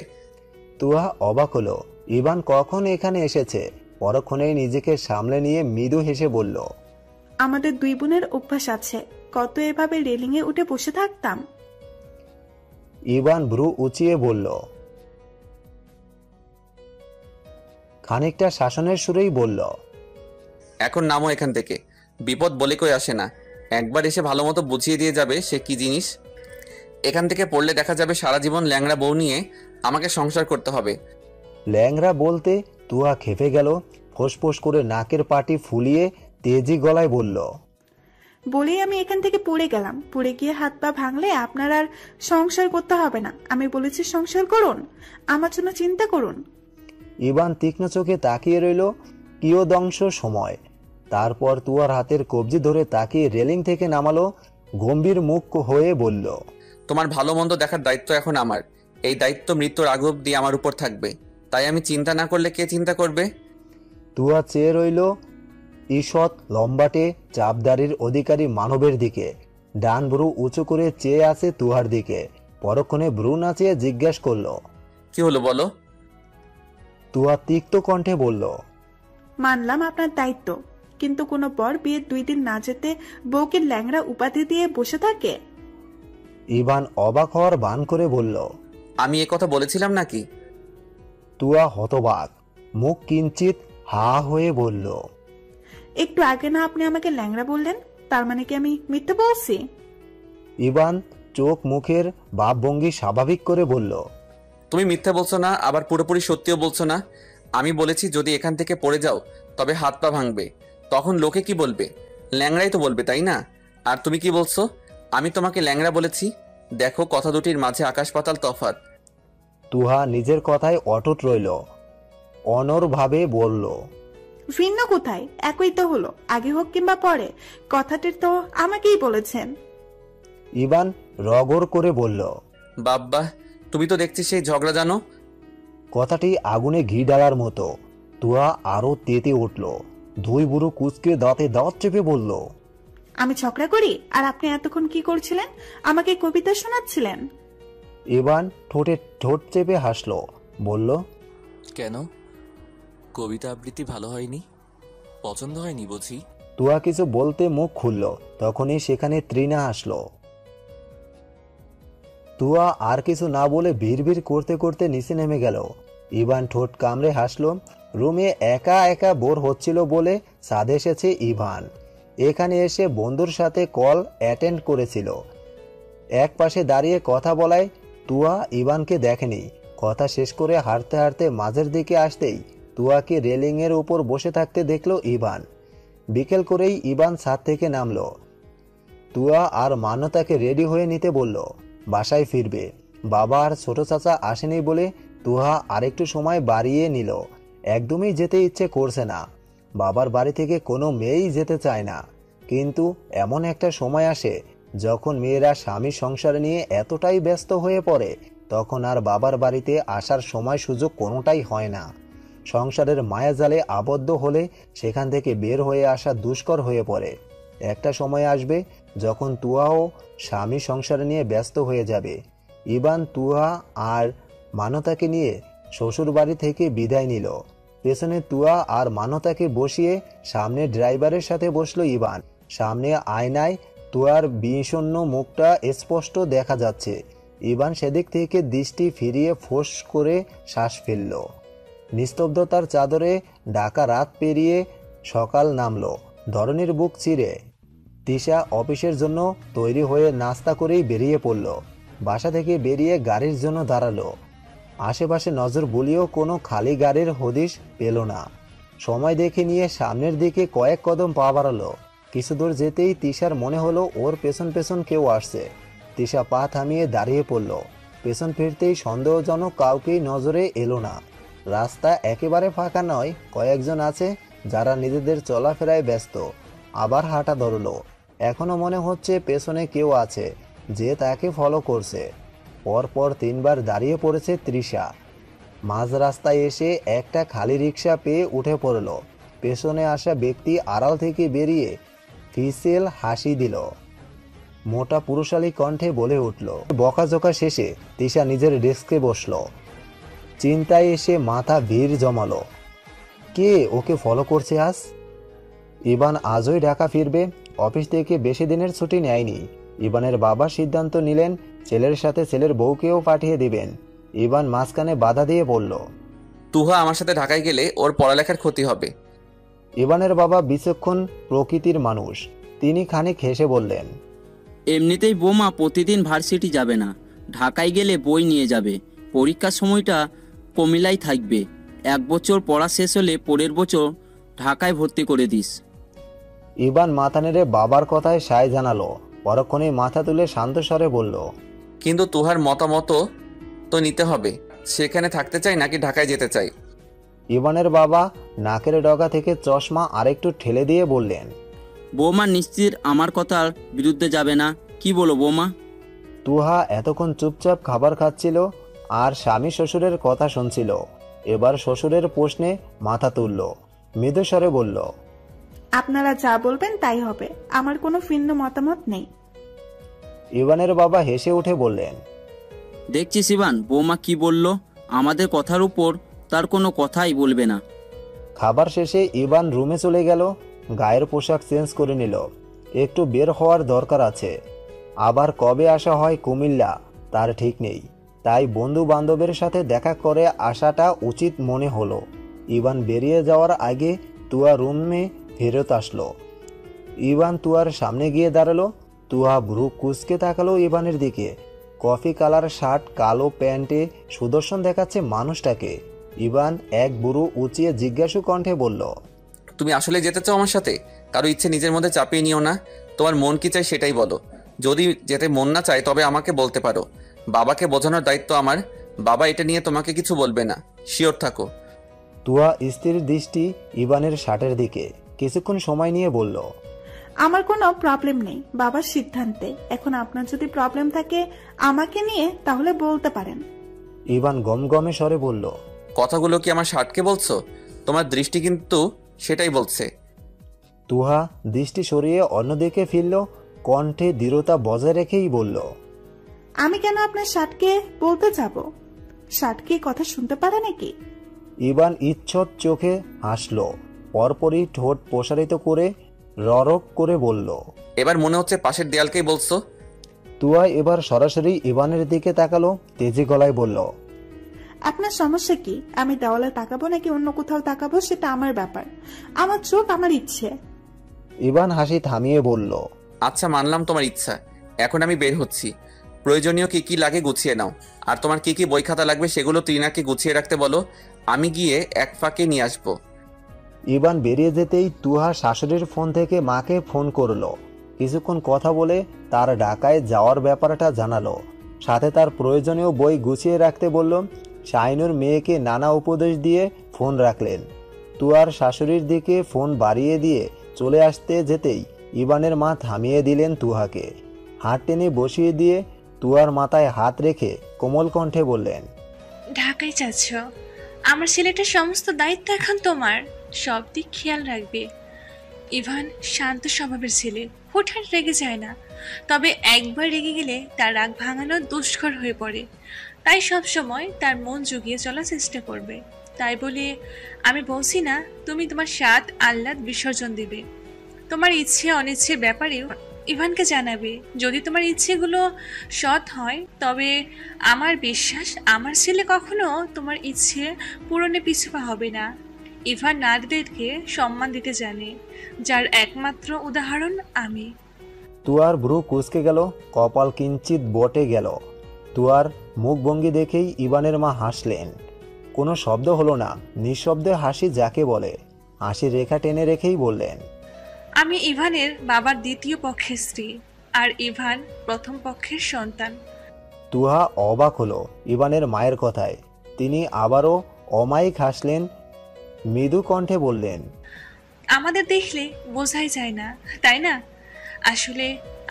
তুহা অবাক হলো। ইভান কখন এখানে এসেছে? পরক্ষণেই নিজেকে সামলে নিয়ে মৃদু হেসে বলল, আমাদের 2 বোনের অভ্যাস আছে, কত এভাবে রেলিংয়ে উঠে বসে থাকতাম। ইভান ভ্রু উঁচিয়ে বলল, খানিকটা শাসনের সুরেই বলল, এখন নামো এখান থেকে। বিপদ বলে কই আসে না। একবার এসে ভালো মতো বুঝিয়ে দিয়ে যাবে সে কি জিনিস। এখান থেকে পড়লে দেখা যাবে সারা জীবন ল্যাংড়া বউ নিয়ে আমাকে সংসার করতে হবে। ল্যাংড়া বলতে তুয়া খেপে গেল। ফোঁস করে নাকের পাটি ফুলিয়ে তেজি গলায় বলল, বলেই আমি এখান থেকে পড়ে গেলাম। পড়ে গিয়ে হাত পা ভাঙলে আপনার আর সংসার করতে হবে না। আমি বলেছি সংসার করুন, আমার জন্য চিন্তা করুন। ইভান তীক্ষ্ণ চোখে তাকিয়ে রইল কিয়দংশ সময়। তারপর তুয়ার হাতের কবজি ধরে তাকিয়ে রেলিং থেকে নামালো। গম্ভীর মুখ হয়ে বলল, তোমার ভালো মন্দ দেখার দায়িত্ব এখন আমার। এই দায়িত্ব মৃত্যুর আগ অবধি আমার উপর থাকবে। তাই আমি চিন্তা না করলে কে চিন্তা করবে? তুয়া চেয়ে রইল ঈষৎ লম্বাটে চাপদারির অধিকারী মানবের দিকে। ডান ভ্রু উঁচু করে চেয়ে আছে তুহার দিকে। পরক্ষণে ভ্রু নাচিয়ে জিজ্ঞেস করল, কি হলো বলো? তুয়া তিক্ত কণ্ঠে বলল, মানলাম আপনার দায়িত্ব, কিন্তু কোনো বর বিয়ের 2 দিন না যেতে বউকে ল্যাংড়া উপাধি দিয়ে বসে থাকে? ইভান অবাক হওয়ার ভান করে বলল, আমি এ কথা বলেছিলাম নাকি? তুয়া হতবাক, মুখ কিঞ্চিত হা হয়ে বলল, একটু আগে না আপনি আমাকে ল্যাংড়া বললেন, তার মানে কি আমি মিথ্যে বলছি? ইভান চোখ মুখের ভাবভঙ্গি স্বাভাবিক করে বলল, তুমি মিথ্যা বলছো না, আবার পুরোপুরি সত্যিও বলছো না। আমি বলেছি যদি এখান থেকে পড়ে যাও তবে হাত পা ভাঙবে, তখন লোকে কি বলবে? ল্যাংড়াই তো বলবে, তাই না? আর তুমি কি বলছো আমি তোমাকে ল্যাংড়া বলেছি? দেখো কথা দুটির মাঝে আকাশ পাতাল তফাৎ। তুহা নিজের কথায় অটুট রইল, অনড়ভাবে বলল, ভিন্ন কোথায়, একই তো হলো, আগে হোক কিংবা পরে, কথাটি তো আমাকেই বলেছেন। ইভান রগর করে বলল, বাব্বা, তুমি তো দেখছি সেই ঝগড়া জানো। কথাটি আগুনে ঘি ডালার মতো। তুহা আরো তেতে উঠল, দুই বুড়ো কুচকে দাঁতে দাঁত চেপে বলল, আমি ঝগড়া করি আর আপনি এতক্ষণ কি করছিলেন? আমাকে কবিতা শোনাচ্ছিলেন? ইভান ঠোঁটে ঠোঁট চেপে হাসল, বলল, কেন, কবিতা আবৃত্তি ভালো হয়নি? পছন্দ হয়নি বুঝি? তুহা কিছু বলতে মুখ খুলল, তখনই সেখানে তৃণা আসলো। তুয়া আর কিছু না বলে ভিড় করতে করতে নিচে নেমে গেল। ইভান ঠোঁট কামড়ে হাসল। রুমে একা একা বোর হচ্ছিল বলে ছাদে এসেছে ইভান। এখানে এসে বন্ধুর সাথে কল অ্যাটেন্ড করেছিল। এক পাশে দাঁড়িয়ে কথা বলায় তুয়া ইভানকে দেখেনি। কথা শেষ করে হাঁটতে হাঁটতে মাঝের দিকে আসতেই তুয়াকে রেলিংয়ের উপর বসে থাকতে দেখল ইভান। বিকেল করেই ইভান ছাদ থেকে নামলো। তুয়া আর মান্যতাকে রেডি হয়ে নিতে বলল, বাসায় ফিরবে। বাবা আর ছোট চাচা আসেনি বলে তুহা আরেকটু সময় বাড়িয়ে নিল। একদমই যেতে ইচ্ছে করছে না। বাবার বাড়ি থেকে কোনো মেয়েই যেতে চায় না, কিন্তু এমন একটা সময় আসে যখন মেয়েরা স্বামী সংসার নিয়ে এতটাই ব্যস্ত হয়ে পড়ে, তখন আর বাবার বাড়িতে আসার সময় সুযোগ কোনোটাই হয় না। সংসারের মায়াজালে আবদ্ধ হলে সেখান থেকে বের হয়ে আসা দুষ্কর হয়ে পড়ে। একটা সময় আসবে যখন তুয়াও স্বামী সংসার নিয়ে ব্যস্ত হয়ে যাবে। ইভান তুয়া আর মানতাকে নিয়ে শ্বশুর বাড়ি থেকে বিদায় নিল। পেছনে তুয়া আর মানতাকে বসিয়ে সামনে ড্রাইভারের সাথে বসলো ইভান। সামনে আয়নায় তুয়ার বিষণ্ণ মুখটা স্পষ্ট দেখা যাচ্ছে। ইভান সেদিক থেকে দৃষ্টি ফিরিয়ে ফোঁস করে শ্বাস ফেলল। নিস্তব্ধতার চাদরে ঢাকা রাত পেরিয়ে সকাল নামলো। ধরনীর বুক চিরে তিশা অফিসের জন্য তৈরি হয়ে নাস্তা করেই বেরিয়ে পড়ল। বাসা থেকে বেরিয়ে গাড়ির জন্য দাঁড়ালো। আশেপাশে নজর বুলিয়েও কোনো খালি গাড়ির হদিশ পেল না। সময় দেখে নিয়ে সামনের দিকে কয়েক কদম পা বাড়ালো। কিছু দূর যেতেই তিশার মনে হলো ওর পেছন পেছন কেউ আসছে। তিশা পা থামিয়ে দাঁড়িয়ে পড়ল। পেছন ফিরতেই সন্দেহজনক কাউকেই নজরে এলো না। রাস্তা একেবারে ফাঁকা নয়, কয়েকজন আছে যারা নিজেদের চলাফেরায় ব্যস্ত। আবার হাঁটা ধরলো। এখনো মনে হচ্ছে পেছনে কেউ আছে যে তাকে ফলো করছে। পরপর 3 বার দাঁড়িয়ে পড়েছে তৃষা। মাঝ রাস্তায় এসে একটা খালি রিক্সা পেয়ে উঠে পড়ল। পেছনে আসা ব্যক্তি আড়াল থেকে বেরিয়ে ফিসেল হাসি দিল। মোটা পুরুষালী কণ্ঠে বলে উঠল। বকাঝকা শেষে তৃষা নিজের ডেস্কে বসল। চিন্তায় এসে মাথা ভিড় জমালো। কে ওকে ফলো করছে আজ? ইভান আজই ঢাকা ফিরবে। অফিস থেকে বেশি দিনের ছুটি নেয়নি। ইভানের বাবা সিদ্ধান্ত নিলেন ছেলের সাথে ছেলের বউকেও পাঠিয়ে দিবেন। ইভান মাঝখানে বাধা দিয়ে বলল, তুহা আমার সাথে ঢাকায় গেলে ওর পড়ালেখার ক্ষতি হবে। ইভানের বাবা বিচক্ষণ প্রকৃতির মানুষ। তিনি খানিক হেসে বললেন, এমনিতেই বোমা প্রতিদিন ভার্সিটি যাবে না, ঢাকায় গেলে বই নিয়ে যাবে। পরীক্ষার সময়টা কমিলাই থাকবে। 1 বছর পড়া শেষ হলে পরের বছর ঢাকায় ভর্তি করে দিস। ইভান মাথা নেড়ে বাবার কথায় সায় জানালো। পরক্ষণে মাথা তুলে শান্ত স্বরে বলল, কিন্তু তুহার মতামত তো নিতে হবে। সেখানে থাকতে চাই নাকি ঢাকায় যেতে চাই? ইভানের বাবা নাকের ডগা থেকে চশমা আরেকটু ঠেলে দিয়ে বললেন, বৌমা নিশ্চিত আমার কথার বিরুদ্ধে যাবে না, কি বলো বৌমা? তুহা এতক্ষণ চুপচাপ খাবার খাচ্ছিল আর স্বামী শ্বশুরের কথা শুনছিল। এবার শ্বশুরের প্রশ্নে মাথা তুলল, মৃদু স্বরে বলল, আপনারা যা বলবেন তাই হবে, আমার কোনো ভিন্ন মতামত নেই। ইভানের বাবা হেসে উঠে বললেন, দেখছিস ইভান, বৌমা কি বলল? আমাদের কথার উপর তার কোনো কথাই বলবে না। খাবার শেষে ইভান রুমে চলে গেল। গায়ের পোশাক চেঞ্জ করে নিল। একটু বের হওয়ার দরকার আছে। আবার কবে আসা হয় কুমিল্লা তার ঠিক নেই। তাই বন্ধু বান্ধবের সাথে দেখা করে আসাটা উচিত মনে হলো। ইভান বেরিয়ে যাওয়ার আগে তুয়া রুমে ফেরত আসলো। ইভান তুয়ার সামনে গিয়ে দাঁড়ালো। তুহা ভ্রু কুচকে তাকালো ইভানের দিকে। কফি কালার শার্ট, কালো প্যান্টে সুদর্শন দেখাচ্ছে মানুষটাকে। ইভান এক বুড়ো উঁচিয়ে জিজ্ঞাসু কণ্ঠে বলল, তুমি আসলে যেতে চাও আমার সাথে? কারো ইচ্ছে নিজের মধ্যে চাপিয়ে নিও না। তোমার মন কি চাই সেটাই বলো। যদি যেতে মন না চায় তবে আমাকে বলতে পারো। বাবাকে বোঝানোর দায়িত্ব আমার। বাবা এটা নিয়ে তোমাকে কিছু বলবে না, শিওর থাকো। তুহা স্থির দৃষ্টি ইভানের শার্টের দিকে কিছুক্ষণ সময় নিয়ে বলল, আমার কোনো প্রবলেম নেই বাবার সিদ্ধান্তে। এখন আপনার যদি প্রবলেম থাকে আমাকে নিয়ে তাহলে বলতে পারেন। ইভান গমগমে স্বরে বলল, কথাগুলো কি আমার শার্টকে বলছো? তোমার দৃষ্টি কিন্তু সেটাই বলছে। তুহা দৃষ্টি সরিয়ে অন্যদিকে ফিরল, কণ্ঠে দৃঢ়তা বজায় রেখেই বলল, আমি কেন আপনার শার্টকে বলতে যাব? শার্ট কি কথা শুনতে পারে নাকি? ইভান ইচ্ছট চোখে হাসল, পরপরই ঠোঁট প্রসারিত করে ররক করে বলল, এবার মনে হচ্ছে পাশের দেয়ালকেই বলছো। তুহা এবার সরাসরি ইভানের দিকে তাকালো, তেজি গলায় বলল, আপনার সমস্যা কি? আমি দেওয়ালে তাকাবো নাকি অন্য কোথাও তাকাবো সেটা আমার ব্যাপার। আমার চোখ আমার ইচ্ছে। ইভান হাসি থামিয়ে বলল, আচ্ছা মানলাম তোমার ইচ্ছা। এখন আমি বের হচ্ছি। প্রয়োজনীয় কি কি লাগে গুছিয়ে নাও। আর তোমার কি কি বই খাতা লাগবে সেগুলো ত্রিনাকে গুছিয়ে রাখতে বলো। আমি গিয়ে এক ফাঁকে নিয়ে আসবো। ইভান বেরিয়ে যেতেই তুহা শাশুড়ির ফোন থেকে মাকে ফোন করলো। কিছুক্ষণ কথা বলে তার ঢাকায় যাওয়ার ব্যাপারটা জানালো, সাথে তার প্রয়োজনীয় বই গুছিয়ে রাখতে বলল। শাইনুর মেয়েকে নানা উপদেশ দিয়ে ফোন রাখলেন। তুয়ার শাশুড়ির দিকে ফোন বাড়িয়ে দিয়ে চলে আসতে যেতেই ইভানের মা থামিয়ে দিলেন তুহাকে। হাত টেনে বসিয়ে দিয়ে তুয়ার মাথায় হাত রেখে কোমল কণ্ঠে বললেন, ঢাকায় যাচ্ছ, আমার ছেলেটার সমস্ত দায়িত্ব এখন তোমার। সব দিক খেয়াল রাখবে। ইভান শান্ত স্বভাবের ছেলে, হুটহাট রেগে যায় না। তবে একবার রেগে গেলে তার রাগ ভাঙানো দুষ্কর হয়ে পড়ে। তাই সব সময় তার মন জুগিয়ে চলার চেষ্টা করবে। তাই বলে আমি বলছি না তুমি তোমার স্বাদ আহ্লাদ বিসর্জন দিবে। তোমার ইচ্ছে অনিচ্ছে ব্যাপারেও ইভানকে জানাবে। যদি তোমার ইচ্ছেগুলো সৎ হয় তবে আমার বিশ্বাস আমার ছেলে কখনো তোমার ইচ্ছে পূরণে পিছুপা হবে না। ইভান নারীদেরকে সম্মান দিতে জানে, যার একমাত্র উদাহরণ আমি। তুয়ার ভ্রু কুঁচকে গেল, কপাল কিঞ্চিত বটে গেল। তুয়ার মুখভঙ্গি দেখেই ইভানের মা হাসলেন। কোনো শব্দ হলো না, নিঃশব্দে হাসি যাকে বলে। হাসির রেখা টেনে রেখেই বললেন, আমি ইভানের বাবার দ্বিতীয় পক্ষের স্ত্রী, আর ইভান প্রথম পক্ষের সন্তান। তুহা অবাক হলো ইভানের মায়ের কথায়। তিনি আবারও অমায়িক হাসলেন, মৃদু কণ্ঠে বললেন, আমাদের দেখলে বোঝাই যায় না, তাই না? আসলে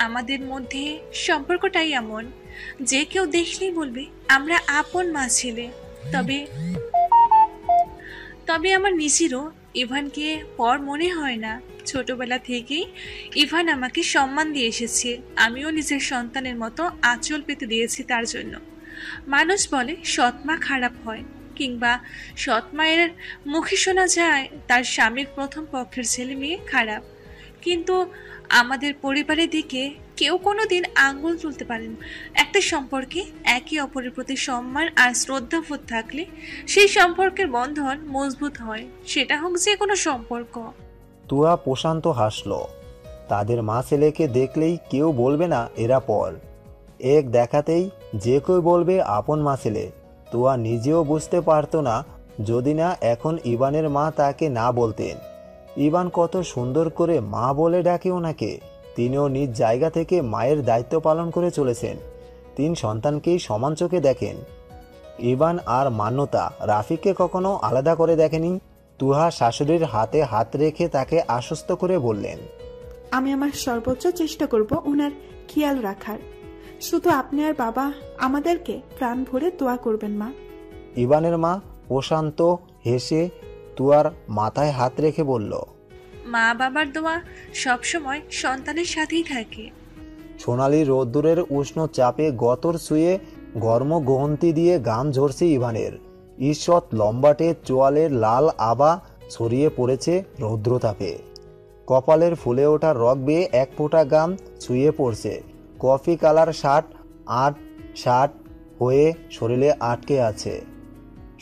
আমাদের মধ্যে সম্পর্কটাই এমন যে কেউ দেখলেই বলবে আমরা আপন মা ছেলে। তবে আমার নিজেরও ইভানকে পর মনে হয় না। ছোটবেলা থেকেই ইভান আমাকে সম্মান দিয়ে এসেছে। আমিও নিজের সন্তানের মতো আঁচল পেতে দিয়েছি তার জন্য। মানুষ বলে সৎমা খারাপ হয়, কিংবা সৎ মায়ের মুখে শোনা যায় তার স্বামীর প্রথম পক্ষের ছেলে মেয়ে খারাপ। কিন্তু আমাদের পরিবারের দিকে কেউ কোনোদিন আঙ্গুল তুলতে পারেন। একটা সম্পর্কে একে অপরের প্রতি সম্মান আর শ্রদ্ধাবোধ থাকলে সেই সম্পর্কের বন্ধন মজবুত হয়, সেটা হোক যে কোনো সম্পর্ক। তুয়া প্রশান্ত হাসল। তাদের মা ছেলেকে দেখলেই কেউ বলবে না এরা পর। এক দেখাতেই যে কেউ বলবে আপন মা ছেলে। তুয়া নিজেও বুঝতে পারত না যদি না এখন ইভানের মা তাকে না বলতেন। ইভান কত সুন্দর করে মা বলে ডাকে ওনাকে। তিনিও নিজ জায়গা থেকে মায়ের দায়িত্ব পালন করে চলেছেন। 3 সন্তানকেই সমান চোখে দেখেন। ইভান আর মান্যতা রাফিককে কখনো আলাদা করে দেখেনি। তুহা শাশুড়ির হাতে হাত রেখে তাকে আশ্বস্ত করে বললেন, আমি আমার সর্বোচ্চ চেষ্টা করব ওনার খেয়াল রাখার। শুধু আপনি আর বাবা আমাদেরকে প্রাণ ভরে দোয়া করবেন মা। ইভানের মা প্রশান্ত হেসে তুয়ার মাথায় হাত রেখে বলল, মা বাবার দোয়া সবসময় সন্তানের সাথেই থাকে। সোনালি রোদ্দুরের উষ্ণ চাপে গতর ছুঁয়ে গরম গহন্তি দিয়ে গাম ঝরছে ইভানের। ঈষৎ লম্বাটে চোয়ালের লাল আভা ছড়িয়ে পড়েছে রৌদ্রতাপে। কপালের ফুলে ওঠা রগ বেয়ে এক ফোঁটা গাম ছুঁয়ে পড়ছে। কফি কালার শার্ট হয়ে শরীরে আটকে আছে।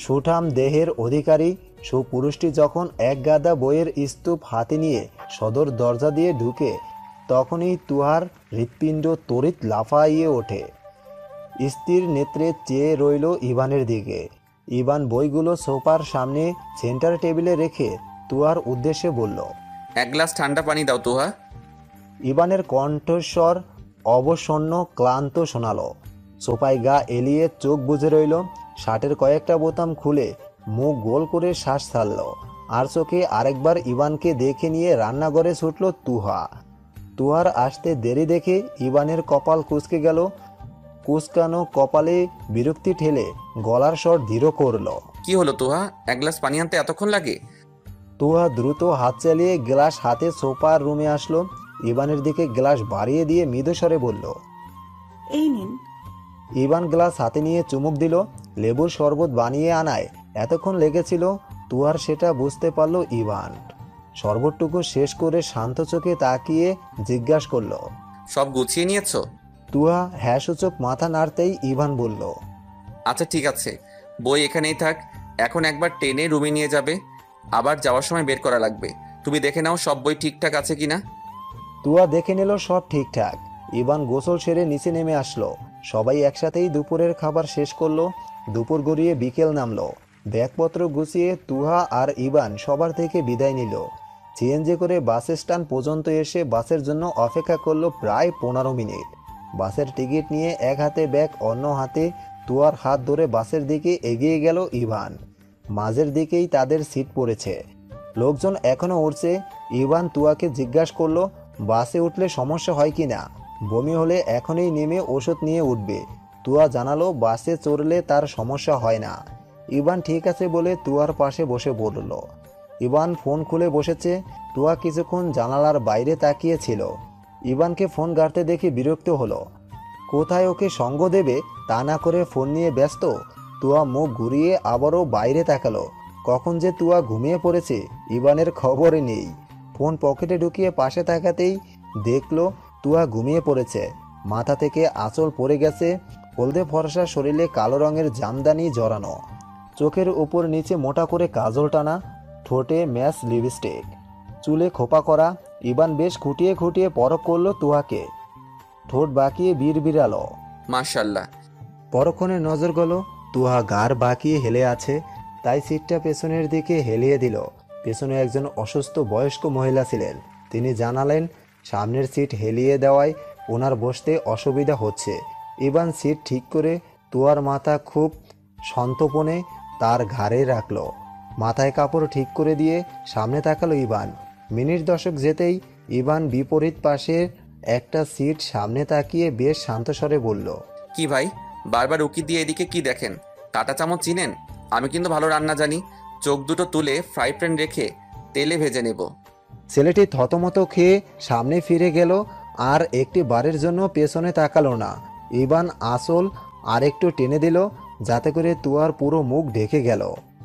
সুঠাম দেহের অধিকারী সুপুরুষটি যখন এক গাদা বইয়ের স্তূপ হাতে নিয়ে সদর দরজা দিয়ে ঢুকে তখনই তুহার হৃৎপিণ্ড তড়িৎ লাফাইয়ে ওঠে। স্থির নেত্রে চেয়ে রইল ইভানের দিকে। ইভান বইগুলো সোফার সামনে সেন্টার টেবিলে রেখে তুহার উদ্দেশ্যে বলল, এক গ্লাস ঠান্ডা পানি দাও তুহা। ইভানের কণ্ঠস্বর অবসন্ন ক্লান্ত শোনালো। সোফায় গা এলিয়ে চোখ বুজে রইল। শার্টের কয়েকটা বোতাম খুলে মুখ গোল করে শ্বাস ছাড়ল। আর চোখে আরেকবার ইভানকে দেখে নিয়ে রান্নাঘরে ছুটল তুহা। তুহার আসতে দেরি দেখে ইভানের কপাল কুঁচকে গেল। কুচকানো কপালে বিরক্তি ঠেলে গলার স্বর দৃঢ় করল, কি হলো তুহা, এক গ্লাস পানি আনতে এতক্ষণ লাগে? তুহা দ্রুত হাত চালিয়ে গ্লাস হাতে সোফার রুমে আসলো। ইভানের দিকে গ্লাস বাড়িয়ে দিয়ে মৃদুস্বরে বলল, এই নিন। ইভান গ্লাস হাতে নিয়ে চুমুক দিল। লেবুর শরবত বানিয়ে আনায় এতক্ষণ লেগেছিল তুহার, সেটা বুঝতে পারল ইভান। শরবতটুকু শেষ করে শান্ত চোখে তাকিয়ে জিজ্ঞাসা করল, সব গুছিয়ে নিয়েছো? তুহা হ্যাঁ সূচক মাথা নাড়তেই ইভান বলল, আচ্ছা ঠিক আছে, বই এখানেই থাক। এখন একবার টেনে রুমে নিয়ে যাবে, আবার যাওয়ার সময় বের করা লাগবে। তুমি দেখে নাও সব বই ঠিকঠাক আছে কিনা। তুহা দেখে নিল সব ঠিকঠাক। ইভান গোসল সেরে নিচে নেমে আসলো। সবাই একসাথেই দুপুরের খাবার শেষ করলো। দুপুর গড়িয়ে বিকেল নামলো। ব্যাগপত্র গুছিয়ে তুহা আর ইভান সবার থেকে বিদায় নিল। সিএনজি করে বাস স্ট্যান্ড পর্যন্ত এসে বাসের জন্য অপেক্ষা করলো প্রায় 15 মিনিট। বাসের টিকিট নিয়ে এক হাতে ব্যাগ, অন্য হাতে তুহার হাত ধরে বাসের দিকে এগিয়ে গেল ইভান। মাঝের দিকেই তাদের সিট পড়েছে। লোকজন এখনো উঠছে। ইভান তুহাকে জিজ্ঞাসা করলো, বাসে উঠলে সমস্যা হয় কি না? বমি হলে এখনই নেমে ওষুধ নিয়ে উঠবে। তুহা জানালো বাসে চড়লে তার সমস্যা হয় না। ইভান ঠিক আছে বলে তুহার পাশে বসে পড়ল। ইভান ফোন খুলে বসেছে। তুহা কিছুক্ষণ জানালার বাইরে তাকিয়েছিল। ইভানকে ফোন ঘাঁটতে দেখে বিরক্ত হলো। কোথায় ওকে সঙ্গ দেবে তা না করে ফোন নিয়ে ব্যস্ত। তুহা মুখ ঘুরিয়ে আবারও বাইরে তাকালো। কখন যে তুহা ঘুমিয়ে পড়েছে ইভানের খবরই নেই। ফোন পকেটে ঢুকিয়ে পাশে তাকাতেই দেখলো তুহা ঘুমিয়ে পড়েছে। মাথা থেকে আঁচল পড়ে গেছে। হলদে ফর্সা শরীরে কালো রঙের জামদানি জড়ানো, চোখের উপর নিচে মোটা করে কাজল টানা, ঠোঁটে ম্যাচ লিপস্টিক, চুলে খোপা করা। ইভান বেশ খুঁটিয়ে খুঁটিয়ে পরখ করলো তুহাকে। ঠোঁট বাঁকিয়ে বিড়বিড়ালো, মাশাআল্লাহ। পরক্ষণে নজর গেল তুহা গাড় বাঁকিয়ে হেলে আছে, তাই সিটটা পেছনের দিকে হেলিয়ে দিল। পেছনে একজন অসুস্থ বয়স্ক মহিলা ছিলেন। তিনি জানালেন সামনের সিট হেলিয়ে দেওয়ায় ওনার বসতে অসুবিধা হচ্ছে। ইভান সিট ঠিক করে তুহার মাথা খুব সন্তর্পণে তার ঘাড়ে রাখলো। মাথায় কাপড় ঠিক করে দিয়ে সামনে তাকালো ইভান। মিনিট 10 যেতেই ইভান বিপরীত পাশে একটা সিট সামনে তাকিয়ে বেশ শান্তস্বরে বলল, কি ভাই, বারবার উকি দিয়ে এদিকে কি দেখেন? কাঁটা চামচ চিনেন? আমি কিন্তু ভালো রান্না জানি। চোখ দুটো তুলে ফ্রাই প্যান রেখে তেলে ভেজে নেব। ছেলেটি থতমত খেয়ে সামনে ফিরে গেল আর একটি বারের জন্য পেছনে তাকালো না। ইভান আসল আর একটু টেনে দিল যাতে করে তুহার পুরো মুখ ঢেকে গেল।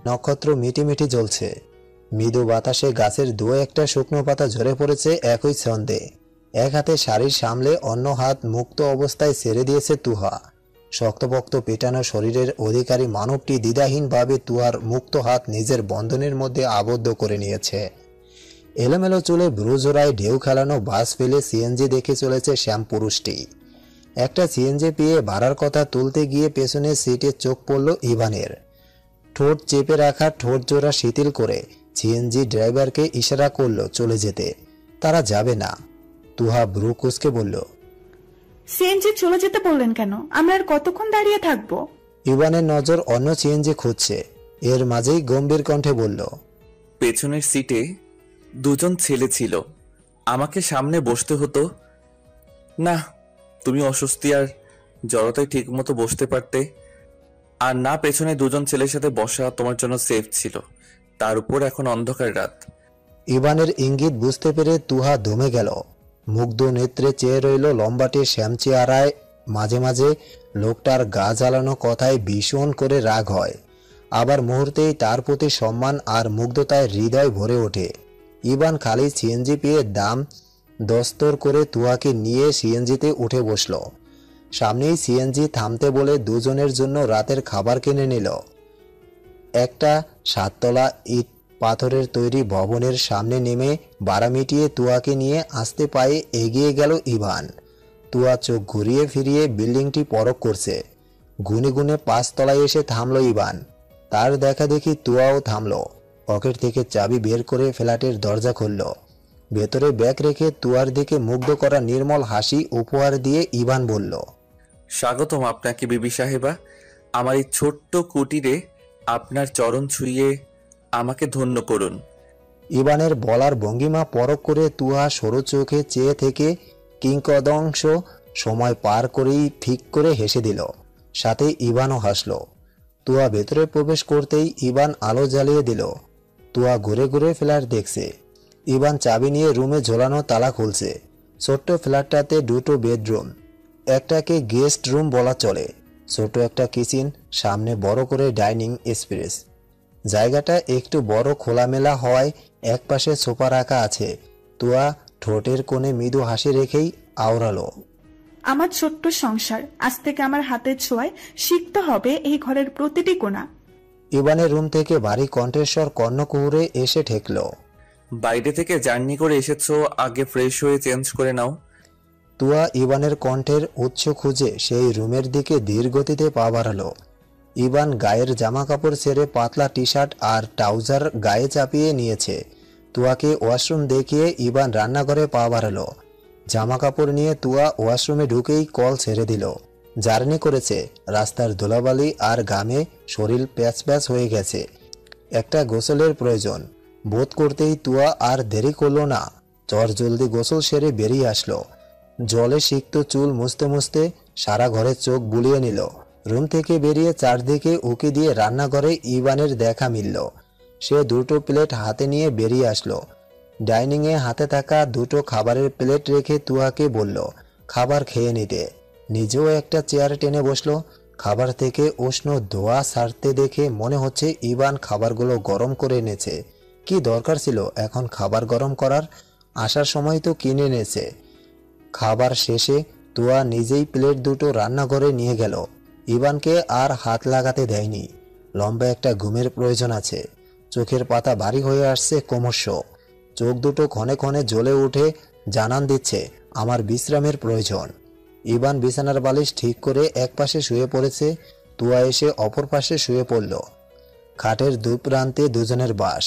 নক্ষত্র মিটিমিটি জ্বলছে। মৃদু বাতাসে গাছের দু একটা শুকনো পাতা ঝরে পড়েছে একই ছন্দে। এক হাতে শাড়ির সামলে অন্য হাত মুক্ত অবস্থায় ছেড়ে দিয়েছে তুহা। শক্তপোক্ত পেটানো শরীরের অধিকারী মানবটি দ্বিধাহীনভাবে তুহার মুক্ত হাত নিজের বন্ধনের মধ্যে আবদ্ধ করে নিয়েছে। এলোমেলো চুলে ব্রুজোড়ায় ঢেউ খেলানো বাস ফেলে সিএনজি দেখে চলেছে শ্যাম পুরুষটি। একটা সিএনজি পেয়ে ভাড়ার কথা তুলতে গিয়ে পেছনের সিটে চোখ পড়ল ইভানের। ঠোঁট চেপে রাখা ঠোঁট জোড়া শিথিল করে সিএনজি ড্রাইভারকে ইশারা করলো চলে যেতে। তারা যাবে না। তুহা ব্রু কুঁচকে বলল, সিএনজি চলে যেতে বললেন কেন? আমরা আর কতক্ষণ দাঁড়িয়ে থাকবো? ইভানের নজর অন্য সিএনজি খুঁজছে। এর মাঝেই গম্ভীর কণ্ঠে বলল, পেছনের সিটে দুজন ছেলে ছিল, আমাকে সামনে বসতে হতো না। তুমি অস্বস্তি আর জড়তায় ঠিক মতো বসতে পারতে, আর না পেছনে দুজন ছেলের সাথে বসা তোমার জন্য সেফ ছিল। তার উপর এখন অন্ধকার রাত। ইভানের ইঙ্গিত বুঝতে পেরে তুহা দমে গেল। মুগ্ধ নেত্রে চেয়ে রইল লম্বাটে শ্যামচেহারায়। মাঝে মাঝে লোকটার গা জ্বালানো কথায় ভীষণ করে রাগ হয়, আবার মুহূর্তেই তার প্রতি সম্মান আর মুগ্ধতায় হৃদয় ভরে ওঠে। ইভান খালি সিএনজি পেয়ে দাম দস্তর করে তুহাকে নিয়ে সিএনজিতে উঠে বসল। সামনেই সিএনজি থামতে বলে দুজনের জন্য রাতের খাবার কিনে নিল। একটা 7 তলা ইট পাথরের তৈরি ভবনের সামনে নেমে বাড়া মিটিয়ে তুয়াকে নিয়ে আস্তে পায়ে এগিয়ে গেল ইভান। তুয়া চোখ ঘুরিয়ে ফিরিয়ে বিল্ডিংটি পরখ করছে। গুনে গুনে 5 তলায় এসে থামল ইভান। তার দেখা দেখি তুয়াও থামল। পকেট থেকে চাবি বের করে ফ্ল্যাটের দরজা খুলল। ভেতরে ব্যাগ রেখে তুয়ার দিকে মুগ্ধ করা নির্মল হাসি উপহার দিয়ে ইভান বলল, স্বাগতম আপনাকে বিবি সাহেবা। আমার এই ছোট্ট কুটিরে আপনার চরণ ছুঁয়ে আমাকে ধন্য করুন। ইভানের বলার ভঙ্গিমা পরখ করে তুয়া সরু চোখে চেয়ে থেকে কিংকদংশ সময় পার করেই ঠিক করে হেসে দিল। সাথে ইভানও হাসল। তুয়া ভেতরে প্রবেশ করতেই ইভান আলো জ্বালিয়ে দিল। তুয়া ঘুরে ঘুরে ফ্ল্যাট দেখছে। ইভান চাবি নিয়ে রুমে ঝোলানো তালা খুলছে। ছোট্ট ফ্ল্যাটটাতে 2টো বেডরুম, একটাকে গেস্ট রুম বলা চলে। ছোট একটা কিচেন, সামনে বড় করে ডাইনিং স্পেস। জায়গাটা একটু বড় খোলামেলা হওয়ায় একপাশে সোফা রাখা আছে। তুয়া ঠোঁটের কোণে মৃদু হাসি রেখেই আওড়ালো, আমার ছোট্ট সংসার আজ থেকে আমার হাতের ছোঁয়ায় শিখতে হবে এই ঘরের প্রতিটি কোণা। ইভানের রুম থেকে ভারী কণ্ঠেশ্বর কর্ণকুহুরে এসে ঠেকল, বাইরে থেকে জার্নি করে এসেছো, আগে ফ্রেশ হয়ে চেঞ্জ করে নাও। তুয়া ইভানের কণ্ঠের উৎস খুঁজে সেই রুমের দিকে ধীর গতিতে পা বাড়ালো। ইভান গায়ের জামা কাপড় ছেড়ে পাতলা টি শার্ট আর ট্রাউজার গায়ে চাপিয়ে নিয়েছে। তুয়াকে ওয়াশরুম দেখিয়ে ইভান রান্নাঘরে পা বাড়ালো। জামা কাপড় নিয়ে তুয়া ওয়াশরুমে ঢুকেই কল ছেড়ে দিল। জার্নি করেছে, রাস্তার ধুলাবালি আর ঘামে শরীর প্যাচ প্যাচ হয়ে গেছে। একটা গোসলের প্রয়োজন বোধ করতেই তুয়া আর দেরি করলো না। জলদি গোসল সেরে বেরিয়ে আসলো। জলে সিক্ত চুল মুছতে মুছতে সারা ঘরে চোখ বুলিয়ে নিল। রুম থেকে বেরিয়ে চারদিকে উকি দিয়ে রান্নাঘরে ইভানের দেখা মিলল। সে 2টো প্লেট হাতে নিয়ে বেরিয়ে আসলো। ডাইনিংয়ে হাতে থাকা 2টো খাবারের প্লেট রেখে তুয়াকে বলল খাবার খেয়ে নিতে। নিজেও একটা চেয়ার টেনে বসলো। খাবার থেকে উষ্ণ ধোঁয়া ছাড়তে দেখে মনে হচ্ছে ইভান খাবারগুলো গরম করে এনেছে। কি দরকার ছিল এখন খাবার গরম করার? আসার সময় তো কিনে এনেছে। খাবার শেষে তুয়া নিজেই প্লেট 2টো রান্নাঘরে নিয়ে গেল। ইভানকে আর হাত লাগাতে দেয়নি। লম্বা একটা ঘুমের প্রয়োজন আছে। চোখের পাতা ভারী হয়ে আসছে ক্রমশ। চোখ 2টো ক্ষণে ক্ষণে জ্বলে উঠে জানান দিচ্ছে আমার বিশ্রামের প্রয়োজন। ইভান বিছানার বালিশ ঠিক করে এক পাশে শুয়ে পড়েছে। তুয়া এসে অপর পাশে শুয়ে পড়ল। খাটের দুপ্রান্তে দুজনের বাস।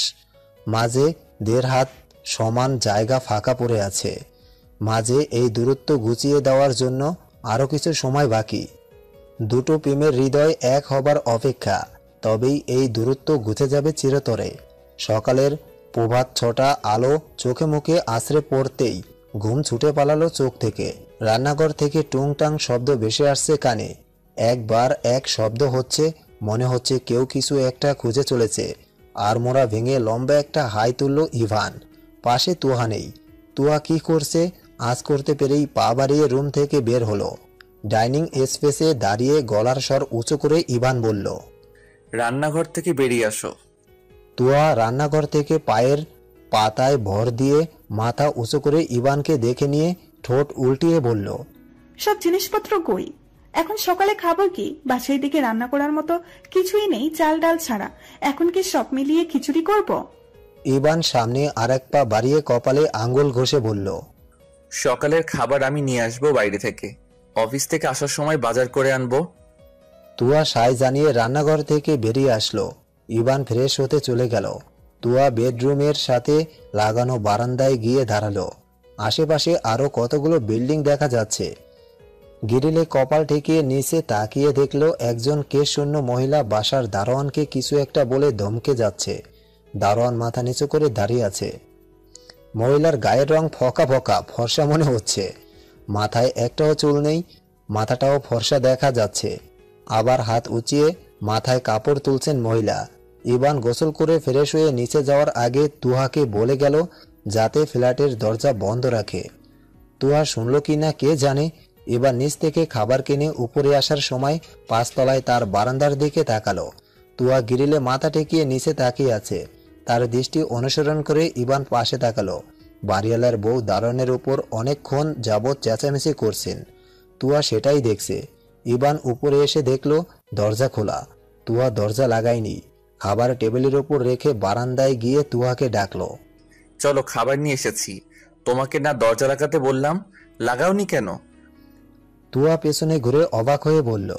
মাঝে 1.5 হাত সমান জায়গা ফাঁকা পড়ে আছে। মাঝে এই দূরত্ব গুছিয়ে দেওয়ার জন্য আরও কিছু সময় বাকি। 2টো প্রেমের হৃদয় এক হবার অপেক্ষা, তবেই এই দূরত্ব গুছে যাবে চিরতরে। সকালের প্রভাত ছটা আলো চোখে মুখে আছড়ে পড়তেই ঘুম ছুটে পালালো চোখ থেকে। রান্নাঘর থেকে টুংটাং শব্দ ভেসে আসছে কানে। একবার এক শব্দ হচ্ছে, মনে হচ্ছে কেউ কিছু একটা খুঁজে চলেছে। আর মোড়া ভেঙে লম্বা একটা হাই তুলল ইভান। পাশে তুয়া নেই। তুয়া কি করছে আজ করতে পেরেই পা বাড়িয়ে রুম থেকে বের হলো। ডাইনিং স্পেসে দাঁড়িয়ে গলার স্বর উঁচু করে ইভান বলল, রান্নাঘর থেকে বেরিয়ে আসো। তুয়া রান্নাঘর থেকে পায়ের পাতায় ভর দিয়ে মাথা উঁচু করে ইভানকে দেখে নিয়ে ঠোঁট উল্টিয়ে বলল, সব জিনিসপত্র কই? এখন সকালে খাবো কি? বাসায় দিকে রান্না করার মতো কিছুই নেই চাল ডাল ছাড়া। এখন কি সব মিলিয়ে খিচুড়ি করব? ইভান সামনে আরেক পা বাড়িয়ে কপালে আঙ্গুল ঘষে বলল, সকালের খাবার আমি নিয়ে আসবো বাইরে থেকে। অফিস থেকে আসার সময় বাজার করে আনবো। তুয়া সাই জানিয়ে রান্নাঘর থেকে বেরিয়ে আসলো। ইভান ফ্রেশ হতে চলে গেল। তুয়া বেডরুমের সাথে লাগানো বারান্দায় গিয়ে দাঁড়ালো। আশেপাশে আরো কতগুলো বিল্ডিং দেখা যাচ্ছে। গ্রিলে কপাল ঠেকিয়ে নিচে তাকিয়ে দেখলো একজন কেশশূন্য মহিলা বাসার দারোয়ানকে কিছু একটা বলে ধমকে যাচ্ছে। দারোয়ান মাথা নিচু করে দাঁড়িয়ে আছে। মহিলার গায়ের রং ফকা ফকা ফর্সা মনে হচ্ছে। মাথায় একটাও চুল নেই, মাথাটাও ফর্সা দেখা যাচ্ছে। আবার হাত উঁচিয়ে মাথায় কাপড় তুলছেন মহিলা। ইভান গোসল করে ফ্রেশ হয়ে নিচে যাওয়ার আগে তুহাকে বলে গেল যাতে ফ্ল্যাটের দরজা বন্ধ রাখে। তুহা শুনল কি না কে জানে। এবার নিচ থেকে খাবার কিনে উপরে আসার সময় 5 তলায় তার বারান্দার দিকে তাকালো। তুহা গ্রিলে মাথা ঠেকিয়ে নিচে তাকিয়ে আছে। তার দৃষ্টি অনুসরণ করে ইভান পাশে তাকালো। বাড়িওয়ালার বউ দারোয়ানের উপর অনেকক্ষণ যাবৎ চেঁচামেচি করছেন। তুহা সেটাই দেখছে। ইভান উপরে এসে দেখলো দরজা খোলা। তুহা দরজা লাগায়নি। খাবার টেবিলের ওপর রেখে বারান্দায় গিয়ে তুহাকে ডাকলো। চলো, খাবার নিয়ে এসেছি। তোমাকে না দরজা লাগাতে বললাম, লাগাওনি কেন? তুহা পেছনে ঘুরে অবাক হয়ে বলল,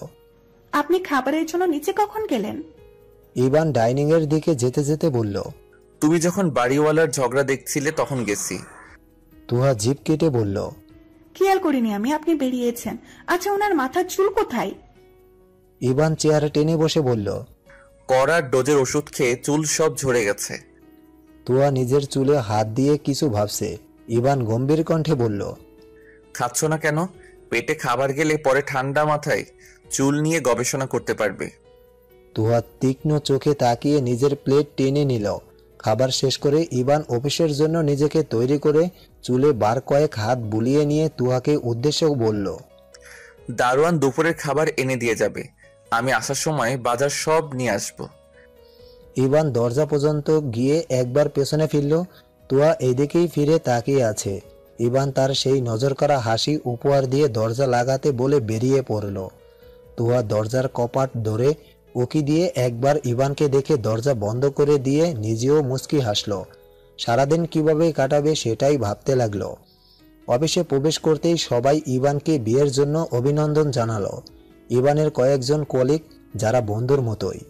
আপনি খাবারের জন্য নিচে কখন গেলেন? ইভান ডাইনিং এর দিকে যেতে যেতে বলল, তুমি যখন বাড়িওয়ালার ঝগড়া দেখছিলে তখন গেছি। তুহা জিভ কেটে বলল, খেয়াল করিনি আমি, আপনি বেরিয়েছেন। আচ্ছা, ওনার মাথার চুল কোথায়? ইভান চেয়ারে টেনে বসে বলল, করার ডোজের ওষুধ খেয়ে চুল সব ঝরে গেছে। তুহা নিজের চুলে হাত দিয়ে কিছু ভাবছে। ইভান গম্ভীর কণ্ঠে বলল, খাচ্ছ না কেন? পেটে খাবার গেলে পরে ঠান্ডা মাথায় চুল নিয়ে গবেষণা করতে পারবে। তুহা তীক্ষ্ণ চোখে তাকিয়ে নিজের প্লেট টেনে নিল। খাবার শেষ করে ইভান অফিসের জন্য নিজেকে তৈরি করে চুলে বার কয়েক হাত বুলিয়ে নিয়ে তুহাকে উদ্দেশ্য বলল, দারোয়ান দুপুরের খাবার এনে দিয়ে যাবে, আমি আসার সময় বাজার সব নিয়ে আসব। ইভান দরজা পর্যন্ত গিয়ে একবার পেছনে ফিরল। তুহা এদিকেই ফিরে তাকিয়ে আছে। ইভান তার সেই নজর করা হাসি উপহার দিয়ে দরজা লাগাতে বলে বেরিয়ে পড়ল। তুহা দরজার কপাট ধরে উকি দিয়ে একবার ইভানকে দেখে দরজা বন্ধ করে দিয়ে নিজেও মুচকি হাসল। সারাদিন কিভাবে কাটাবে সেটাই ভাবতে লাগলো। অফিসে প্রবেশ করতেই সবাই ইভানকে বিয়ের জন্য অভিনন্দন জানালো। ইভানের কয়েকজন কলিগ যারা বন্ধুর মতোই,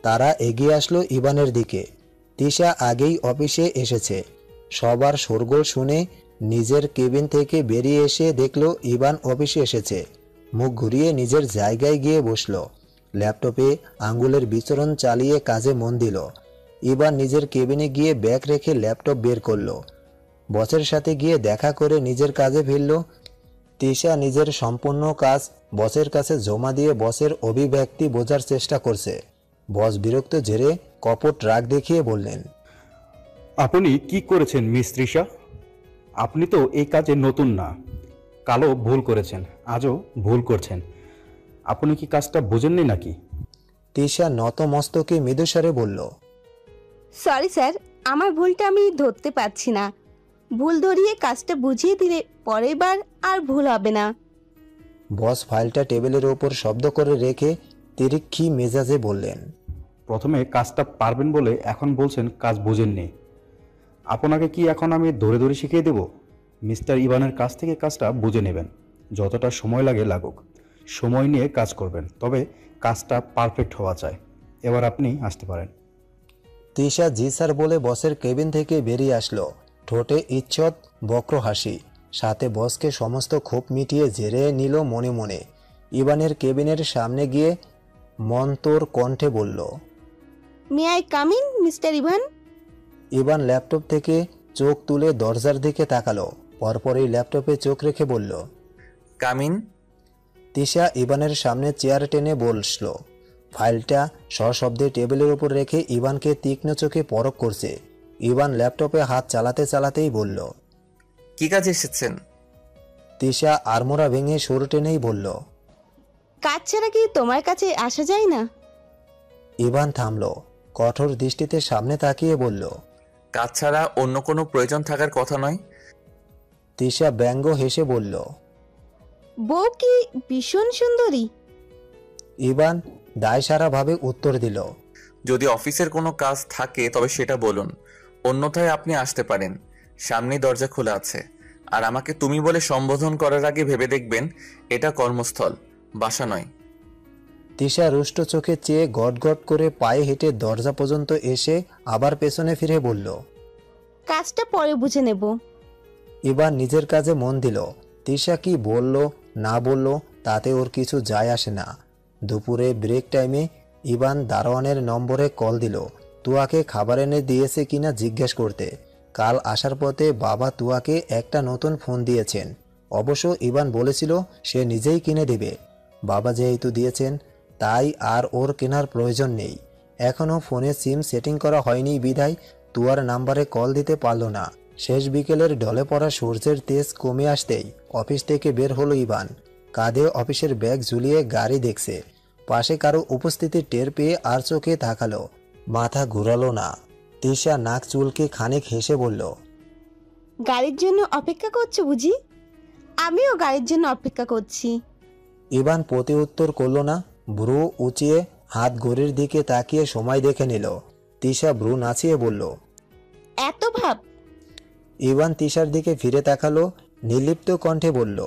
তারা এগিয়ে আসলো ইভানের দিকে। তিশা আগেই অফিসে এসেছে। সবার শোরগোল শুনে নিজের কেবিন থেকে বেরিয়ে এসে দেখলো ইভান অফিসে এসেছে। মুখ ঘুরিয়ে নিজের জায়গায় গিয়ে বসলো। ল্যাপটপে আঙ্গুলের বিচরণ চালিয়ে কাজে মন দিল। ইভান নিজের কেবিনে গিয়ে ব্যাগ রেখে ল্যাপটপ বের করলো। বসের সাথে গিয়ে দেখা করে নিজের কাজে ফিরল। তিশা নিজের সম্পূর্ণ কাজ বসের কাছে জমা দিয়ে বসের অভিব্যক্তি বোঝার চেষ্টা করছে। বস বিরক্ত জেরে কপট রাগ দেখিয়ে বললেন, আপনি কি করেছেন মিস তৃষা? আপনি তো এই কাজে নতুন না। কালও ভুল করেছেন, আজও ভুল করছেন। আপনি কি কাজটা বোঝেননি নাকি? তিশা নত মস্তকে মৃদুস্বরে বলল, সরি স্যার, আমার ভুলটা আমি ধরতে পারছি না। ভুল ধরিয়ে কাজটা বুঝিয়ে দিলে পরের বার আর ভুল হবে না। বস ফাইলটা টেবিলের ওপর শব্দ করে রেখে তিরিক্ষি মেজাজে বললেন, প্রথমে কাজটা পারবেন বলে এখন বলছেন কাজ বোঝেননি। আপনাকে কি এখন আমি ধরে ধরে শিখিয়ে দেব? মিস্টার ইভানের কাছ থেকে কাজটা বুঝে নেবেন। যতটা সময় লাগে লাগুক, সময় নিয়ে কাজ করবেন, তবে কাজটা পারফেক্ট হওয়া চাই। এবার আপনি আসতে পারেন। তিশা জি স্যার বলে বসের কেবিন থেকে বেরিয়ে আসলো। ঠোঁটে ইচ্ছৎ বক্র হাসি, সাথে বসকে সমস্ত ক্ষোভ মিটিয়ে জেরে নিল মনে মনে। ইভানের কেবিনের সামনে গিয়ে মন্তর কণ্ঠে বলল, may I come in mister Ivan? Ivan laptop থেকে চোখ তুলে দরজার দিকে তাকালো। পরপরই ল্যাপটপে চোখ রেখে বলল, কামিন। তিশা ইভানের সামনে চেয়ার টেনে বসল। ফাইলটা সশব্দে টেবিলের উপর রেখে ইভানকে তীক্ষ্ণ চোখে পরখ করছে। ইভান ল্যাপটপে হাত চালাতে চালাতেই বলল, কি কাজে এসেছেন? তিশা আড়মোড়া ভেঙে সুর টেনেই বলল, কাজ ছাড়া কি তোমার কাছে আসা যায় না? ইভান থামল, কঠোর দৃষ্টিতে সামনে তাকিয়ে বলল, কাজ ছাড়া অন্য কোনো প্রয়োজন থাকার কথা নয়। তিশা ব্যঙ্গ হেসে বলল, বউ কি ভীষণ সুন্দরী? ইভান দায়সারাভাবে উত্তর দিল, যদি অফিসের কোনো কাজ থাকে তবে সেটা বলুন, অন্যথায় আপনি আসতে পারেন। সামনে দরজা খোলা আছে। আর আমাকে তুমি বলে সম্বোধন করার আগে ভেবে দেখবেন এটা কর্মস্থল, বাসা নয়। তিশা রুষ্ট চোখে চেয়ে গটগট করে পায়ে হেঁটে দরজা পর্যন্ত এসে আবার পেছনে ফিরে বলল, কাজটা পরে বুঝে নেব। ইভান নিজের কাজে মন দিল। তিশা কি বলল না বলল তাতে ওর কিছু যায় আসে না। দুপুরে ব্রেক টাইমে ইভান দারোয়ানের নম্বরে কল দিল তুয়াকে খাবার এনে দিয়েছে কিনা জিজ্ঞেস করতে। কাল আসার পথে বাবা তুয়াকে একটা নতুন ফোন দিয়েছেন। অবশ্য ইভান বলেছিল সে নিজেই কিনে দেবে। বাবা যেহেতু দিয়েছেন তাই আর ওর কেনার প্রয়োজন নেই। এখনও ফোনে সিম সেটিং করা হয়নি বিধায় তুয়ার নাম্বারে কল দিতে পারল না। শেষ বিকেলের ঢলে পড়া সূর্যের তেজ কমে আসতেই অফিস থেকে বের হলো ইভান। কাঁধে অফিসের ব্যাগ ঝুলিয়ে গাড়ি দেখছে। পাশে কারো উপস্থিতি টের পেয়ে আর চোখে তাকালো, মাথা ঘুরালো না। তিশা নাক চুলকে খানিক হেসে বলল, গাড়ির জন্য অপেক্ষা করছো বুঝি? আমিও গাড়ির জন্য অপেক্ষা করছি। ইভান প্রতি উত্তর করল না। ভ্রু উঁচিয়ে হাত ঘড়ির দিকে তাকিয়ে সময় দেখে নিল। তিশা ভ্রু নাচিয়ে বলল, এত ভাব? ইভান তিশার দিকে ফিরে তাকালো, নির্লিপ্ত কণ্ঠে বলল,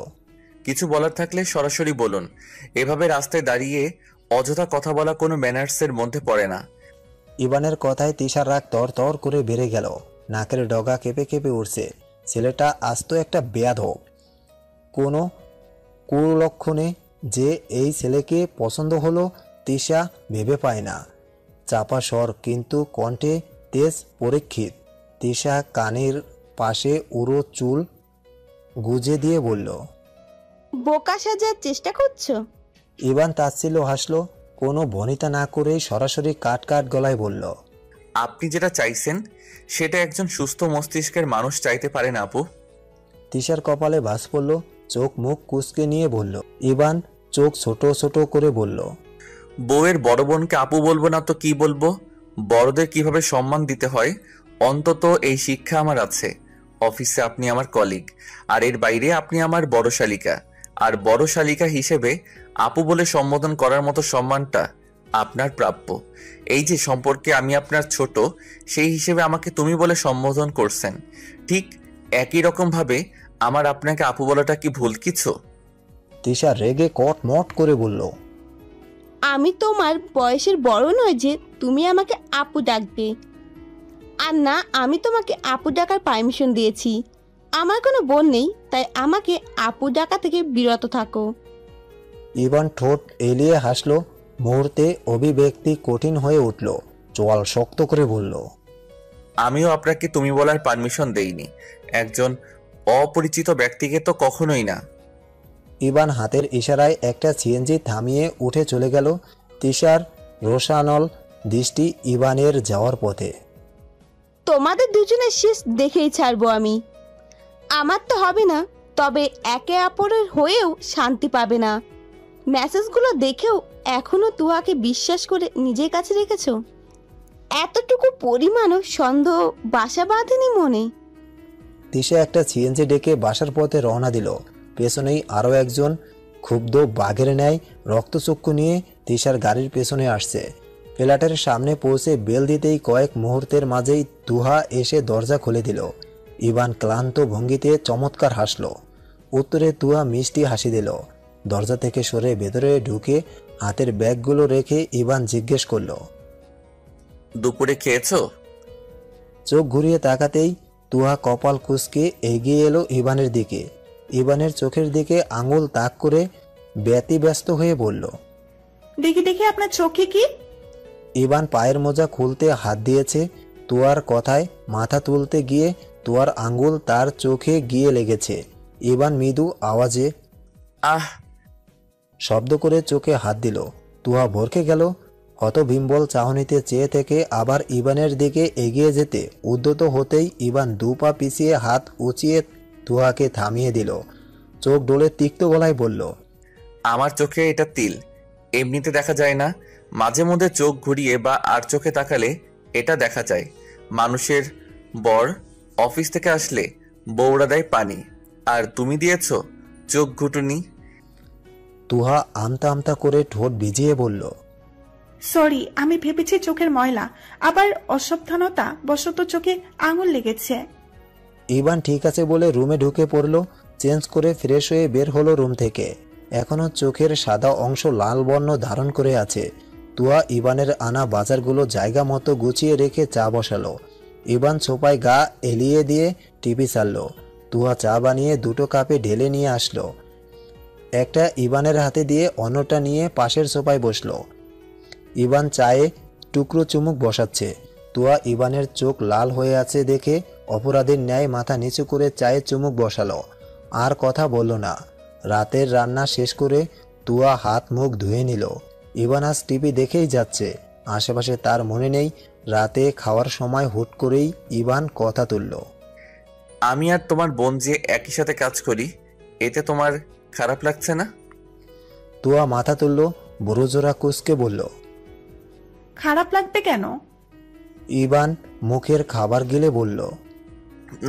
কিছু বলার থাকলে সরাসরি বলুন। এভাবে রাস্তায় দাঁড়িয়ে অযথা কথা বলা কোনো ম্যানার্সের মধ্যে পড়ে না। ইভানের কথায় তিশার রাগ তর তর করে বেড়ে গেল। নাকের ডগা কেঁপে কেঁপে উঠছে। ছেলেটা আস্ত একটা বেয়াদব। কোনো কুলক্ষণে যে এই ছেলেকে পছন্দ হলো তিশা ভেবে পায় না। চাপা স্বর কিন্তু কণ্ঠে তেজ পরীক্ষিত। তিশা কানের পাশে উড়ো চুল গুজে দিয়ে বলল, বোকা সাজার চেষ্টা করছো? ইভান তাচ্ছিল্য হাসলো, কোনো বনিতা না করেই সরাসরি কাট কাট গলায় বলল, আপনি যেটা চাইছেন সেটা একজন সুস্থ মস্তিষ্কের মানুষ চাইতে পারে না আপু। তিশার কপালে ভাঁজ পড়ল, চোখ মুখ কুঁচকে নিয়ে বলল। ইভান চোখ ছোট ছোট করে বলল, বউয়ের বড় বোনকে আপু বলবো না তো কি বলবো? বড়দের কিভাবে সম্মান দিতে হয় অন্তত এই শিক্ষা আমার আছে। অফিসে আপনি আমার কলিগ, আর এর বাইরে আপনি আমার বড় শালিকা। আর বড় শালিকা হিসেবে আপু বলে সম্বোধন করার মতো সম্মানটা আপনার প্রাপ্য। এই যে সম্পর্কে আমি আপনার ছোট, সেই হিসেবে আমাকে তুমি বলে সম্বোধন করছেন, ঠিক একই রকম ভাবে আমার আপনাকে আপু বলাটা কি ভুল কিছু? তিশা রেগে কট মট করে বলল, আমি তোমার বয়সের বড় নয় যে তুমি আমাকে আপু ডাকবে। আর না, আমি তোমাকে আপু ডাকার পারমিশন দিয়েছি। আমার কোনো বোন নেই, তাই আমাকে আপু ডাকা থেকে বিরত থাকো। ইভান ঠোঁট এলিয়ে হাসলো। মুহূর্তে অভিব্যক্তি কঠিন হয়ে উঠল। চোয়াল শক্ত করে বলল, আমিও আপনাকে তুমি বলার পারমিশন দেইনি। একজন অপরিচিত ব্যক্তিকে তো কখনোই না। ইভান হাতের ইশারায় একটা সিএনজি থামিয়ে উঠে চলে গেল। তিশার রোশানল দৃষ্টি ইভানের যাওয়ার পথে। তোমাদের দুজনের শেষ দেখেই ছাড়বো আমি। আমার তো হবে না, তবে একে অপরের হয়েও শান্তি পাবে না। মেসেজগুলো দেখেও এখনো তুহাকে বিশ্বাস করে নিজের কাছে রেখেছো? এতটুকু পরিমাণও সন্দেহ বাসা বাঁধেনি মনে? তিশা একটা সিএনজি ডেকে বাসার পথে রওনা দিল। পেছনেই আরও একজন ক্ষুব্ধ বাঘের ন্যায় রক্তচক্ষু নিয়ে তিশার গাড়ির পেছনে আসছে। ফ্ল্যাটের সামনে পৌঁছে বেল দিতেই কয়েক মুহূর্তের মাঝেই তুহা এসে দরজা খুলে দিল। ইভান ক্লান্ত ভঙ্গিতে চমৎকার হাসল। উত্তরে তুহা মিষ্টি হাসি দিল। দরজা থেকে সরে ভেতরে ঢুকে হাতের ব্যাগগুলো রেখে ইভান জিজ্ঞেস করল, দুপুরে খেয়েছো? চোখ ঘুরিয়ে তাকাতেই তুহা কপাল কুঁচকে এগিয়ে এলো ইভানের দিকে। ইভানের চোখের দিকে আঙুল তাক করে ব্যতিব্যস্ত হয়ে বলল, দেখি দেখি আপনার চোখে কি? ইভান পায়ের মোজা খুলতে হাত দিয়েছে। তুয়ার কথায় মাথা তুলতে গিয়ে তুয়ার আঙ্গুল তার চোখে গিয়ে লেগেছে। ইভান মৃদু আওয়াজে আহ শব্দ করে চোখে হাত দিল। তুহা ভরকে গেল। হতবিম্বল চাহনিতে চেয়ে থেকে আবার ইভানের দিকে এগিয়ে যেতে উদ্যত হতেই ইভান দু পা পিছিয়ে হাত উঁচিয়ে তুহাকে থামিয়ে দিল। চোখ ডোলে তিক্ত গলায় বলল, আমার চোখে এটা তিল, এমনিতে দেখা যায় না। মাঝে মধ্যে চোখ ঘুরিয়ে বা আর চোখে তাকালে এটা দেখা যায়। মানুষের বর অফিস থেকে আসলে বউরা দেয় পানি, আর তুমি দিয়েছ চোখ ঘুটুনি। তুহা আমতা আমতা করে ঠোঁট ভিজিয়ে বলল, সরি, আমি ভেবেছি চোখের ময়লা, আবার অসাবধানতা বশত চোখে আঙুল লেগেছে। ইভান ঠিক আছে বলে রুমে ঢুকে পড়ল। চেঞ্জ করে ফ্রেশ হয়ে বের হলো রুম থেকে। এখনো চোখের সাদা অংশ লাল বর্ণ ধারণ করে আছে। তুয়া ইভানের আনা বাজারগুলো জায়গা মতো গুছিয়ে রেখে চা বসালো। ইভান সোফায় গা এলিয়ে দিয়ে টিভি চাললো। তুয়া চা বানিয়ে দুটো কাপে ঢেলে নিয়ে আসলো। একটা ইভানের হাতে দিয়ে অন্যটা নিয়ে পাশের সোফায় বসলো। ইভান চায়ে টুকরো চুমুক বসাচ্ছে। তুয়া ইভানের চোখ লাল হয়ে আছে দেখে অপরাধীর ন্যায় মাথা নিচু করে চায়ে চুমুক বসালো। আর কথা বলল না। রাতের রান্না শেষ করে তুয়া হাত মুখ ধুয়ে নিল। ইভান আজ টিভি দেখেই যাচ্ছে। আশেপাশে তার মনে নেই। রাতে খাওয়ার সময় হুট করেই ইভান কথা তুলল, আমি আর তোমার বোন যে একই সাথে কাজ করি, এতে তোমার খারাপ লাগছে না? তুয়া মাথা তুলল, বুড়োজোড়া কুঁচকে বলল, খারাপ লাগবে কেন? ইভান মুখের খাবার গিলে বলল,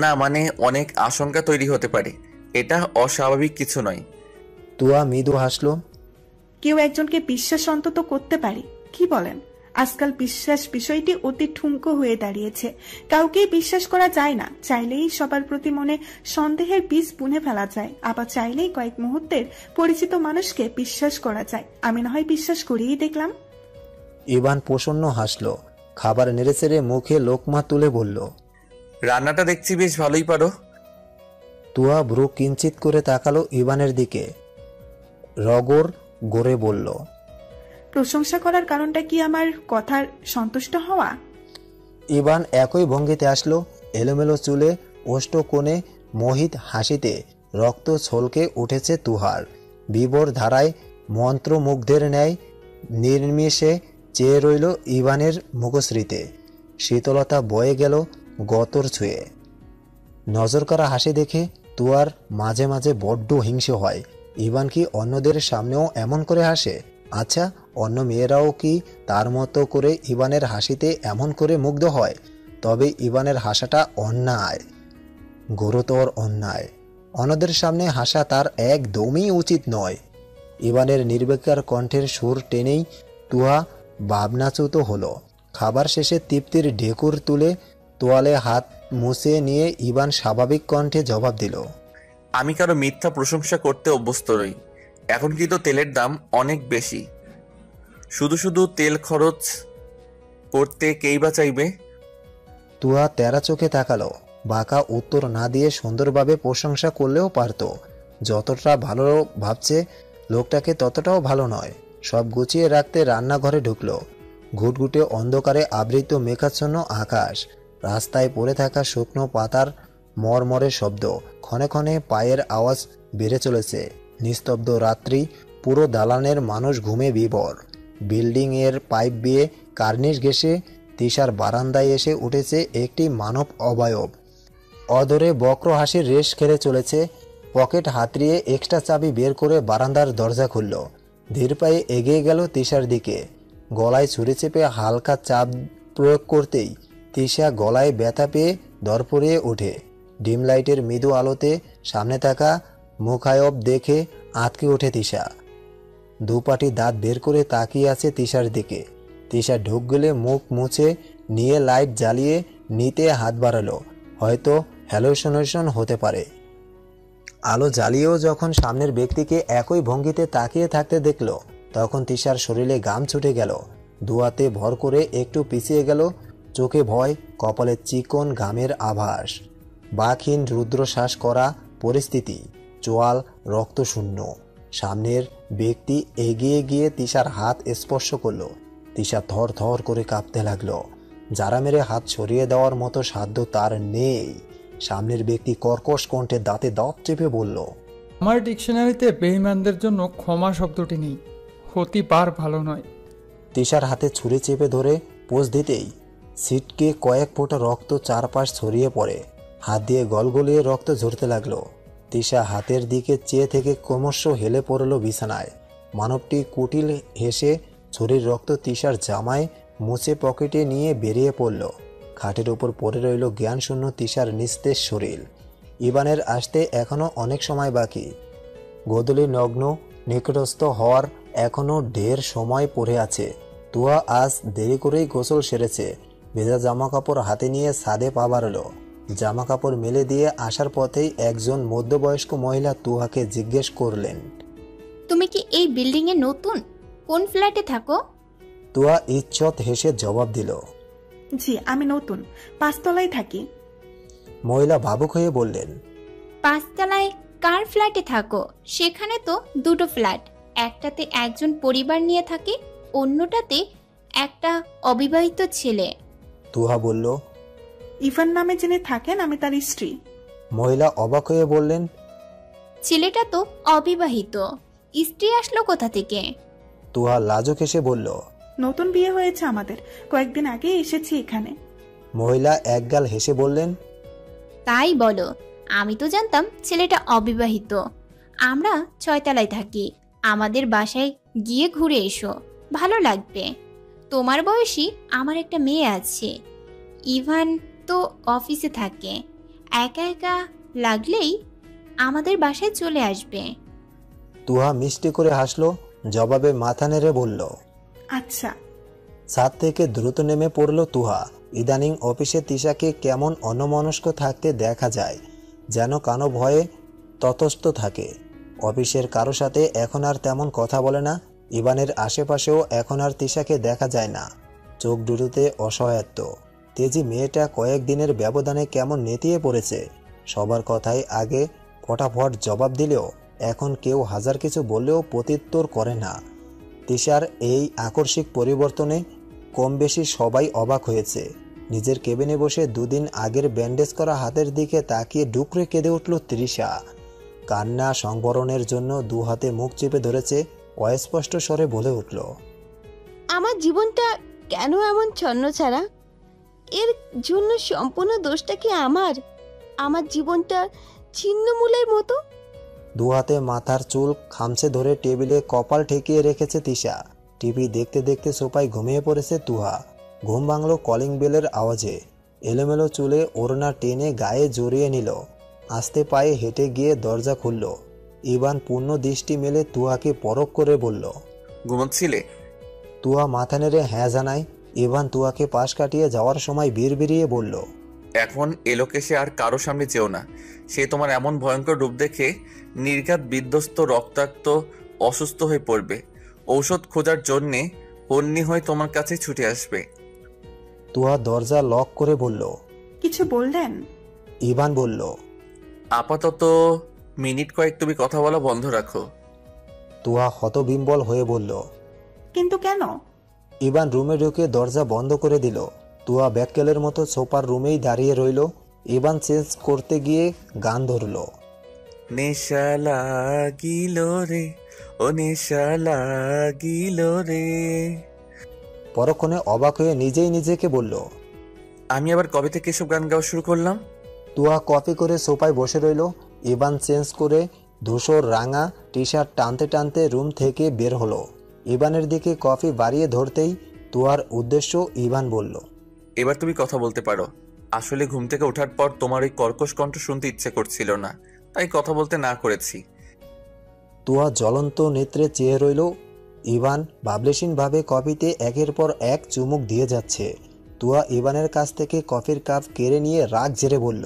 না মানে অনেক আশঙ্কা তৈরি হতে পারে, এটা অস্বাভাবিক কিছু নয়। তুয়া মৃদু হাসল। কেউ একজনকে বিশ্বাস অন্তত করতে পারে, কি বলেন? আজকাল বিশ্বাস বিষয়টি অতি ঠুনকো হয়ে দাঁড়িয়েছে। কাউকেই বিশ্বাস করা যায় না। চাইলেই সবার প্রতি মনে সন্দেহের বীজ বুনে ফেলা যায়, আবার চাইলেই কয়েক মুহূর্তের পরিচিত মানুষকে বিশ্বাস করা যায়। আমি না হয় বিশ্বাস করিয়েই দেখলাম। ইভান প্রসন্ন হাসলো, খাবার নেড়েচেড়ে মুখে লোকমা তুলে বলল, রান্নাটা দেখছি বেশ ভালোই পারো। তুহা ভ্রু কিঞ্চিত করে তাকালো ইভানের দিকে, রগর গড়ে বলল, প্রশংসা করার কারণটা কি আমার কথার সন্তুষ্ট হওয়া? ইভান একই ভঙ্গিতে আসলো, এলোমেলো চুলে ওষ্ঠ কোণে মোহিত হাসিতে রক্ত ছলকে উঠেছে তুহার। বিবর ধারায় মন্ত্রমুগ্ধের ন্যায় নির্মিষে চেয়ে রইল ইভানের মুখশ্রীতে। শীতলতা বয়ে গেল গতর ছুঁয়ে। নজর করা হাসি দেখে তুয়ার মাঝে মাঝে বড্ড হিংসে হয়। ইভান কি অন্যদের সামনেও এমন করে হাসে? আচ্ছা, অন্য মেয়েরাও কি তার মতো করে ইভানের হাসিতে এমন করে মুগ্ধ হয়? তবে ইভানের হাসাটা অন্যায়, গুরুতর অন্যায়। অন্যদের সামনে হাসা তার একদমই উচিত নয়। ইভানের নির্বিকার কণ্ঠের সুর টেনেই তুহা ভাবনাচ্যুত হলো। খাবার শেষে তৃপ্তির ঢেকুর তুলে তোয়ালে হাত মুছে নিয়ে ইভান স্বাভাবিক কণ্ঠে জবাব দিল, আমি কারো মিথ্যা প্রশংসা করতে অভ্যস্ত নই। এখন কিন্তু তেলের দাম অনেক বেশি, শুধু শুধু তেল খরচ করতে কেই বা চাইবে? তুহা তেরা চোখে তাকালো। বাঁকা উত্তর না দিয়ে সুন্দরভাবে প্রশংসা করলেও পারত। যতটা ভালো ভাবছে লোকটাকে ততটাও ভালো নয়। সব গুছিয়ে রাখতে রান্নাঘরে ঢুকলো। ঘুটঘুটে অন্ধকারে আবৃত মেঘাচ্ছন্ন আকাশ, রাস্তায় পড়ে থাকা শুকনো পাতার মরমরে শব্দ, ক্ষণে ক্ষণে পায়ের আওয়াজ বেড়ে চলেছে। নিস্তব্ধ রাত্রি, পুরো দালানের মানুষ ঘুমে বিভোর। বিল্ডিং এর পাইপ বেয়ে কার্নিশ ঘেঁষে তিশার বারান্দায় এসে উঠেছে একটি মানব অবয়ব। অদরে বক্র হাসির রেশ খেলে চলেছে। পকেট হাতড়িয়ে এক্সট্রা চাবি বের করে বারান্দার দরজা খুলল। ধীর পায়ে এগিয়ে গেল তিশার দিকে। গলায় ছুরি চেপে হালকা চাপ প্রয়োগ করতেই তিশা গলায় ব্যথা পেয়ে দরপড়িয়ে ওঠে। ডিম লাইটের মৃদু আলোতে সামনে থাকা মুখায়ব দেখে আঁতকে ওঠে তিশা। দুপাটি দাঁত বের করে তাকিয়ে আছে তিশার দিকে। তিশা ঢুক গেলে মুখ মুছে নিয়ে লাইট জ্বালিয়ে নিতে হাত বাড়ালো। হয়তো হ্যালুসিনেশন হতে পারে। আলো জ্বালিয়েও যখন সামনের ব্যক্তিকে একই ভঙ্গিতে তাকিয়ে থাকতে দেখল, তখন তিশার শরীরে ঘাম ছুটে গেল। দুয়াতে ভর করে একটু পিছিয়ে গেল। চোখে ভয়, কপালে চিকন ঘামের আভাস। বাকহীন রুদ্রশ্বাস করা পরিস্থিতি, চোয়াল রক্তশূন্য। সামনের ব্যক্তি এগিয়ে গিয়ে তিশার হাত স্পর্শ করল। তিশা থর থর করে কাঁপতে লাগলো। যারা মেরে হাত সরিয়ে দেওয়ার মতো সাধ্য তার নেই। সামনের ব্যক্তি কর্কশ কণ্ঠে দাঁতে দাঁত চেপে বলল, আমার ডিকশনারিতে বেঈমানদের জন্য ক্ষমা শব্দটি নেই, হতিবার ভালো নয়। তিশার হাতে ছুরি চেপে ধরে পোজ দিতেই সিটকে কয়েক ফোঁটা রক্ত চারপাশ ছড়িয়ে পড়ে। হাত দিয়ে গলগলিয়ে রক্ত ঝরতে লাগলো। তিশা হাতের দিকে চেয়ে থেকে ক্রমশ হেলে পড়ল বিছানায়। মানবটি কুটিল হেসে ছুরির রক্ত তিশার জামায় মুছে পকেটে নিয়ে বেরিয়ে পড়ল। খাটের উপর পড়ে রইল জ্ঞানশূন্য তিশার নিস্তেজ শরীর। ইভানের আসতে এখনো অনেক সময় বাকি। গোধূলি নগ্ন নিকটস্থ হওয়ার এখনো ঢের সময় পড়ে আছে। তুয়া আজ দেরি করেই গোসল সেরেছে। ভেজা জামা কাপড় হাতে নিয়ে ছাদে পা বাড়ল। জামা কাপড় মেলে দিয়ে আসার পথেই একজন মধ্যবয়স্ক মহিলা তুহাকে জিজ্ঞেস করলেন, তুমি কি এই বিল্ডিং এ নতুন? কোন ফ্ল্যাটে থাকো? তুয়া ইচ্ছৎ হেসে জবাব দিল, জি, আমি নতুন, 5 তলায় থাকি। মহিলা ভাবুক হয়ে বললেন, 5 তলায় কার ফ্ল্যাটে থাকো? সেখানে তো 2টো ফ্ল্যাট, একটাতে একজন পরিবার নিয়ে থাকে, অন্যটাতে একটা অবিবাহিত ছেলে। তুহা বলল, ইভান নামে যিনি থাকেন আমি তার স্ত্রী। মহিলা অবাক হয়ে বললেন, ছেলেটা তো অবিবাহিত, স্ত্রী আসলো কোথা থেকে? তুহা লাজুক হেসে বলল, নতুন বিয়ে হয়েছে আমাদের, কয়েকদিন আগে এসেছি এখানে। মহিলা একগাল হেসে বললেন, তাই বলো? আমি তো জানতাম ছেলেটা অবিবাহিত। আমরা 6 তলায় থাকি, আমাদের বাসায় গিয়ে ঘুরে এসো, ভালো লাগবে। তোমার বয়সী আমার একটা মেয়ে আছে। ইভান তো অফিসে থাকে, একা একা লাগলেই আমাদের বাসায় চলে আসবে। তুহা মিষ্টি করে হাসলো, জবাবে মাথা নেড়ে বলল, আচ্ছা। ছাদ থেকে দ্রুত নেমে পড়ল তুহা। ইদানিং অফিসে তিশাকে কেমন অন্যমনস্ক থাকতে দেখা যায়, যেন কানো ভয়ে ততস্থ থাকে। অফিসের কারো সাথে এখন আর তেমন কথা বলে না। ইভানের আশেপাশেও এখন আর তিশাকে দেখা যায় না। চোখ দুটোতে অসহায়ত্ব। তেজি মেয়েটা কয়েকদিনের ব্যবধানে কেমন নেতিয়ে পড়েছে। সবার কথাই আগে ফটাফট জবাব দিলেও এখন কেউ হাজার কিছু বললেও প্রত্যুত্তর করে না। তিশার এই আকস্মিক পরিবর্তনে কম বেশি সবাই অবাক হয়েছে। নিজের কেবিনে বসে দুদিন আগের ব্যান্ডেজ করা হাতের দিকে তাকিয়ে ডুকরে কেঁদে উঠল তৃষা। কান্না সংবরণের জন্য দু হাতে মুখ চেপে ধরেছে। অস্পষ্ট স্বরে বলে উঠল, আমার জীবনটা কেন এমন ছন্নছাড়া? এর জন্য সম্পূর্ণ দোষটা কি আমার? আমার জীবনটা ছিন্নমূলের মতো। দু হাতে মাথার চুল খামচে ধরে টেবিলে কপাল ঠেকিয়ে রেখেছে তিশা। টিভি দেখতে দেখতে সোফায় ঘুমিয়ে পড়েছে তুহা। ঘুম ভাঙল কলিং বেলের আওয়াজে। এলোমেলো চুলে ওড়না টেনে গায়ে জড়িয়ে নিল। আস্তে পায়ে হেঁটে গিয়ে দরজা খুলল। ইভান পূর্ণ দৃষ্টি মেলে তুহাকে পরখ করে বলল, ঘুমাচ্ছিলে? তুহা মাথা নেড়ে হ্যাঁ জানায়। ইভান তুহাকে পাশ কাটিয়ে যাওয়ার সময় বিড়বিড়িয়ে বলল, এখন এলোকেশে আর কারো সামনে যেও না। সে তোমার এমন ভয়ঙ্কর রূপ দেখে নির্ঘাত বিধ্বস্ত, রক্তাক্ত, অসুস্থ হয়ে পড়বে। ঔষধ খোঁজার জন্যে হন্যি হয়ে তোমার কাছে ছুটে আসবে। তুহা দরজা লক করে বলল, কিছু বললেন? ইভান বলল, আপাতত মিনিট কয়েক তুমি কথা বলা বন্ধ রাখো। তুহা হতবিম্বল হয়ে বলল, কিন্তু কেন? ইভান রুমে ঢুকে দরজা বন্ধ করে দিল। তুহা ব্যাককেলের মতো সোফার রুমেই দাঁড়িয়ে রইল। ইভান চেঞ্জ করতে গিয়ে গান ধরল, নেশা লাগিল রে, ও নেশা লাগিল রে। পরক্ষণে অবাক হয়ে নিজেই নিজেকে বলল, আমি আবার কবে থেকে এসব গান গাওয়া শুরু করলাম? তুহা কপি করে সোফায় বসে রইল। ইভান চেঞ্জ করে ধূসর রাঙা টি শার্ট টানতে টানতে রুম থেকে বের হলো। ইভানের দিকে কফি বাড়িয়ে ধরতেই তুহার উদ্দেশ্য ইভান বলল, এবার তুমি কথা বলতে পারো। আসলে ঘুম থেকে ওঠার পর তোমার ওই কর্কশ কণ্ঠ শুনতে ইচ্ছে করছিল না, তাই কথা বলতে না করেছি। তুহা জ্বলন্ত নেত্রে চেয়ে রইল। ইভান ভাবলেশীনভাবে কফিতে একের পর এক চুমুক দিয়ে যাচ্ছে। তুহা ইভানের কাছ থেকে কফির কাপ কেড়ে নিয়ে রাগ ঝেড়ে বলল,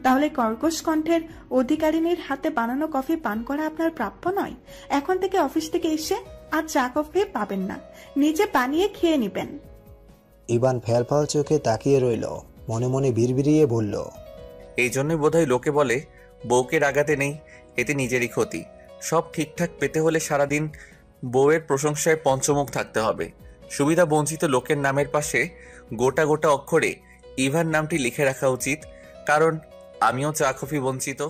তাহলে কর্কশ কণ্ঠের অধিকারিনীর হাতে বানানো কফি পান করা আপনার প্রাপ্য নয়? এখন থেকে অফিস থেকে এসে আর চা কফি পাবেন না, নিজে বানিয়ে খেয়ে নেবেন। ইভান ফ্যালফাল চোখে তাকিয়ে রইল। মনে মনে বিড়বিড়িয়ে বলল, এই জন্যই বোধহয় লোকে বলে বউকে রাগাতে নেই, এতে নিজেরই ক্ষতি। সব ঠিকঠাক পেতে হলে সারাদিন বউয়ের প্রশংসায় পঞ্চমুখ থাকতে হবে। সুবিধা বঞ্চিত লোকের নামের পাশে গোটা গোটা অক্ষরে ইভান নামটি লিখে রাখা উচিত, কারণ আমিও চা কফি বঞ্চিত।